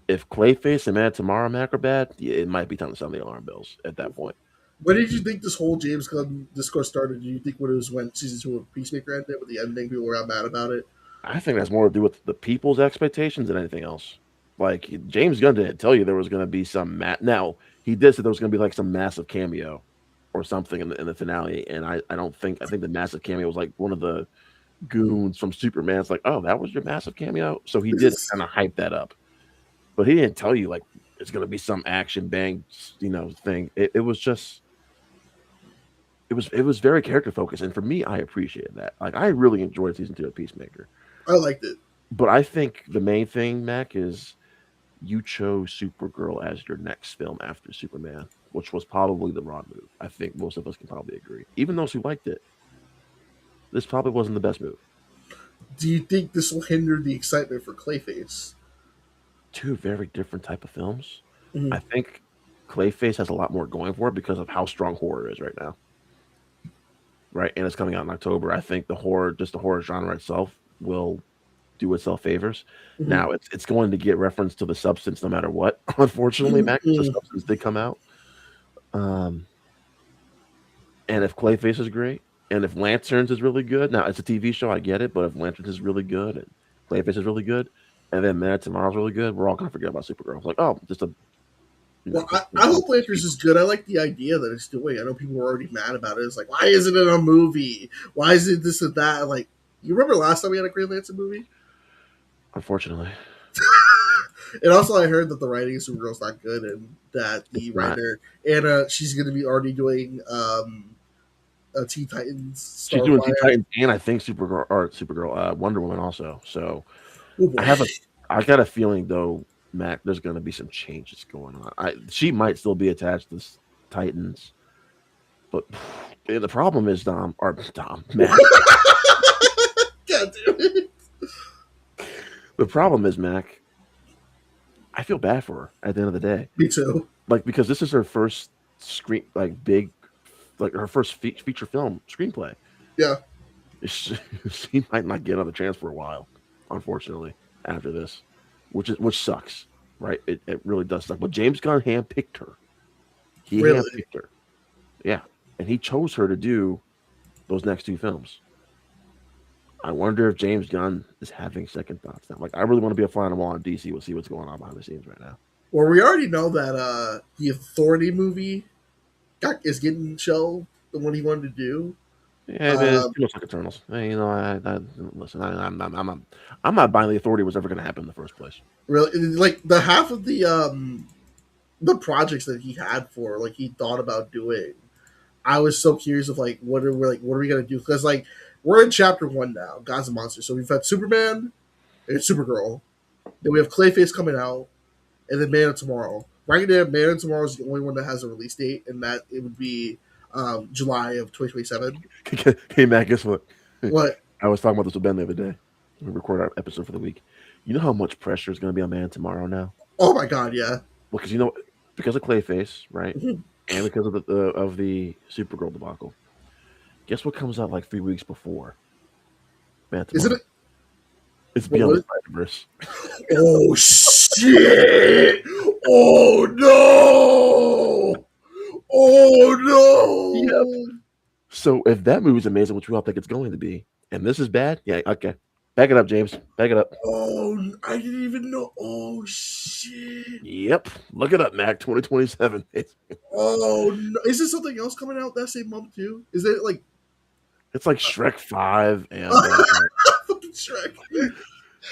If Clayface and Man Tomorrow Mac are bad, yeah, it might be time to sound the alarm bells at that point. When did you think this whole James Gunn discourse started? Do you think when it was when season 2 of Peacemaker ended with the ending, people were mad about it? I think that's more to do with the people's expectations than anything else. Like James Gunn didn't tell you there was going to be some now he did say there was going to be like some massive cameo or something in the finale, and I don't think I think the massive cameo was like one of the goons from Superman. It's like, oh, that was your massive cameo, so he did kind of hype that up, but he didn't tell you like it's going to be some action bang, thing. It was just it was very character focused, and for me, I appreciated that. Like I really enjoyed season 2 of Peacemaker. I liked it. But I think the main thing, Mac, is you chose Supergirl as your next film after Superman, which was probably the wrong move. I think most of us can probably agree. Even those who liked it, this probably wasn't the best move. Do you think this will hinder the excitement for Clayface? Two very different type of films. I Mhm. think Clayface has a lot more going for it because of how strong horror is right now. Right, and it's coming out in October. I think just the horror genre itself, will do itself favors. Mhm. Now it's going to get reference to the substance no matter what. Unfortunately, Mac, 'cause the Mhm. substance did come out. Um, and if Clayface is great, and if Lanterns is really good, now it's a TV show, I get it, but if Lanterns is really good and Clayface is really good, and then Man of Tomorrow's really good, we're all gonna forget about Supergirl. It's like, oh, just a Well, just I a hope Lanterns people. is good. I like the idea that it's doing. I know people were already mad about it. It's like, why isn't it a movie? Why is it this and that? Like, you remember last time we had a Green Lantern movie? Unfortunately, And also, I heard that the writing of Supergirl's not good, and that the it's not. writer Anna, she's going to be already doing a Teen Titans She's doing Teen Starfire. Titans and I think Supergirl, Wonder Woman also. So Oh I boy! have a I got a feeling though, Mac, there's gonna be some changes going on. She might still be attached to Titans, but the problem is Mac. God damn it! The problem is Mac. I feel bad for her at the end of the day, Me too. like because this is her first big, like her first feature film screenplay. Yeah. She, she might not get another chance for a while, unfortunately, after this, which sucks, right? It really does suck. But James Gunn handpicked her. He Really? handpicked her. Yeah, and he chose her to do those next two films. I wonder if James Gunn is having second thoughts now. Like, I really want to be a fly on the wall on DC. We'll see what's going on behind the scenes right now. Well, we already know that the Authority movie is getting shelved. The one he wanted to do. Yeah, but it's Um, too much like Eternals. Hey, listen. I'm not buying the Authority was ever going to happen in the first place. really, like the half of the projects that he had for like he thought about doing. I was so curious of like what are we gonna do? Because like we're in chapter 1 now, Gods and Monsters. So we've had Superman and Supergirl. Then we have Clayface coming out, and then Man of Tomorrow. Right now, Man of Tomorrow is the only one that has a release date, and that it would be July of 2027. Hey, Matt, guess what? What? I was talking about this with Ben the other day. We record our episode for the week. You know how much pressure is going to be on Man tomorrow now? Oh my God, yeah. Well, because of Clayface, right, Mhm. and because of the Supergirl debacle. Guess what comes out like 3 weeks before Man Isn't tomorrow? it? It's What Beyond the was? Spider-Verse. Oh shit! Oh no! Oh Yep. no! So if that movie's amazing, which we all think it's going to be, and this is bad, yeah, okay. Back it up, James. Back it up. Oh, I didn't even know. Oh shit. Yep. Look it up, Mac. 2027. Oh no. Is there something else coming out that same month too? Is it like It's like Shrek 5 and fucking Shrek? dude,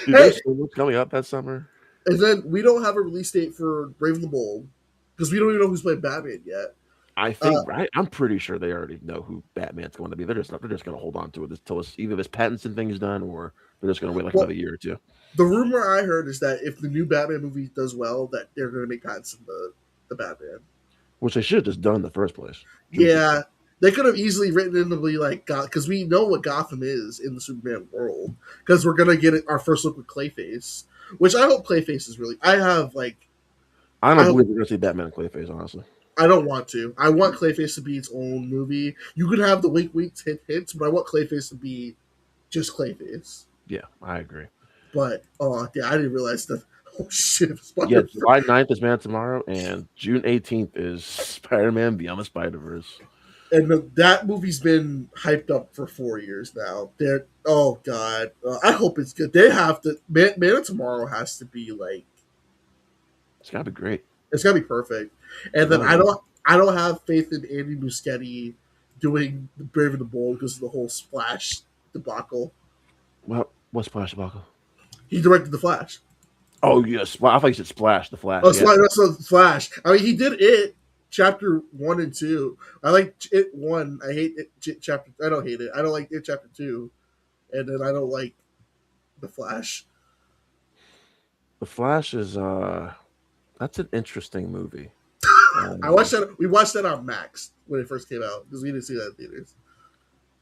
Hey, there's so much coming out that summer. and then we don't have a release date for Brave and the Bold because we don't even know who's playing Batman yet. I think right. I'm pretty sure they already know who Batman's going to be. They're just going to hold on to it until either this Pattinson thing is done or they're just going to wait like Well, another year or two. the rumor I heard is that if the new Batman movie does well, that they're going to make Pattinson the Batman. Which they should have just done in the first place. Yeah, they could have easily written in to be like, because we know what Gotham is in the Superman world. Because we're gonna get our first look with Clayface, which I hope Clayface is really. I have like, I I don't hope, believe we're going to see Batman and Clayface, honestly. I don't want to. I want Clayface to be its own movie. You could have the wink winks hits, but I want Clayface to be just Clayface. Yeah, I agree. But oh yeah, I didn't realize that. Oh shit! Yeah, July 9th is Man Tomorrow, and June 18th is Spider-Man Beyond the Spider-Verse. And that movie's been hyped up for 4 years now. They're oh god, I hope it's good. They have to. Man of Tomorrow has to be like It's got to be great. it's gotta be perfect. And then I don't have faith in Andy Muschietti doing the Brave and the Bold because of the whole Splash debacle. Well, what's Splash Buckle? He directed the Flash. Oh, yes. Well, I thought you said Splash, the Flash. Oh, Yeah. That's the Flash. I mean, he did it. Chapter 1 and 2. I like it 1. I hate it. Chapter. I don't hate it. I don't like it. Chapter 2, and then I don't like the Flash. The Flash is that's an interesting movie. I watched that. We watched that on Max when it first came out because we didn't see that in theaters.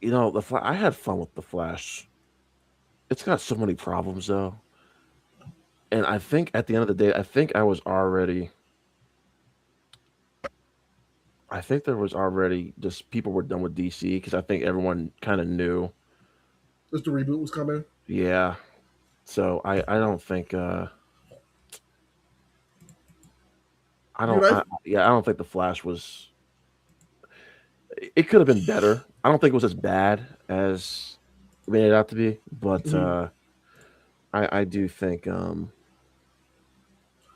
You know, I had fun with the Flash. It's got so many problems though. And I think at the end of the day, I think there was already just people were done with DC because I think everyone kind of knew. Just the reboot was coming. Yeah. So I don't think I don't Dude, I don't think the Flash was. It could have been better. I don't think it was as bad as it made it out to be, but I do think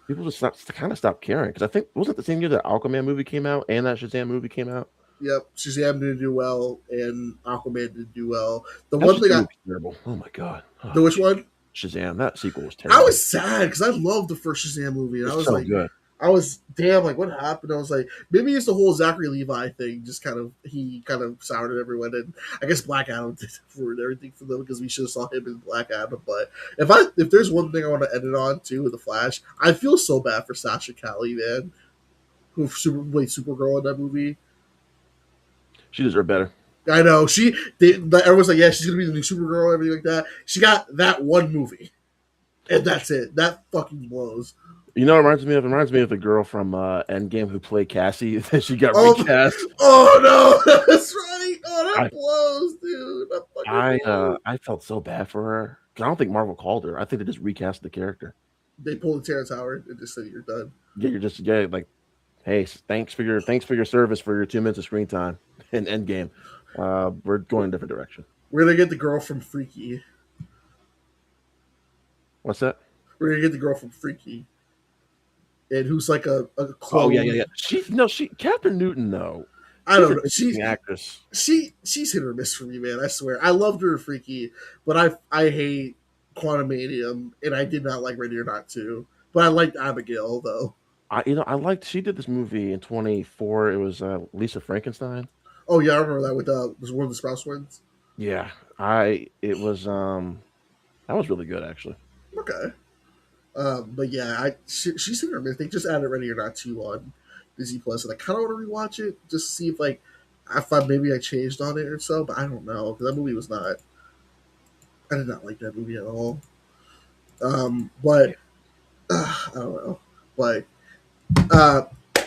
people just kind of stopped caring because I think wasn't it the same year that Aquaman movie came out and that Shazam movie came out. Yep, Shazam didn't do well, and Aquaman didn't do well. The That one thing Shazam I was terrible. Oh my god. Oh, the which one? Shazam. That sequel was terrible. I was sad because I loved the first Shazam movie, and It's I was so like, good. I was damn like what happened. I was like, maybe it's the whole Zachary Levi thing. Just he kind of soured everyone, and I guess Black Adam did ruin everything for them because we should have saw him in Black Adam. But if there's one thing I want to end it on too with the Flash, I feel so bad for Sasha Calle, man, who played Supergirl in that movie. She deserved better. I know everyone's like, yeah, she's gonna be the new Supergirl, everything like that. She got that one movie, and that's it. That fucking blows. You know, what it reminds me of? It reminds me of the girl from Endgame who played Cassie. That she got recast. Oh no, that's right. Oh, that blows, dude. That fucking blows. I felt so bad for her. I don't think Marvel called her. I think they just recast the character. They pulled the Terrence Howard and just said you're done. Yeah, like, hey, thanks for your service for your 2 minutes of screen time in Endgame. We're going a different direction. We're gonna get the girl from Freaky. What's that? We're gonna get the girl from Freaky, and who's like a clone. Oh yeah. She Catherine Newton though. I don't know. She's an actress. She's hit or miss for me, man. I swear. I loved her in Freaky, but I hate Quantumanium, and I did not like Ready or Not 2. But I liked Abigail though. I liked. She did this movie in 24. It was Lisa Frankenstein. Oh yeah, I remember that with was one of the Sprouse twins. Yeah, it was that was really good actually. Okay. But yeah, she's hit or miss. They just added Ready or Not 2 on Disney Plus, and I kind of want to rewatch it just to see if maybe I changed on it or so. But I don't know because that movie was not. I did not like that movie at all. But I don't know. But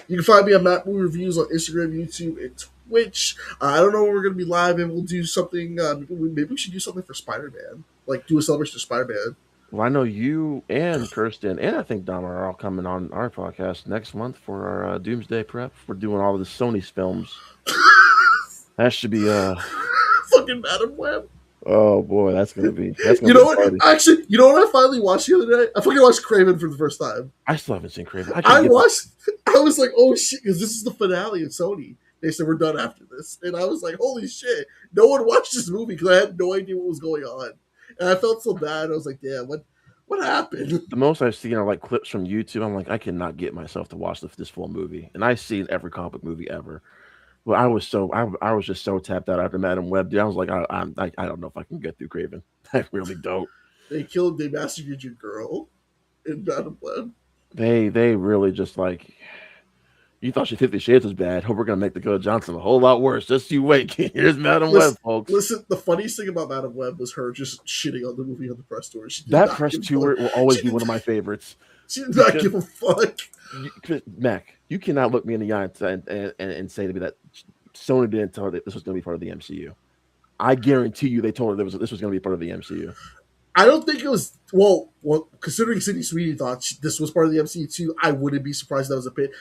you can find me on Matt Movie Reviews on Instagram, YouTube, and Twitch. I don't know when we're gonna be live, and we'll do something. Maybe we should do something for Spider-Man, like do a celebration of Spider-Man. Well, I know you and Kirsten and I think Dom are all coming on our podcast next month for our Doomsday prep. We're doing all of the Sony's films. That should be Fucking Madam Web. oh boy, that's You gonna know be a what? party. Actually, you know what I finally watched the other day? I fucking watched Craven for the first time. I still haven't seen Craven. I I can't get watched. I was like, oh shit, because this is the finale of Sony. They said we're done after this, and I was like, holy shit! No one watched this movie because I had no idea what was going on, and I felt so bad. I was like, damn, what happened? the most I've seen are like clips from YouTube. I'm like, I cannot get myself to watch this full movie, and I've seen every comic book movie ever. But I was just so tapped out after Madam Web. Dude, I was like, I don't know if I can get through Craven. I really don't. They massacred your girl in Madam Web. They really just like you thought your 50 Shades was bad. Hope we're gonna make Dakota Johnson a whole lot worse. Just you wait. Here's Madam Web, Listen, folks. listen, the funniest thing about Madam Web was her just shitting on the movie on the press tour. She did That not press give a tour fuck. will always She be did, one of my favorites. she did not Because give a fuck. Mac, you cannot look me in the eye and say to me that Sony didn't tell her that this was going to be part of the MCU. I guarantee you they told her this was going to be part of the MCU. I don't think it was well. Considering Sydney Sweeney thought this was part of the MCU too, I wouldn't be surprised that was a bit.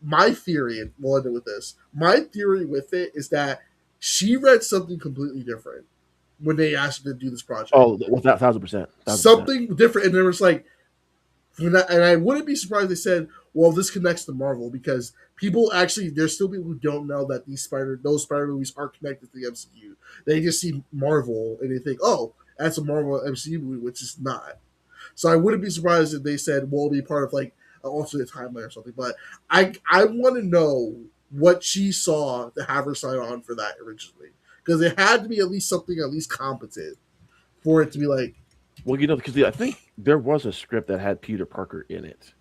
My theory, and we'll end it with this. My theory with it is that she read something completely different when they asked her to do this project. Oh, 1,000%. Something different, and there was like, and I wouldn't be surprised if they said, "Well, this connects to Marvel," because people actually there's still people who don't know that those Spider movies are connected to the MCU. They just see Marvel and they think, "Oh, that's a Marvel MCU movie," which is not. So I wouldn't be surprised if they said, "Well, it'll be part of like an alternate timeline or something." But I want to know what she saw to have her sign on for that originally, because it had to be at least something at least competent for it to be like, Well, you know, because I think there was a script that had Peter Parker in it.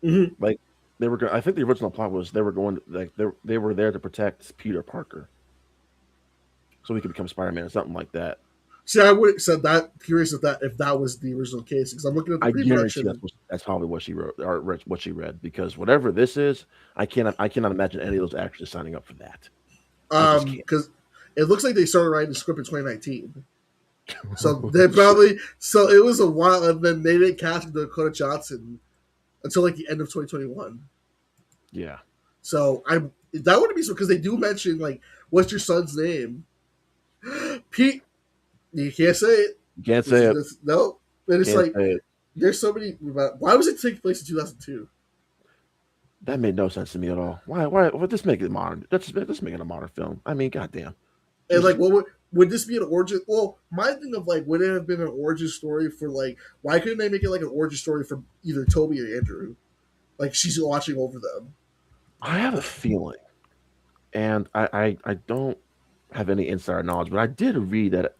mhm. Like they were. I think the original plot was they were going like they were there to protect Peter Parker, so he could become Spider-Man or something like that. See, I would said that curious if that was the original case because I'm looking at the I guarantee pre-production. that's probably what she wrote or what she read because whatever this is, I cannot imagine any of those actors signing up for that. I just can't. Because it looks like they started writing the script in 2019. So they probably so it was a while, and then they didn't cast Dakota Johnson until like the end of 2021. Yeah. So that wouldn't be so because they do mention like what's your son's name? Pete. You can't say it. You can't say it. No, and it's Can't like say it. there's so many. Why was it taking place in 2002? That made no sense to me at all. Why would this make it modern? Let's make it a modern film. I mean, goddamn. And like, what would this be an origin? Well, my thing of like, would it have been an origin story for like, why couldn't they make it like an origin story for either Toby or Andrew? Like she's watching over them. I have a feeling, and I don't have any insider knowledge, but I did read that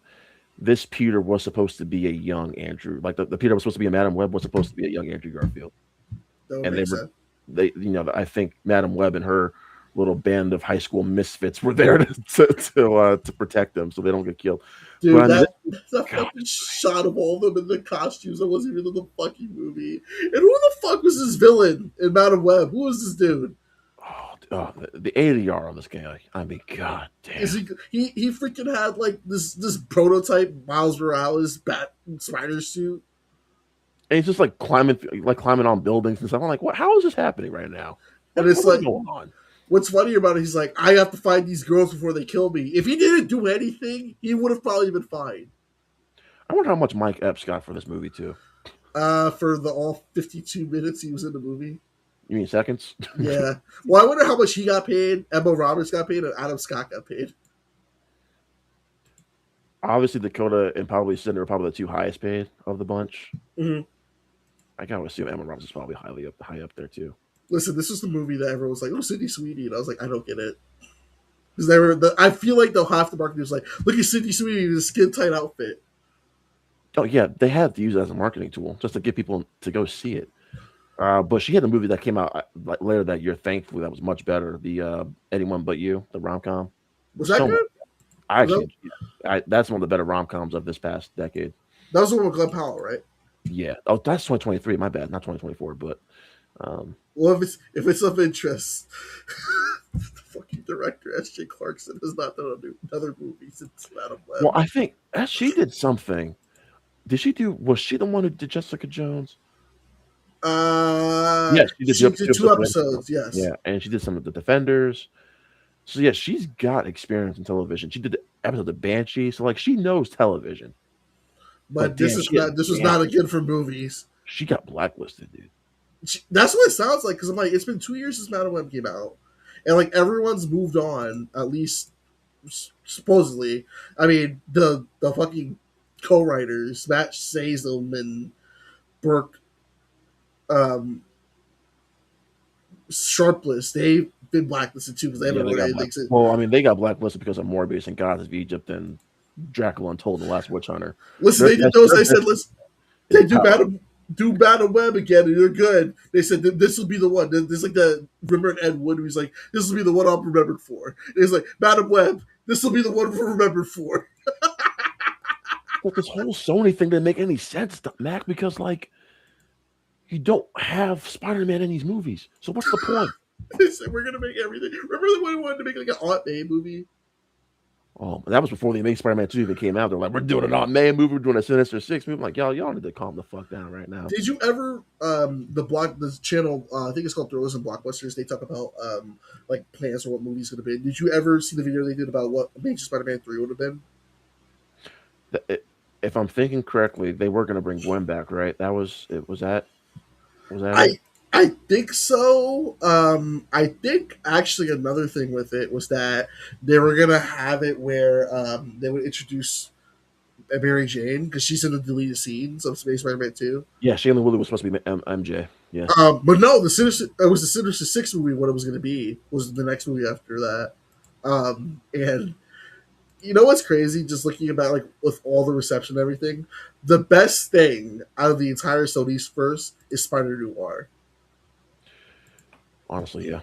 this Peter was supposed to be a young Andrew. Like the Peter was supposed to be a Madam Web was supposed to be a young Andrew Garfield. That would And make sense. I think Madam Web and her little band of high school misfits were there to protect them so they don't get killed. Dude, But I mean, that fucking shot of all of them in the costumes that wasn't even in the fucking movie. And who the fuck was this villain in Madam Web? Who was this dude? the ADR on this guy. I mean, god damn. Is he freaking had like this prototype Miles Morales bat spider suit? And he's just like climbing on buildings and stuff. I'm like, what? How is this happening right now? And it's What's like, going on? what's funny about it? He's like, I have to find these girls before they kill me. If he didn't do anything, he would have probably been fine. I wonder how much Mike Epps got for this movie too. For the all 52 minutes he was in the movie. You mean seconds? Yeah. Well, I wonder how much he got paid, Emma Roberts got paid, and Adam Scott got paid. Obviously, Dakota and probably Cinder are probably the two highest paid of the bunch. Mm-hmm. I gotta assume Emma Roberts is probably high up there too. Listen, this was the movie that everyone was like, "Oh, Sydney Sweeney," and I was like, "I don't get it," because I feel like they'll have to market it as like, "Look at Sydney Sweeney in a skin tight outfit." Oh yeah, they had to use it as a marketing tool just to get people to go see it. But she had a movie that came out like later that year. Thankfully, that was much better. The Anyone But You, the rom com. Was that good? That's one of the better rom coms of this past decade. That was the one with Glenn Powell, right? Yeah. Oh, that's 2023. My bad, not 2024. But well, if it's of interest, the fucking director S.J. Clarkson has not done another movie since Madam Web. Well, I think she did something. Did she do? Was she the one who did Jessica Jones? Yes, she did two episodes. Yes. Yeah, and she did some of the Defenders. So yeah, she's got experience in television. She did the episode of Banshee, so like she knows television. But But damn, this was not a good for movies. she got blacklisted, dude. That's what it sounds like because I'm like, it's been 2 years since Madam Web came out, and like everyone's moved on at least supposedly. I mean, the fucking co-writers Matt Sazem and Burke um, Sharpless, they've been blacklisted too because they Yeah, haven't they wrote got black. anything since. Well, I mean, they got blacklisted because of Morbius and Gods of Egypt and Dracula Untold, and The Last Witch Hunter. Listen, they did those. Their They said, best "Listen, is they Power. Do Madam Web again, and you're good." They said this will be the one. This is like the remember Ed Wood, who's like, "This will be the one I'm remembered for." And it's like Madam Web. This will be the one we're remembered for. But this whole Sony thing didn't make any sense, Mac, because like you don't have Spider-Man in these movies. So what's the point? They said we're gonna make everything. Remember when we wanted to make like an Aunt May movie? Oh, that was before the Amazing Spider-Man 2 even came out. They're like, we're doing an Aunt May movie, we're doing a Sinister Six movie. I'm like, y'all need to calm the fuck down right now. Did you ever the channel I think it's called Thrillers and Blockbusters? They talk about like plans for what movie's gonna be. Did you ever see the video they did about what Amazing Spider-Man 3 would have been? If I'm thinking correctly, they were going to bring Gwen back, right? That was it. Was that it? I think so. I think actually another thing with it was that they were gonna have it where they would introduce Mary Jane because she's in the deleted scenes of Space Spider-Man 2. Yeah, Shailene Woodley was supposed to be MJ. Yes. But no, it was the Sinister Six movie. What it was going to be was the next movie after that. And you know what's crazy? Just looking about like with all the reception and everything, the best thing out of the entire Sony's first is Spider Noir. Honestly, yeah.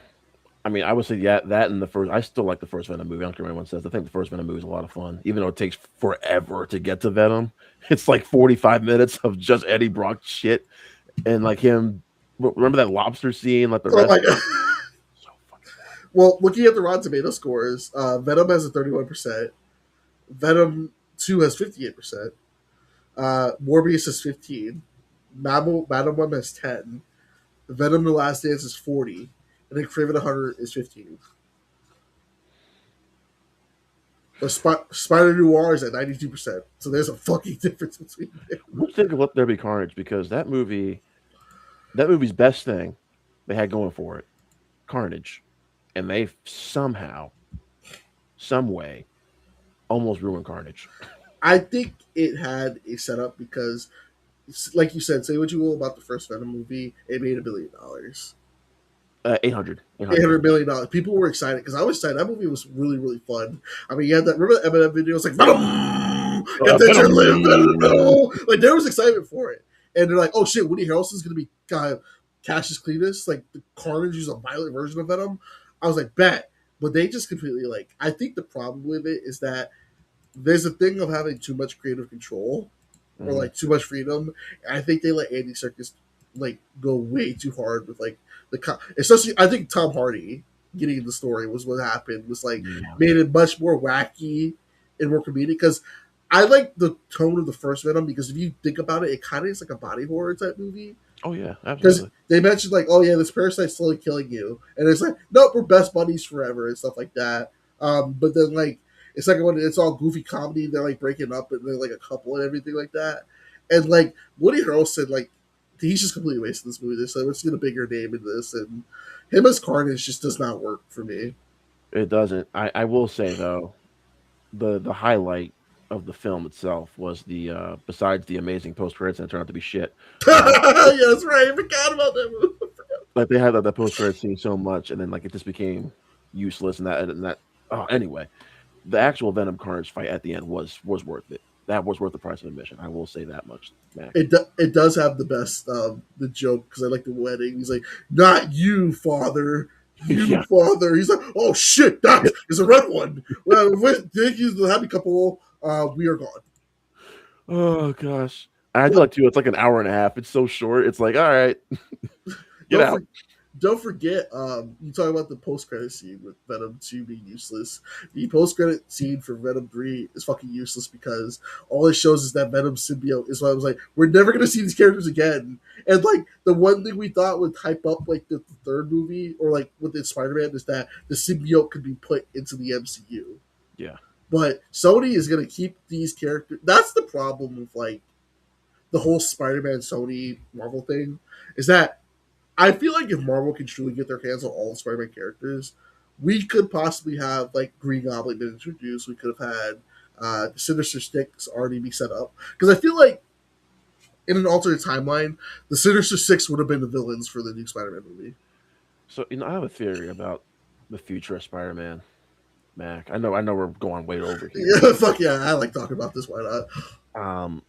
I mean, I would say yeah, that and the first. I still like the first Venom movie. I don't care what anyone says. I think the first Venom movie is a lot of fun, even though it takes forever to get to Venom. It's like 45 minutes of just Eddie Brock shit and like him. Remember that lobster scene? Like the Oh rest. my god! So fucking bad. Well, looking at the Rotten Tomato scores, Venom has a 31%. Venom 2 has 58%. Morbius has 15. Madam Web has 10. Venom: The Last Dance is 40. And then Craven the Hunter is 15. But Spider Noir is at 92%. So there's a fucking difference between them. Let's think of Let There Be Carnage because that movie's best thing they had going for it, Carnage, and they somehow, some way, almost ruined Carnage. I think it had a setup because, like you said, say what you will about the first Venom movie, it made $1 billion. 800. $800 million. People were excited because I was excited. That movie was really, really fun. I mean, you had that. Remember the Eminem video? It's like, Venom! Get that your live, Venom! Like, there was excitement for it. And they're like, oh shit, Woody Harrelson's going to be kind of Cassius Cletus. Like, the Carnage is a violent version of Venom. I was like, bet. But they just completely, like, I think the problem with it is that there's a thing of having too much creative control or like too much freedom. I think they let Andy Serkis like go way too hard with like especially I think Tom Hardy getting in the story was what happened was like made it much more wacky and more comedic because I like the tone of the first Venom because if you think about it, it kind of is like a body horror type movie. Oh yeah, Because absolutely. they mentioned like, oh yeah, this parasite's slowly killing you, and it's like, nope, we're best buddies forever and stuff like that. But then like the second one, it's all goofy comedy. They're like breaking up and they're like a couple and everything like that. And like Woody Harrelson, like he's just completely wasted this movie. They said let's get a bigger name in this, and him as Carnage just does not work for me. It doesn't. I will say though, the highlight of the film itself was the besides the amazing post credits that turned out to be shit. Yeah, that's right. I forgot about that movie. Like they had that post credit scene so much, and then like it just became useless. And that. Oh, anyway, the actual Venom Carnage fight at the end was worth it. That was worth the price of admission. I will say that much, Mac. It does have the best the joke because I like the wedding. He's like, "Not you, father, you Yeah. father." He's like, "Oh shit, that is a red one." Well, thank you, the happy couple. We are gone. Oh gosh, I do like too. It's like an hour and a half. It's so short. It's like all right, get Don't out. don't forget, you talk about the post credit scene with Venom 2 being useless. The post credit scene for Venom 3 is fucking useless because all it shows is that Venom symbiote is why I was like, we're never gonna see these characters again. And like the one thing we thought would hype up like the third movie or like within Spider-Man is that the symbiote could be put into the MCU. Yeah. But Sony is gonna keep these characters. That's the problem with like the whole Spider-Man Sony Marvel thing is that I feel like if Marvel can truly get their hands on all the Spider-Man characters, we could possibly have like Green Goblin been introduced. We could have had the Sinister Six already be set up because I feel like in an alternate timeline, the Sinister Six would have been the villains for the new Spider-Man movie. So I have a theory about the future of Spider-Man. Mac, I know, we're going way over here. Yeah, fuck yeah, I like talking about this. Why not? Um,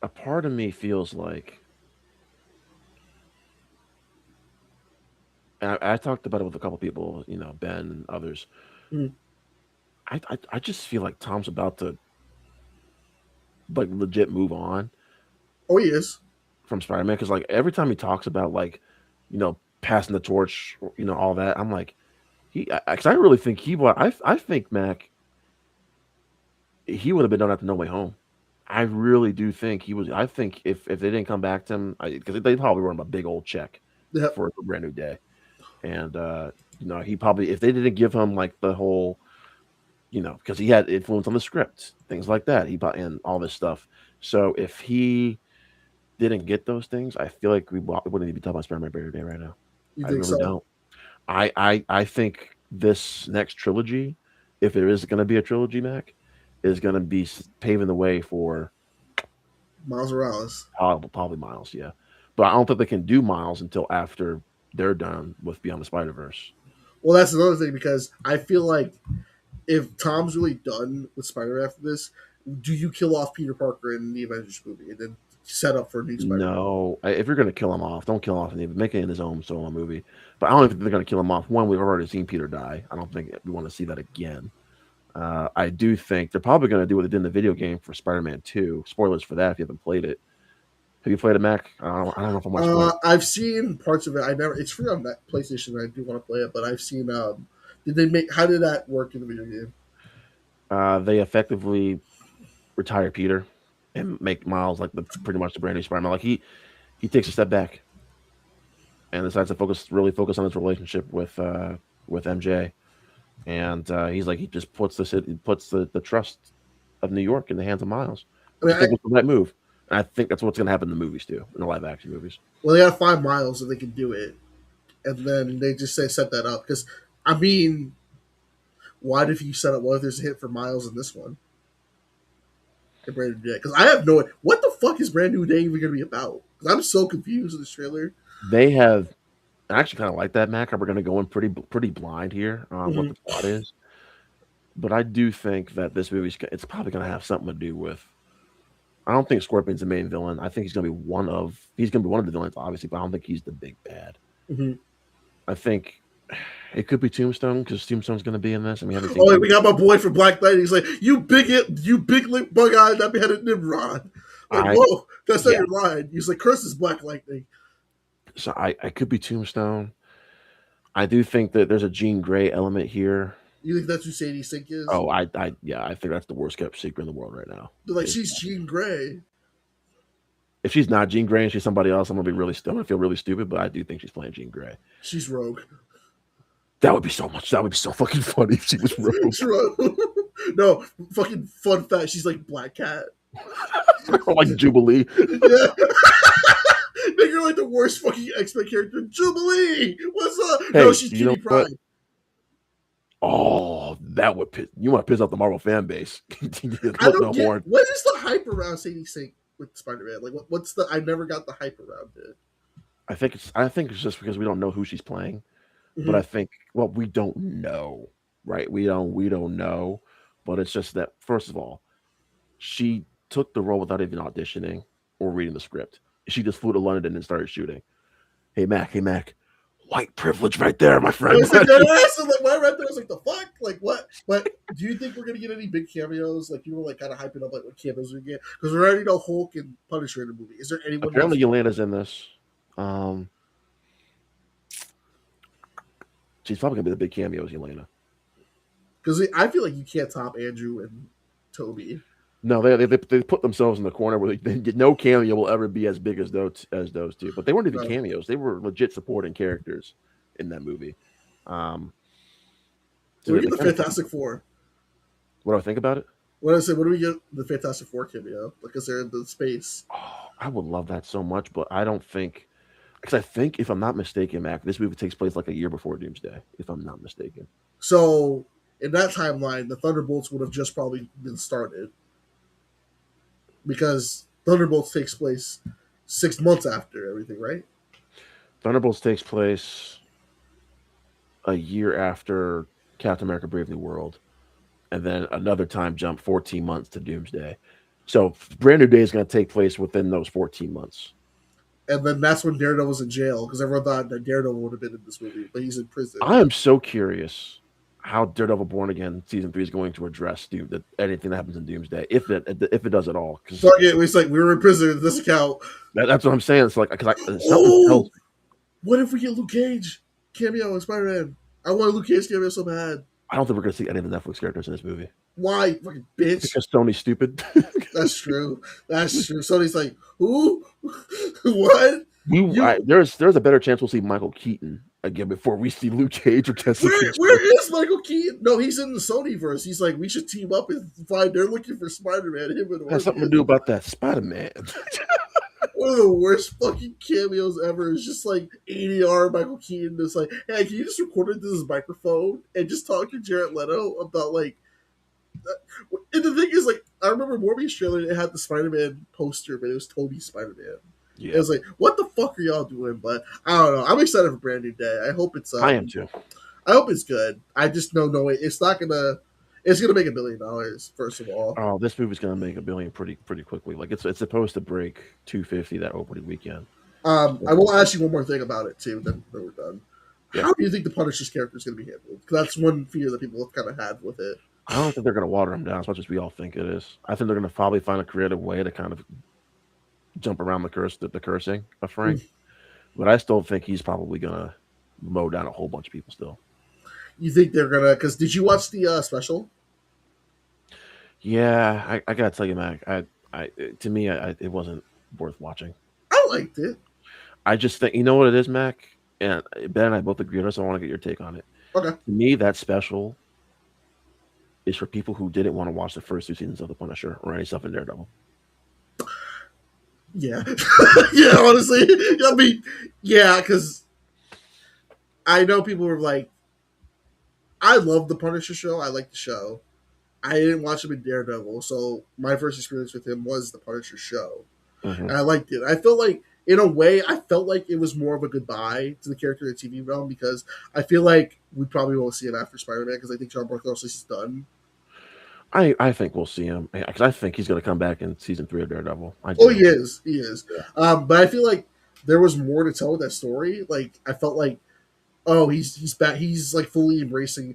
a part of me feels like, and I talked about it with a couple people, Ben and others. Mm. I just feel like Tom's about to like legit move on Oh, he is. from Spider-Man because like every time he talks about like, passing the torch, all that, I'm like, because I really think I think Mac, he would have been done after No Way Home. I really do think he was. I think if they didn't come back to him, because they probably wrote him a big old check Yep. for a brand new day, and he probably, if they didn't give him like the whole, because he had influence on the script, things like that, and all this stuff. So if he didn't get those things, I feel like we wouldn't even be talking about Spider-Man every day right now. You I think really so? don't. I think this next trilogy, if there is going to be a trilogy, Mac, is going to be paving the way for Miles Morales. probably Miles, yeah. But I don't think they can do Miles until after they're done with Beyond the Spider-Verse. Well, that's another thing because I feel like if Tom's really done with Spider-Man after this, do you kill off Peter Parker in the Avengers movie and then set up for a new Spider-Man? No, if you're going to kill him off, don't kill him off. Make it in his own solo movie. But I don't think they're going to kill him off. One, we've already seen Peter die. I don't think we want to see that again. I do think they're probably going to do what they did in the video game for Spider-Man 2. Spoilers for that if you haven't played it. Have you played it, Mac? I don't know if I'm watching. I've seen parts of it. I never. It's free on that PlayStation. And I do want to play it, but I've seen. Did they make? How did that work in the video game? They effectively retire Peter and make Miles like pretty much the brand new Spider-Man. Like he takes a step back and decides to really focus on his relationship with MJ. And he's like, he just puts the trust of New York in the hands of Miles. I mean, I think it was the right move. And I think that's what's going to happen in the movies too, in the live action movies. well, they got to find Miles so they can do it, and then they just say set that up. Because I mean, why did you set up? What if there's a hit for Miles in this one? The brand new day. Because I have no. What the fuck is brand new day even going to be about? Because I'm so confused with this trailer. They have. I actually kind of like that, Mac. We're going to go in pretty blind here on what the plot is. But I do think that this it's probably going to have something to do with. I don't think Scorpion's the main villain. I think he's going to be one of the villains, obviously, but I don't think he's the big bad. Mm-hmm. I think it could be Tombstone because Tombstone's going to be in this, and we haven't seen. Oh, we got my boy from Black Knight. He's like, you big lip bug eyed that beheaded Nimrod. Like, whoa, that's not your line. He's like, curse is Black Lightning. So I could be Tombstone. I do think that there's a Jean Grey element here. You think that's who Sadie Sink is? Oh, I think that's the worst kept secret in the world right now. They're like, she's Jean Grey. If she's not Jean Grey and she's somebody else, I'm gonna feel really stupid. But I do think she's playing Jean Grey. She's Rogue. That would be so fucking funny if she was Rogue. No, fucking fun fact. She's like Black Cat. Like Jubilee. Yeah. Make her like the worst fucking X-Men character. Jubilee! What's up? Hey, no, she's Kitty Pryde. Oh, that would piss. You want to piss off the Marvel fan base. I don't get, what is the hype around Sadie Sink with Spider-Man? Like, what's the? I never got the hype around it. I think it's just because we don't know who she's playing. Mm-hmm. But I think, well, we don't know, right? We don't know. But it's just that, first of all, she took the role without even auditioning or reading the script. She just flew to London and started shooting. Hey Mac, white privilege right there, my friend. I was like, when I read that, I was like, the fuck? Like, what? But do you think we're gonna get any big cameos? Like, people like kind of hyping up like what cameos we get because we already know Hulk and Punisher in the movie. Is there anyone? Apparently, Yelena's in this. She's probably gonna be the big cameo as Yelena. Because I feel like you can't top Andrew and Toby. No, they put themselves in the corner where no cameo will ever be as big as those two. But they weren't even No. cameos; they were legit supporting characters in that movie. Um, What so do we they get the kind of, Fantastic Four? what do I think about it? What I say? What do we get the Fantastic Four cameo? Because they're in the space. Oh, I would love that so much, but I don't think because I think if I'm not mistaken, Mac, this movie takes place like a year before Doomsday. If I'm not mistaken, So in that timeline, the Thunderbolts would have just probably been started because Thunderbolts takes place 6 months after everything, right? Thunderbolts takes place a year after Captain America: Brave New World, and then another time jump 14 months to Doomsday. So Brand New Day is going to take place within those 14 months. And then that's when Daredevil's in jail because everyone thought that Daredevil would have been in this movie, but he's in prison. I am so curious how Daredevil Born Again season 3 is going to address anything that happens in Doomsday, if it does at all. Because It's like we were in prison in this account. that's what I'm saying. It's like because something Oh, tells me. what if we get Luke Cage cameo in Spider-Man? I want a Luke Cage cameo so bad. I don't think we're going to see any of the Netflix characters in this movie Why, fucking bitch? because Sony's stupid. That's true. That's true. Sony's like, who? What? There's a better chance we'll see Michael Keaton again before we see Luke Cage or Jessica. Where is Michael Keaton? No, he's in the Sony verse. He's like, we should team up and find. They're looking for Spider-Man. Him and Has something to do about that Spider-Man. One of the worst fucking cameos ever is just like ADR Michael Keaton is like, hey, can you just record into this microphone and just talk to Jared Leto about like. And the thing is, like, I remember Morbius trailer. It had the Spider-Man poster, but it was Tobey's Spider-Man. Yeah. It was like, what the fuck are y'all doing? But I don't know. I'm excited for Brand New Day. I hope it's. I am too. I hope it's good. I just know no way. It's not gonna. It's gonna make $1 billion. First of all. Oh, this movie's gonna make $1 billion pretty quickly. Like it's supposed to break 250 that opening weekend. I will ask you one more thing about it too. Then we're done. Yeah. How do you think the Punisher's character is going to be handled? Because that's one fear that people have kind of had with it. I don't think they're going to water him down as much as we all think it is. I think they're going to probably find a creative way to kind of jump around the cursing of Frank. But I still think he's probably going to mow down a whole bunch of people still. You think they're going to... Because did you watch the special? Yeah, I got to tell you, Mac, to me, it wasn't worth watching. I liked it. I just think... You know what it is, Mac? And Ben and I both agree on this. I want to get your take on it. Okay. To me, that special is for people who didn't want to watch the first 2 seasons of The Punisher or any stuff in Daredevil. Yeah. Yeah, honestly. I mean, yeah, because I know people were like, I love the Punisher show. I like the show. I didn't watch him in Daredevil, so my first experience with him was the Punisher show. Mm-hmm. And I liked it. I felt like, in a way, I felt like it was more of a goodbye to the character in the TV realm because I feel like we probably won't see him after Spider-Man because I think John Bartholomew is done. I think we'll see him because I think he's going to come back in season 3 of Daredevil. He is. Yeah. But I feel like there was more to tell with that story. Like I felt like, oh, he's back. He's like fully embracing.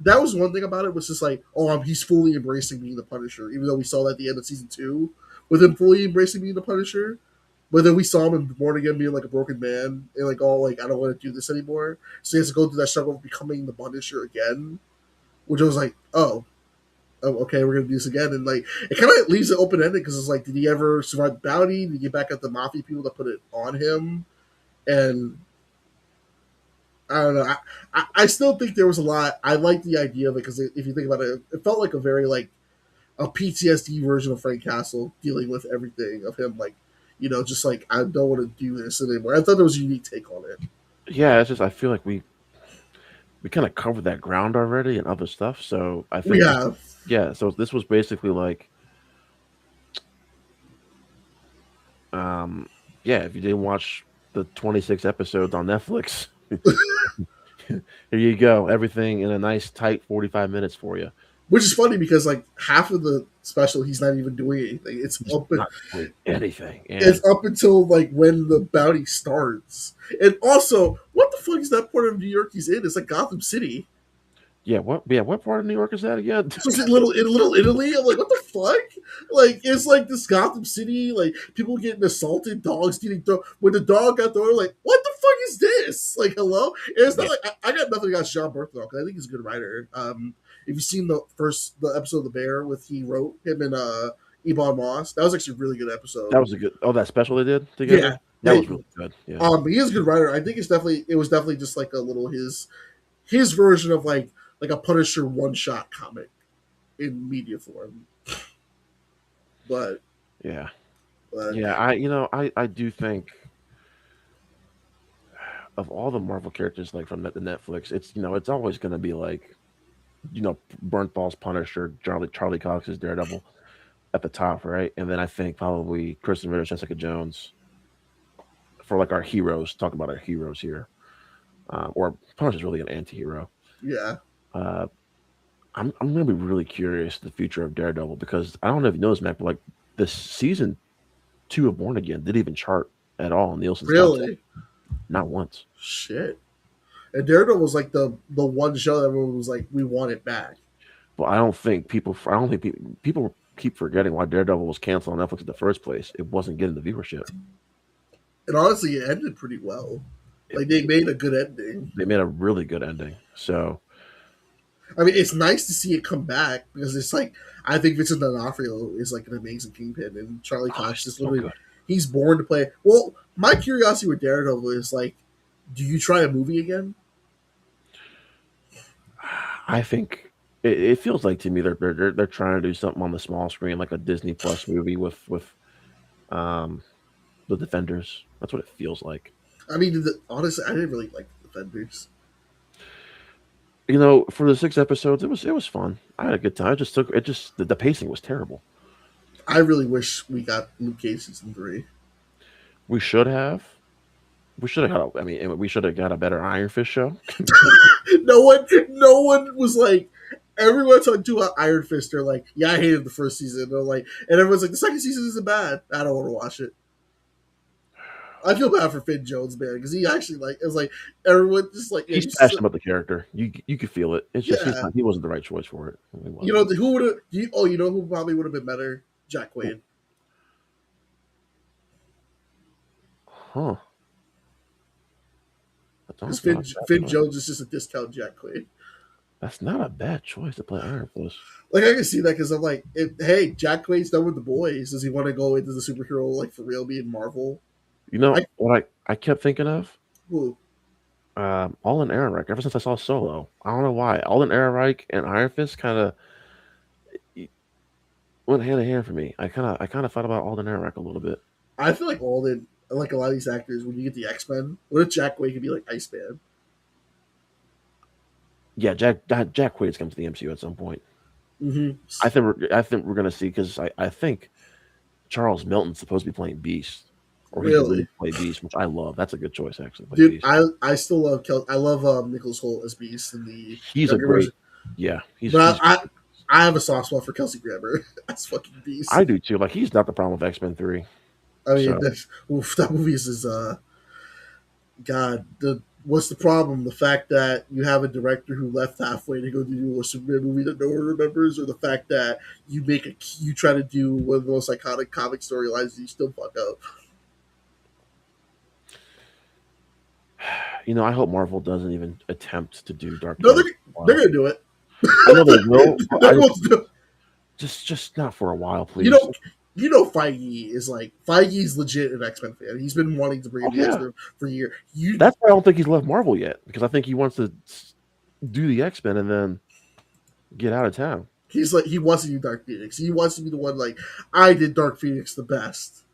That was one thing about it was just like, oh, he's fully embracing being the Punisher. Even though we saw that at the end of season 2 with him fully embracing being the Punisher. But then we saw him in Born Again being like a broken man and like all like I don't want to do this anymore. So he has to go through that struggle of becoming the Punisher again, which I was like, oh, okay, we're gonna do this again, and like it kind of leaves it open ended because it's like, did he ever survive the bounty? Did he get back at the mafia people that put it on him? And I don't know. I still think there was a lot. I like the idea of it because if you think about it, it felt like a very like a PTSD version of Frank Castle dealing with everything of him like. You know, just like I don't want to do this anymore. I thought there was a unique take on it. Yeah, it's just I feel like we kind of covered that ground already and other stuff. So I think so this was basically like, if you didn't watch the 26 episodes on Netflix, here you go. Everything in a nice tight 45 minutes for you. Which is funny because like half of the special, he's not even doing anything. It's anything. Yeah. It's up until like when the bounty starts. And also, what the fuck is that part of New York he's in? It's like Gotham City. Yeah, what? Yeah, what part of New York is that again? Especially in Little Italy. I'm like, what the fuck? Like, it's like this Gotham City, like people getting assaulted, dogs getting thrown. When the dog got thrown, like, what the fuck is this? Like, hello? And it's not Yeah, like I got nothing against Sean Berthold because I think he's a good writer. If you've seen the episode of The Bear with he wrote him and Ebon Moss, that was actually a really good episode. that was a good. Oh, that special they did Yeah, together. That was really good. Yeah, he is a good writer. I think it was definitely just like a little his version of like a Punisher one shot comic in media form. But yeah, but yeah. I do think of all the Marvel characters like from the Netflix, it's always going to be like Bernthal's Punisher, Charlie Cox's Daredevil at the top, right? And then I think probably Kristen Ritter, Jessica Jones for like our heroes. Talk about our heroes here, or Punisher's really an anti-hero. yeah, Uh, I'm gonna be really curious the future of Daredevil because I don't know if you know this, Matt, but like this season two of Born Again didn't even chart at all in Nielsen's top 10, really not once. shit. And Daredevil was like the one show that everyone was like, we want it back. But I don't think people keep forgetting why Daredevil was canceled on Netflix in the first place. It wasn't getting the viewership. And honestly, it ended pretty well. It, Like they made a good ending. they made a really good ending. So I mean, it's nice to see it come back because it's like I think Vincent D'Onofrio is like an amazing kingpin, and Charlie Cox is so literally good. he's born to play. Well, my curiosity with Daredevil is like, do you try a movie again? I think it feels like to me they're trying to do something on the small screen, like a Disney Plus movie with um the Defenders. That's what it feels like. I mean, honestly, I didn't really like the Defenders. For the 6 episodes, it was fun. I had a good time. The pacing was terrible. I really wish we got Luke Cage season 3. We should have. We should have got. I mean, we should have got a better Iron Fist show. No one was like. Everyone talking to Iron Fist. They're like, yeah, I hated the first season. They're like, and everyone's like, the second season isn't bad. I don't want to watch it. I feel bad for Finn Jones, man, because he actually like it was like everyone just like He's passionate about the character. You could feel it. It's just yeah. he wasn't the right choice for it. You know who would have? You know who probably would have been better? Jack Quaid. Huh? Because Finn Jones is just a discount Jack Quaid. That's not a bad choice to play Iron Fist. Like I can see that because I'm like, hey, Jack Quaid's done with the boys. Does he want to go into the superhero like for real, being Marvel? You know what I kept thinking of? Who? Alden Ehrenreich. Ever since I saw Solo, I don't know why. Alden Ehrenreich and Iron Fist kind of went hand in hand for me. I kind of thought about Alden Ehrenreich a little bit. I feel like Alden, like a lot of these actors, when you get the X-Men, what if Jack Quaid could be like Iceman? Yeah, Jack Quaid's come to the MCU at some point. Mm-hmm. I think we're gonna see because I think Charles Milton's supposed to be playing Beast, or he could Really? play Beast, which I love. That's a good choice actually. Play Dude, Beast. I still love I love Nicholas Hoult as Beast in the He's a younger great, version. yeah. But I have a soft spot for Kelsey Grammer as fucking Beast. I do too. Like he's not the problem with X-Men 3. I mean, So. that movie is God. What's the problem? The fact that you have a director who left halfway to go do a Superman movie that no one remembers, or the fact that you try to do one of the most iconic comic storylines and you still fuck up. I hope Marvel doesn't even attempt to do Dark No, Knight. they're gonna do it. I know they will. They're going to do it. Just not for a while, please. You know, Feige's legit an X-Men fan. He's been wanting to bring in the X-Men for a year. That's why I don't think he's left Marvel yet, because I think he wants to do the X-Men and then get out of town. He's like, he wants to do Dark Phoenix. He wants to be the one like, I did Dark Phoenix the best.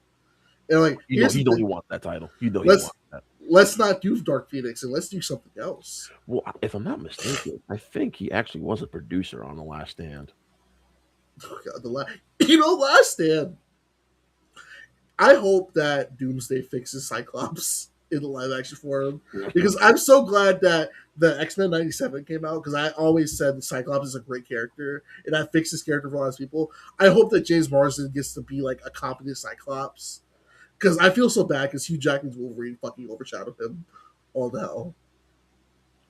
And like, you know he wants that title. You know he wants that. Let's not do Dark Phoenix and let's do something else. Well, if I'm not mistaken, I think he actually was a producer on The Last Stand. Oh God, Last Stand. I hope that Doomsday fixes Cyclops in the live action form because I'm so glad that the X-Men 97 came out because I always said that Cyclops is a great character and that fixed his character for a lot of people. I hope that James Marsden gets to be like a competent Cyclops because I feel so bad because Hugh Jackman's Wolverine fucking overshadowed him all the hell.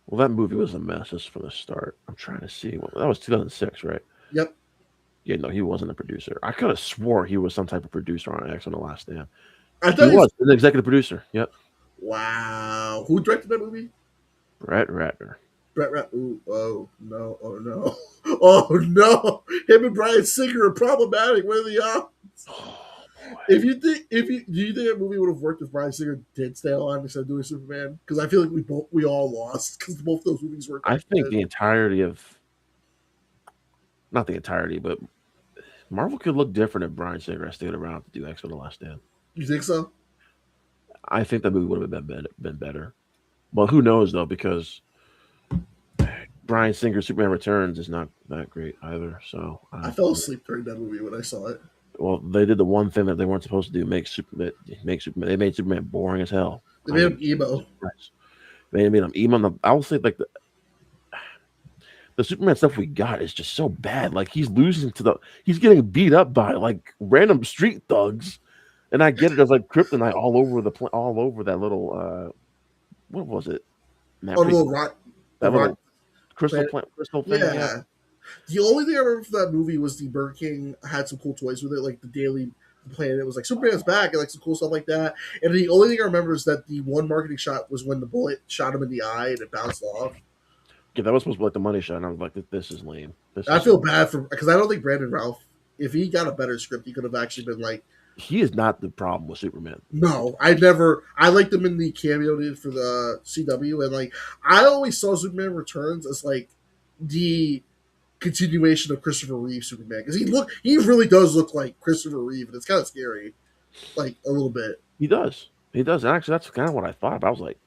Well, that movie was a mess just from the start. I'm trying to see. Well, that was 2006, right? Yep. Yeah, no, he wasn't a producer. I could have swore he was some type of producer on X on the Last Stand. I He thought he's was an executive producer. Yep, wow. Who directed that movie? Brett Ratner. Brett Rat. Ooh, oh no! Oh no! Oh no! Him and Brian Singer are problematic. What are the odds? Oh boy. If you do you think that movie would have worked if Brian Singer did stay on instead of doing Superman? Because I feel like we all lost because both those movies weren't I that think good. the entirety of not the entirety, but Marvel could look different if Brian Singer had stayed around to do X on the Last Stand. You think so? I think that movie would have been better. Well, who knows though, because Brian Singer's Superman Returns is not that great either. So I fell asleep during that movie when I saw it. well, they did the one thing that they weren't supposed to do: make Superman. They made Superman boring as hell. They made him emo. They made him even. I will say like the Superman stuff we got is just so bad. Like he's getting beat up by like random street thugs, and I get it as like kryptonite all over that little what was it? That Oh, place, the that rock little crystal planet. crystal thing. Yeah. Yeah. The only thing I remember from that movie was the Burger King had some cool toys with it, like the Daily Planet was like Superman's back and like some cool stuff like that. And the only thing I remember is that the one marketing shot was when the bullet shot him in the eye and it bounced off. Yeah, that was supposed to be like the money shot, and I was like, "This is lame." I feel bad for because I don't think Brandon Ralph, if he got a better script, he could have actually been like, he is not the problem with Superman. no, I liked him in the cameo did for the CW, and like I always saw Superman Returns as like the continuation of Christopher Reeve Superman because he really does look like Christopher Reeve, and it's kind of scary, like a little bit. He does. And actually, that's kind of what I thought. I was like,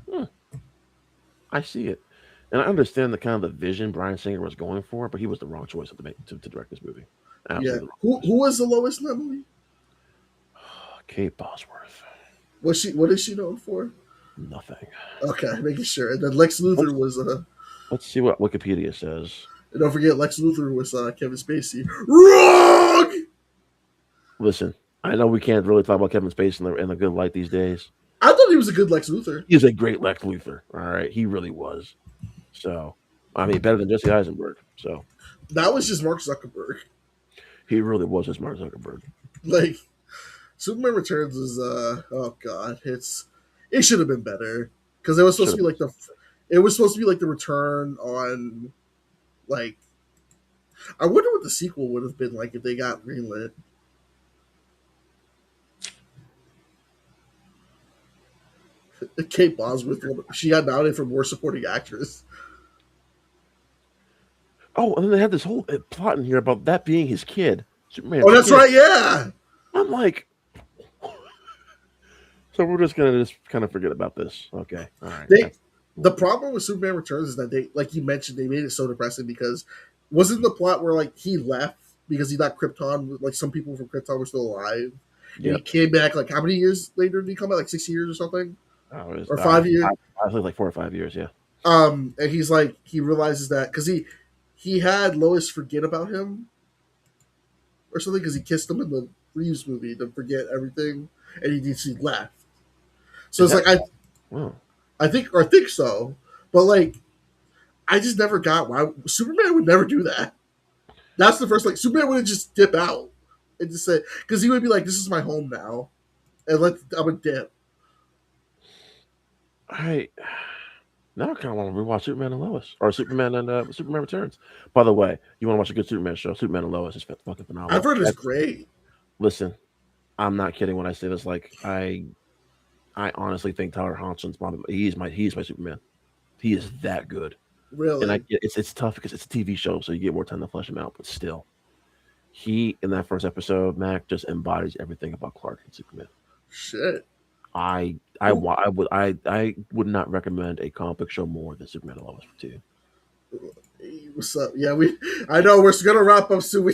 hmm, I see it, and I understand the kind of the vision Brian Singer was going for, but he was the wrong choice to direct this movie. Yeah, Absolutely. who was the lowest in that movie? Kate Bosworth. What is she known for? Nothing. Okay, making sure. And then Lex Luthor was Let's see what Wikipedia says. and don't forget Lex Luthor was Kevin Spacey. Wrong. Listen, I know we can't really talk about Kevin Spacey in a good light these days. I thought he was a good Lex Luthor. He's a great Lex Luthor. All right, he really was. So, I mean, better than Jesse Eisenberg. So, That was just Mark Zuckerberg. he really was just Mark Zuckerberg. Like Superman Returns is oh god, it should have been better because it was supposed to be like the return on like I wonder what the sequel would have been like if they got greenlit. Kate Bosworth, she got nominated for Worst Supporting Actress. Oh, and then they had this whole plot in here about that being his kid. Superman's Oh, that's kid. right, yeah. I'm like, so we're just gonna kind of forget about this. Okay, all right. The problem with Superman Returns is that they, like you mentioned, they made it so depressing because wasn't the plot where like he left because he thought Krypton, like some people from Krypton were still alive, and he came back like how many years later did he come back? Like 6 years or something, or 5 years? I think like 4 or 5 years, yeah. And he's like he realizes that because he had Lois forget about him or something because he kissed him in the Reeves movie to forget everything, and he left. So it's like I think so, but like I just never got why Superman would never do that. That's the first like Superman would just dip out and just say because he would be like, "This is my home now," and I'm a dip. Now I kind of want to rewatch Superman and Lois or Superman and Superman Returns. By the way, you want to watch a good Superman show? Superman and Lois is fucking phenomenal. I've heard it's great. Listen, I'm not kidding when I say this. Like I honestly think Tyler Hoechling's probably he's my Superman. He is that good. Really, and it's tough because it's a TV show, so you get more time to flesh him out. But still, he in that first episode, Mac just embodies everything about Clark and Superman. Shit. I would not recommend a comic book show more than Superman and Lois to you. Hey, what's up? Yeah, I know we're gonna wrap up soon. We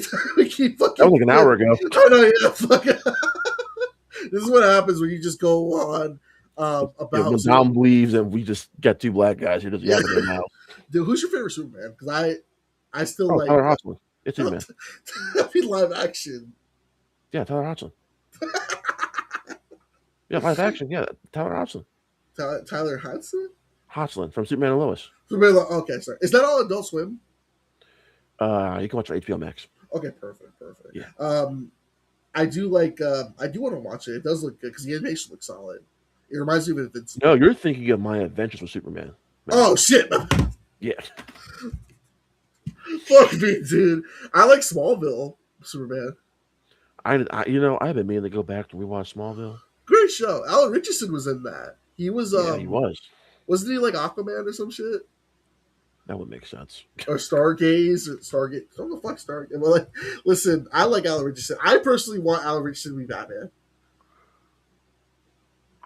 keep fucking. That was like an hour ago. I know. Yeah, fuck. This is what happens when you just go on about. When Dom leaves and we just got two black guys here just yapping their mouth. Dude, who's your favorite Superman? Because I still like Tyler Hoechlin. It's Superman. I mean, live action. Yeah, Tyler Hoechlin. Yeah, live action. Yeah, Tyler Hoechlin. Tyler Hudson. Hoslin from Superman and Lois. Okay, sorry. Is that all Adult Swim? You can watch it on HBO Max. Okay, perfect. Yeah. I do like. I do want to watch it. It does look good because the animation looks solid. It reminds me of Invincible. No, you're thinking of My Adventures with Superman. Oh shit! Yeah. Fuck me, dude. I like Smallville Superman. I've been meaning to go back to rewatch Smallville. Great show. Alan Richardson was in that. He was. Yeah, he was. Wasn't he like Aquaman or some shit? That would make sense. Or Stargaze or Stargate. What the fuck Stargate? Well, like, listen, I like Alan Richardson. I personally want Alan Richardson to be Batman.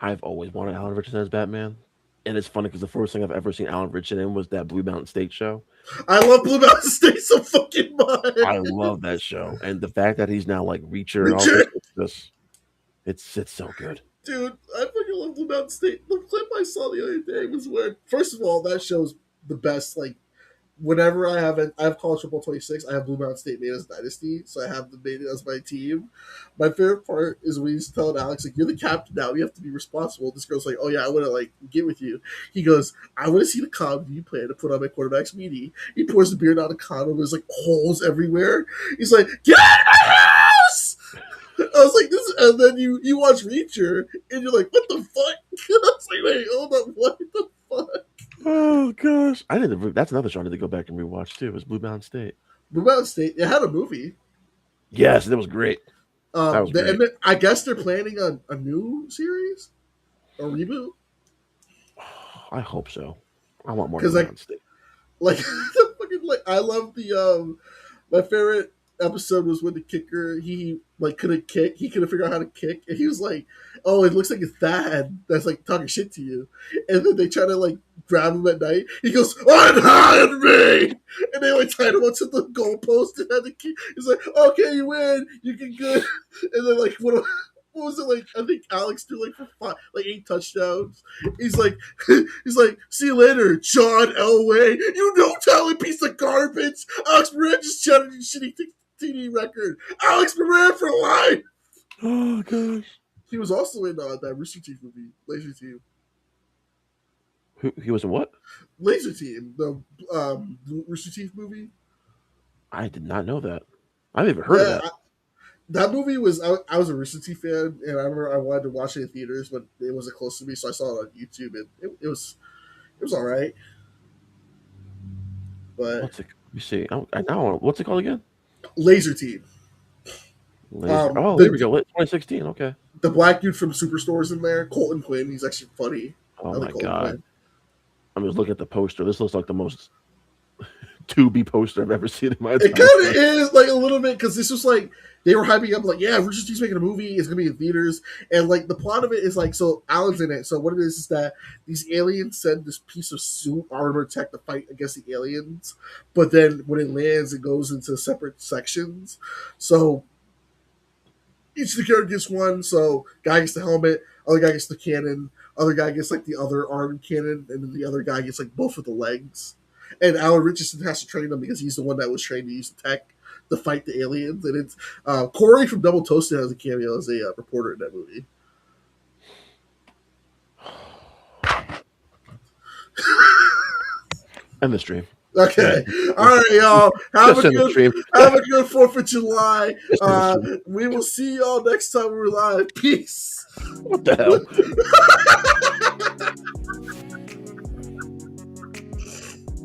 I've always wanted Alan Richardson as Batman. And it's funny because the first thing I've ever seen Alan Richardson in was that Blue Mountain State show. I love Blue Mountain State so fucking much. I love that show. And the fact that he's now like Reacher and all this, it's so good. Dude, I fucking love Blue Mountain State. The clip I saw the other day was where, first of all, that show's the best. Like, whenever I have College Football 26, I have Blue Mountain State made as Dynasty, so I have them made as my team. My favorite part is when he's telling Alex, like, you're the captain now, you have to be responsible. This girl's like, oh yeah, I want to, like, get with you. He goes, I want to see the condom you plan to put on my quarterback's meaty. He pours the beer down the condom, there's, like, holes everywhere. He's like, get out of my house! I was like, this, and then you watch Reacher, and you're like, what the fuck? I was like, wait, hold up, what the fuck? Oh gosh, that's another show I need to go back and rewatch too. It was Blue Mountain State. Blue Mountain State, it had a movie. Yes, that was great. That was great. And I guess they're planning a new series, a reboot. I hope so. I want more Blue Mountain State. Like, I love the my favorite episode was when the kicker he like couldn't kick, he couldn't figure out how to kick, and he was like, "Oh, it looks like it's Thad that's like talking shit to you," and then they try to like grab him at night. He goes, "Unhide me!" And they like tied him onto the goalpost and had the key. He's like, "Okay, you win, you can good," and then like what was it like? I think Alex threw like 8 touchdowns. He's like, see you later, John Elway. You no talent piece of garbage. Alex Moran just shattered your shitty TD record. Alex Moran for life. Oh gosh. He was also in that Rooster Teeth movie, Laser Team. He was in what? Laser Team, the Rooster Teeth movie. I did not know that. I've never heard of that. That movie was, I was a Rooster Teeth fan, and I remember I wanted to watch it in theaters, but it wasn't close to me, so I saw it on YouTube, and it was all right. But let me see. What's it called again? Laser Team. There we go. 2016. Okay. The black dude from Superstore's in there, Colton Quinn. He's actually funny. Oh my god! Quinn. I'm just looking at the poster. This looks like the most Tubi poster I've ever seen in my life. It kind of is like a little bit because this was like they were hyping up like, yeah, Rooster Teeth's making a movie. It's gonna be in theaters, and like the plot of it is like, so Alan's in it. So what it is that these aliens send this piece of suit armor tech to fight against the aliens, but then when it lands, it goes into separate sections. So each of the character gets one. So guy gets the helmet, other guy gets the cannon, other guy gets like the other arm cannon, and then the other guy gets like both of the legs. And Alan Richardson has to train them because he's the one that was trained to use the tech to fight the aliens. And it's Corey from Double Toasted has a cameo as a reporter in that movie. End the stream. Okay. All right, y'all. Have a good 4th of July. We will see y'all next time we're live. Peace. What the hell?